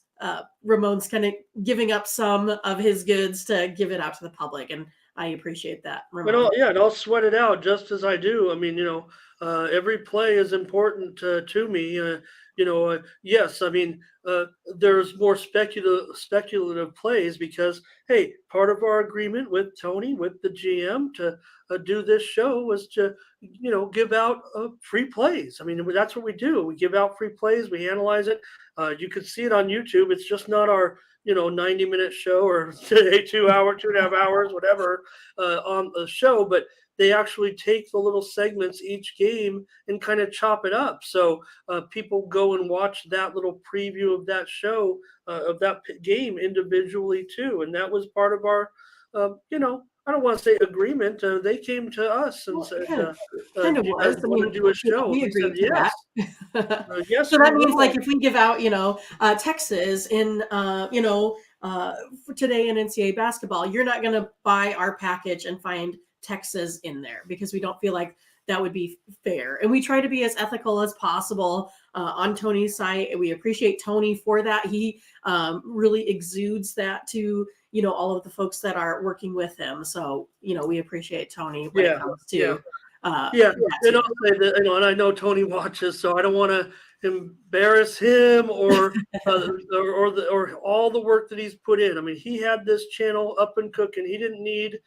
Ramon's kind of giving up some of his goods to give it out to the public. And I appreciate that, Ramon. And I'll sweat it out just as I do. I mean, every play is important to me. Yes, I mean, there's more speculative plays because, hey, part of our agreement with Tony, with the GM, to do this show was to, give out free plays. I mean, that's what we do. We give out free plays. We analyze it. You can see it on YouTube. It's just not our 90-minute show or 2 hour, 2.5 hours, whatever, on the show, but they actually take the little segments each game and kind of chop it up. So people go and watch that little preview of that show, of that game individually too. And that was part of our, I don't want to say agreement. They came to us and said, kind of "Do you was. guys want to do a show?" We We said, agreed to "Yes." that. Yes. So that means like if we give out, Texas in, for today in NCAA basketball, you're not going to buy our package and find Texas in there because we don't feel like that would be fair. And we try to be as ethical as possible on Tony's site. We appreciate Tony for that. He really exudes that to, all of the folks that are working with him. So, we appreciate Tony when it comes to and I'll say that, and I know Tony watches, so I don't want to embarrass him or all the work that he's put in. I mean, he had this channel up and cooking. He didn't need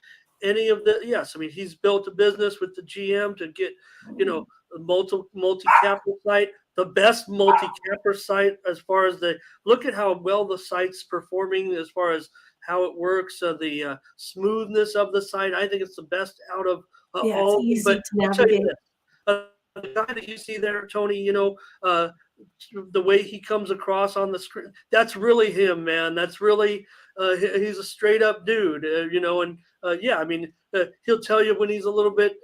any of the. Yes, I mean, he's built a business with the GM to get, a multi-capper site, the best multi-capper site as far as look at how well the site's performing as far as how it works, the smoothness of the site. I think it's the best out of all. It's easy But to I'll tell you navigate. this, the guy that you see there, Tony, the way he comes across on the screen, that's really him, man. That's really he's a straight up dude, I mean, he'll tell you when he's a little bit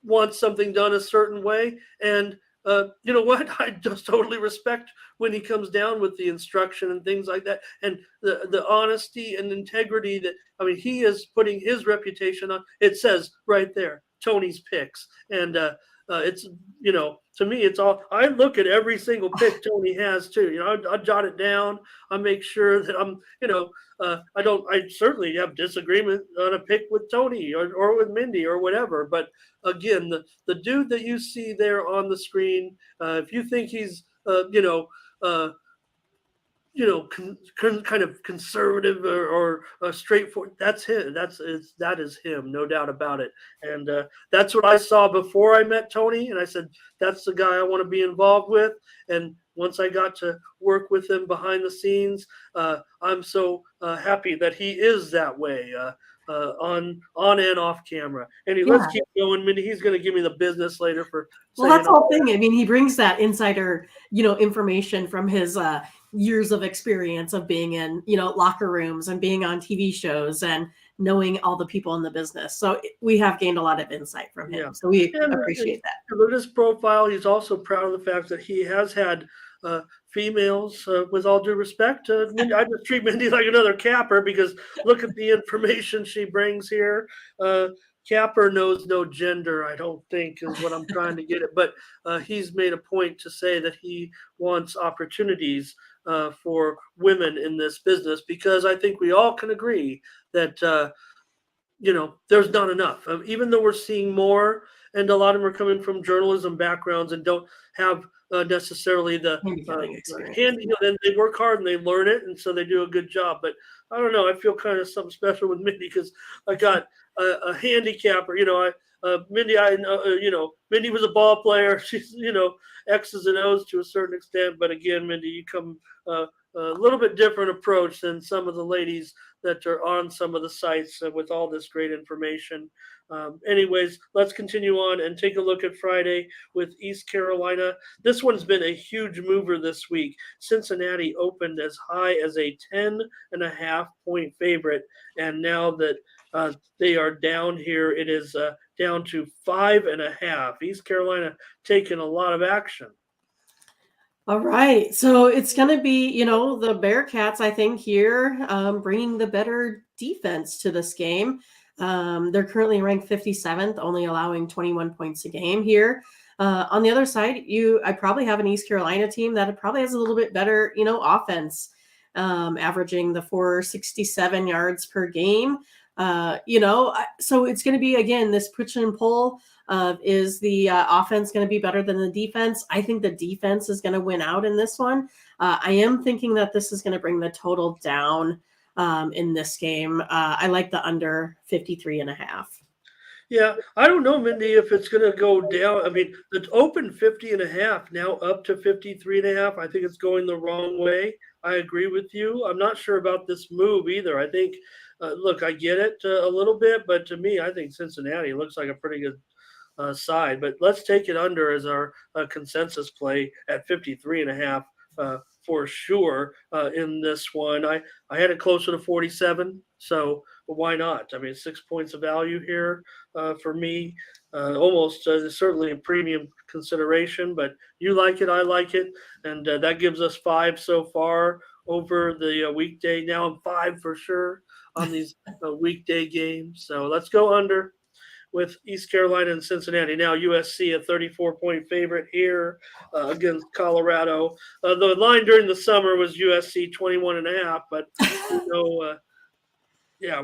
wants something done a certain way, and you know what? I just totally respect when he comes down with the instruction and things like that, and the honesty and integrity that, I mean, he is putting his reputation on. It says right there, Tony's picks, and it's, to me, it's all, I look at every single pick Tony has too. I jot it down. I make sure that I'm, I certainly have disagreement on a pick with Tony or with Mindy or whatever. But again, the dude that you see there on the screen, if you think he's, kind of conservative or straightforward, that's him. That is him, no doubt about it. And that's what I saw before I met Tony, and I said, that's the guy I want to be involved with. And once I got to work with him behind the scenes, I'm so happy that he is that way. On and off camera. Anyway, let's keep going, Mindy. He's going to give me the business later for. Well, that's the whole thing. I mean, he brings that insider, information from his years of experience of being in, locker rooms and being on TV shows and knowing all the people in the business. So we have gained a lot of insight from him. So we appreciate that. With his profile, he's also proud of the fact that he has had females, with all due respect. I just treat Mindy like another capper because look at the information she brings here. Capper knows no gender, I don't think, is what I'm trying to get at. But he's made a point to say that he wants opportunities for women in this business, because I think we all can agree that, there's not enough. Even though we're seeing more, and a lot of them are coming from journalism backgrounds and don't have necessarily the hand, then they work hard and they learn it, and so they do a good job. But I don't know, I feel kind of something special with Mindy because I got a handicapper. Mindy, Mindy was a ball player. She's, X's and O's to a certain extent. But again, Mindy, you come a little bit different approach than some of the ladies that are on some of the sites with all this great information. Anyways, let's continue on and take a look at Friday with East Carolina. This one's been a huge mover this week. Cincinnati opened as high as a 10.5 point favorite, and now that they are down here, it is down to 5.5. East Carolina taking a lot of action. All right. So it's going to be, the Bearcats, I think, here bringing the better defense to this game. They're currently ranked 57th, only allowing 21 points a game here. On the other side, I probably have an East Carolina team that probably has a little bit better, offense, averaging the 467 yards per game. So it's going to be, again, this push and pull. Is the offense going to be better than the defense? I think the defense is going to win out in this one. I am thinking that this is going to bring the total down in this game. I like the under 53.5. Yeah, I don't know, Mindy, if it's going to go down. I mean, it's open 50.5, now up to 53.5. I think it's going the wrong way. I agree with you. I'm not sure about this move either. I think, look, I get it a little bit, but to me, I think Cincinnati looks like a pretty good side. But let's take it under as our consensus play at 53.5 for sure in this one. I had it closer to 47, so why not? I mean, 6 points of value here for me. Almost certainly a premium consideration, but you like it, I like it, and that gives us 5 so far over the weekday. Now I'm 5 for sure on these weekday games. So let's go under with East Carolina and Cincinnati. Now USC a 34-point favorite here against Colorado. The line during the summer was USC 21.5, but we know,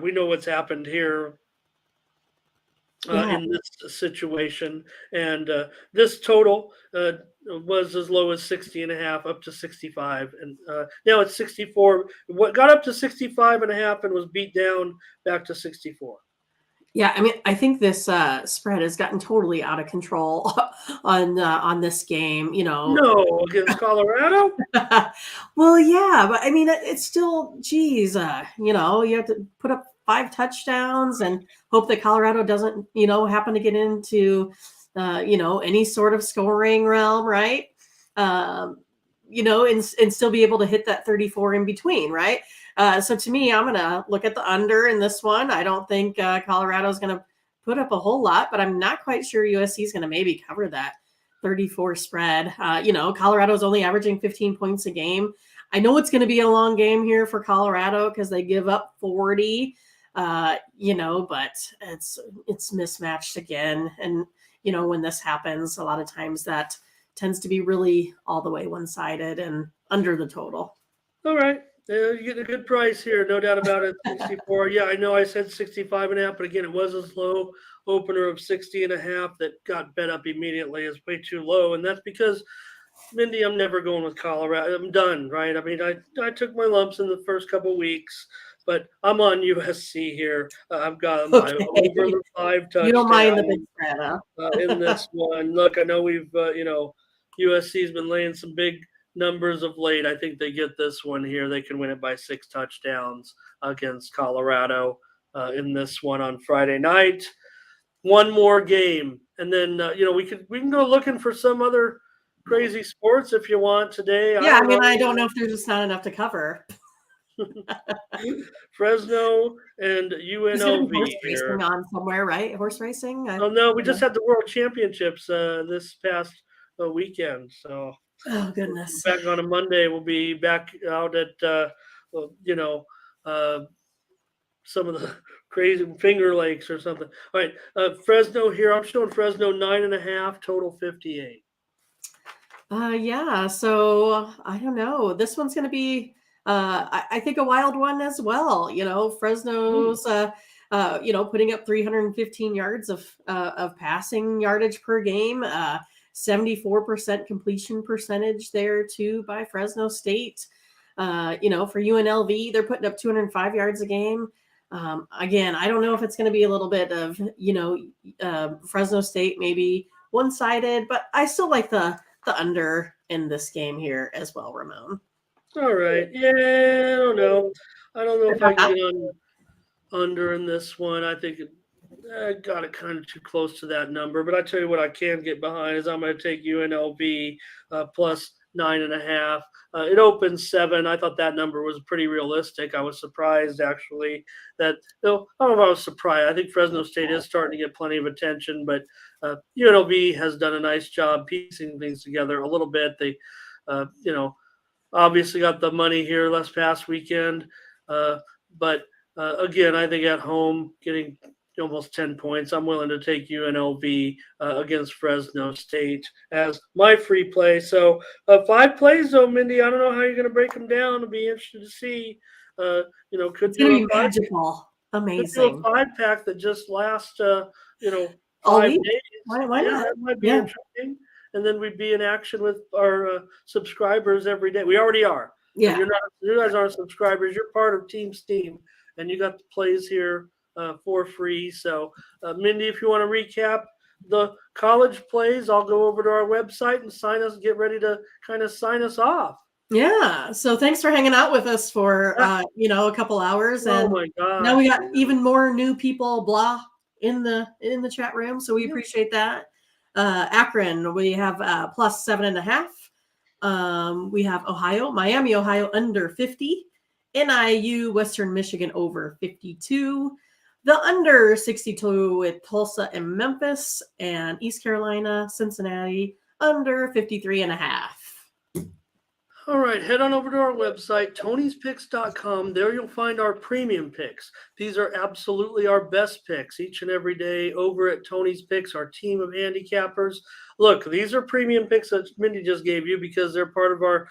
we know what's happened here Yeah. in this situation. And this total was as low as 60.5 up to 65. And now it's 64. What got up to 65.5 and was beat down back to 64. Yeah, I mean, I think this spread has gotten totally out of control on this game. No, against Colorado? Well, yeah, but I mean, it's still, geez, you have to put up 5 touchdowns and hope that Colorado doesn't, happen to get into, any sort of scoring realm, right? And still be able to hit that 34 in between, right? So to me, I'm going to look at the under in this one. I don't think Colorado is going to put up a whole lot, but I'm not quite sure USC is going to maybe cover that 34 spread. Colorado is only averaging 15 points a game. I know it's going to be a long game here for Colorado because they give up 40, but it's mismatched again. And, when this happens, a lot of times that tends to be really all the way one-sided and under the total. All right. You get a good price here, no doubt about it. 64. Yeah, I know I said 65.5, but again, it was a slow opener of 60.5 that got bet up immediately. It's way too low. And that's because, Mindy, I'm never going with Colorado. I'm done, right? I mean, I took my lumps in the first couple weeks, but I'm on USC here. I've got my over the 5 touchdowns. You don't mind the big spread, huh? In this one. Look, I know we've, USC's been laying some big numbers of late. I think they get this one here. They can win it by 6 touchdowns against Colorado in this one on Friday night. One more game, and then we can go looking for some other crazy sports if you want today. Yeah, I don't know if there's just not enough to cover. Fresno and UNLV horse here. racing on somewhere, right? Horse racing? Oh no, we just had the World Championships this past weekend. So, oh goodness, back on a Monday, we'll be back out at some of the crazy Finger Lakes or something. All right, Fresno here. I'm showing Fresno 9.5, total 58. Yeah. So I don't know. This one's going to be, I think, a wild one as well. Fresno's, putting up 315 yards of passing yardage per game. 74% completion percentage there too by Fresno State. For UNLV, they're putting up 205 yards a game. Again, I don't know if it's going to be a little bit of, Fresno State maybe one-sided, but I still like the under in this game here as well, Ramon. All right. Yeah, I don't know. I don't know if I can get on under in this one. I think I got it kind of too close to that number. But I tell you what I can get behind is I'm going to take UNLV plus 9.5. It opens 7. I thought that number was pretty realistic. I was surprised, actually, that I don't know if I was surprised. I think Fresno State is starting to get plenty of attention, but UNLV has done a nice job piecing things together a little bit. They You know, obviously got the money here last past weekend, but again, I think at home getting almost 10 points, I'm willing to take UNLV against Fresno State as my free play. So 5 plays though, Mindy. I don't know how you're going to break them down. It'll be interesting to see. Could It's going do to a be five. magical. Could do a Amazing. 5-pack that just lasts, All 5 week. days. Why Yeah, not? that might be Yeah. interesting. And then we'd be in action with our subscribers every day. We already are. Yeah. You're not. You guys aren't subscribers. You're part of Team Steam, and you got the plays here for free. So, Mindy, if you want to recap the college plays, I'll go over to our website and get ready to kind of sign us off. Yeah. So thanks for hanging out with us for a couple hours. Oh And my gosh. now we got even more new people, blah, in the chat room. So we appreciate that. Akron, we have plus 7.5. We have Miami, Ohio under 50. NIU, Western Michigan over 52. The under 62 with Tulsa and Memphis, and East Carolina, Cincinnati under 53.5. All right, head on over to our website, tonyspicks.com. There you'll find our premium picks. These are absolutely our best picks each and every day over at Tony's Picks, our team of handicappers. Look, these are premium picks that Mindy just gave you because they're part of our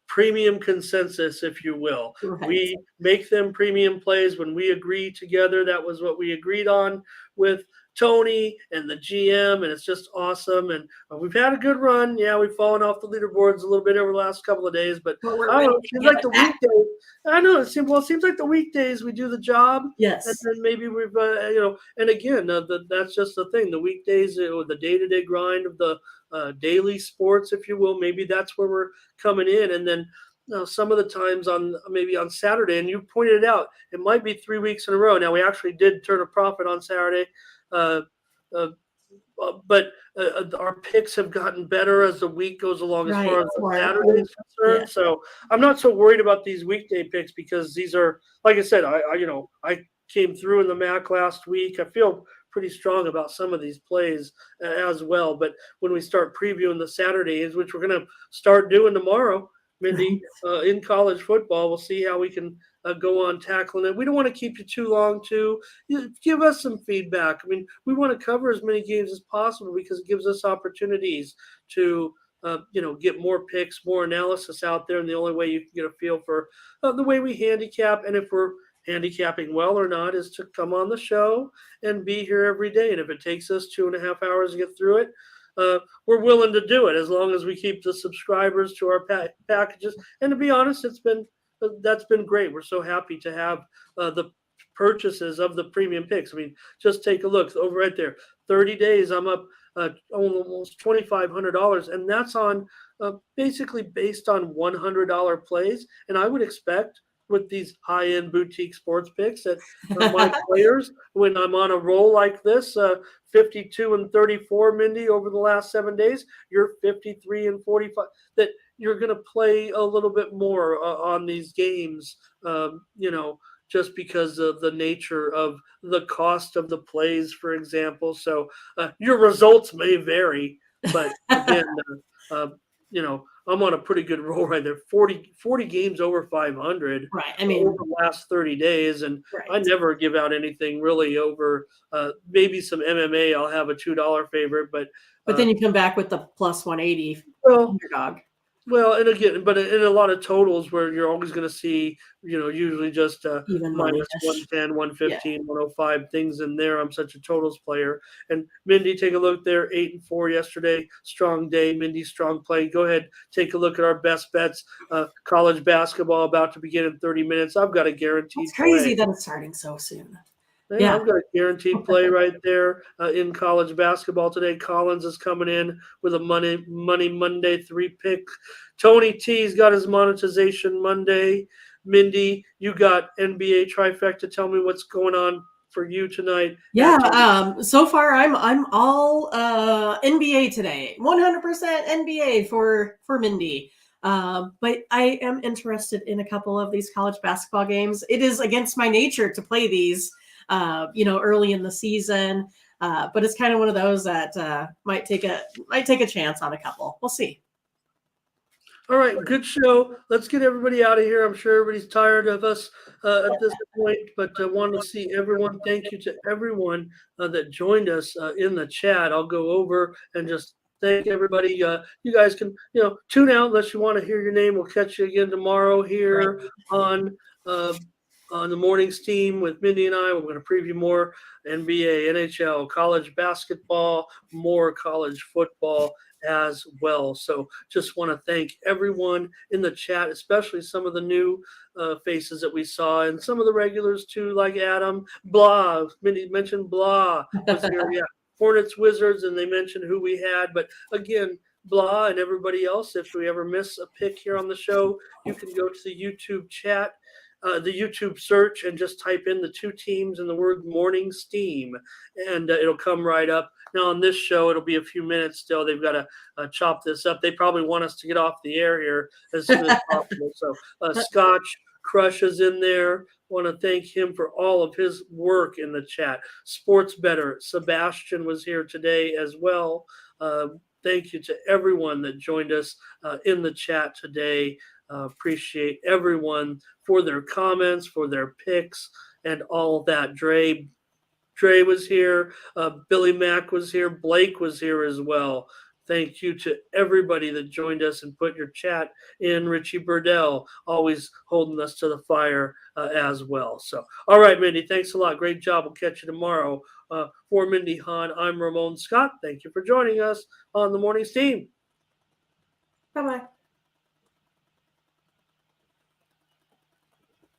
premium consensus, if you will. Right. We make them premium plays when we agree together. That was what we agreed on with Tony and the GM, and it's just awesome. And we've had a good run. Yeah, we've fallen off the leaderboards a little bit over the last couple of days, but I don't know. It seems like the weekdays. I know it seems like the weekdays we do the job. Yes. And then maybe we've and again, that's just the thing. The weekdays, the day-to-day grind of the daily sports, if you will. Maybe that's where we're coming in, and then. Some of the times maybe on Saturday, and you pointed it out, it might be 3 weeks in a row. Now we actually did turn a profit on Saturday, but our picks have gotten better as the week goes along as far as Saturday is concerned. Yeah. So I'm not so worried about these weekday picks because these are, like I said, I came through in the MAC last week. I feel pretty strong about some of these plays as well. But when we start previewing the Saturdays, which we're going to start doing tomorrow, Mindy, in college football, we'll see how we can go on tackling it. We don't want to keep you too long, too. Give us some feedback. I mean, we want to cover as many games as possible because it gives us opportunities to, get more picks, more analysis out there. And the only way you can get a feel for the way we handicap and if we're handicapping well or not is to come on the show and be here every day. And if it takes us 2.5 hours to get through it, we're willing to do it as long as we keep the subscribers to our packages. And to be honest, that's been great. We're so happy to have the purchases of the premium picks. I mean, just take a look over right there. 30 days, I'm up almost $2,500, and that's on basically based on $100 plays. And I would expect with these high-end boutique sports picks that my players, when I'm on a roll like this, 52 and 34, Mindy, over the last 7 days, you're 53 and 45, that you're going to play a little bit more on these games, just because of the nature of the cost of the plays, for example. So your results may vary, but again, I'm on a pretty good roll right there. 40 games over 500 right. I mean, over the last 30 days. And right. I never give out anything really over maybe some MMA. I'll have a $2 favorite, but then you come back with the plus 180 underdog. Well, and again, but in a lot of totals where you're always going to see, usually just even minus 110, 115, 105 things in there. I'm such a totals player. And Mindy, take a look there. 8-4 yesterday. Strong day. Mindy, strong play. Go ahead. Take a look at our best bets. College basketball about to begin in 30 minutes. I've got a guaranteed It's crazy play. that it's starting so soon. Yeah, I've got a guaranteed play right there in college basketball today. Collins is coming in with a Money Monday 3-pick. Tony T's got his monetization Monday. Mindy, you got NBA trifecta. Tell me what's going on for you tonight. Yeah, so far I'm all NBA today. 100% NBA for Mindy. But I am interested in a couple of these college basketball games. It is against my nature to play these. Early in the season, but it's kind of one of those that might take a chance on a couple. We'll see. All right, good show. Let's get everybody out of here. I'm sure everybody's tired of us at this point, but I want to see everyone. Thank you to everyone that joined us in the chat. I'll go over and just thank everybody. You guys can, tune out unless you want to hear your name. We'll catch you again tomorrow here on uh, on the morning's team with Mindy and I. We're going to preview more NBA, NHL, college basketball, more college football as well. So just want to thank everyone in the chat, especially some of the new faces that we saw and some of the regulars too, like Adam Blah. Mindy mentioned Blah was here. Yeah, Hornets Wizards, and they mentioned who we had. But again, Blah and everybody else, if we ever miss a pick here on the show, you can go to the YouTube chat. The YouTube search and just type in the two teams and the word morning steam, and it'll come right up. Now, on this show, it'll be a few minutes still. They've got to chop this up. They probably want us to get off the air here as soon as possible. So, Scotch Crush is in there. Want to thank him for all of his work in the chat. Sports Better, Sebastian was here today as well. Thank you to everyone that joined us in the chat today. Appreciate everyone for their comments, for their picks, and all that. Dre was here. Billy Mack was here. Blake was here as well. Thank you to everybody that joined us and put your chat in. Richie Burdell, always holding us to the fire as well. So, all right, Mindy, thanks a lot. Great job. We'll catch you tomorrow. For Mindy Hahn, I'm Ramon Scott. Thank you for joining us on the Morning Steam. Bye-bye.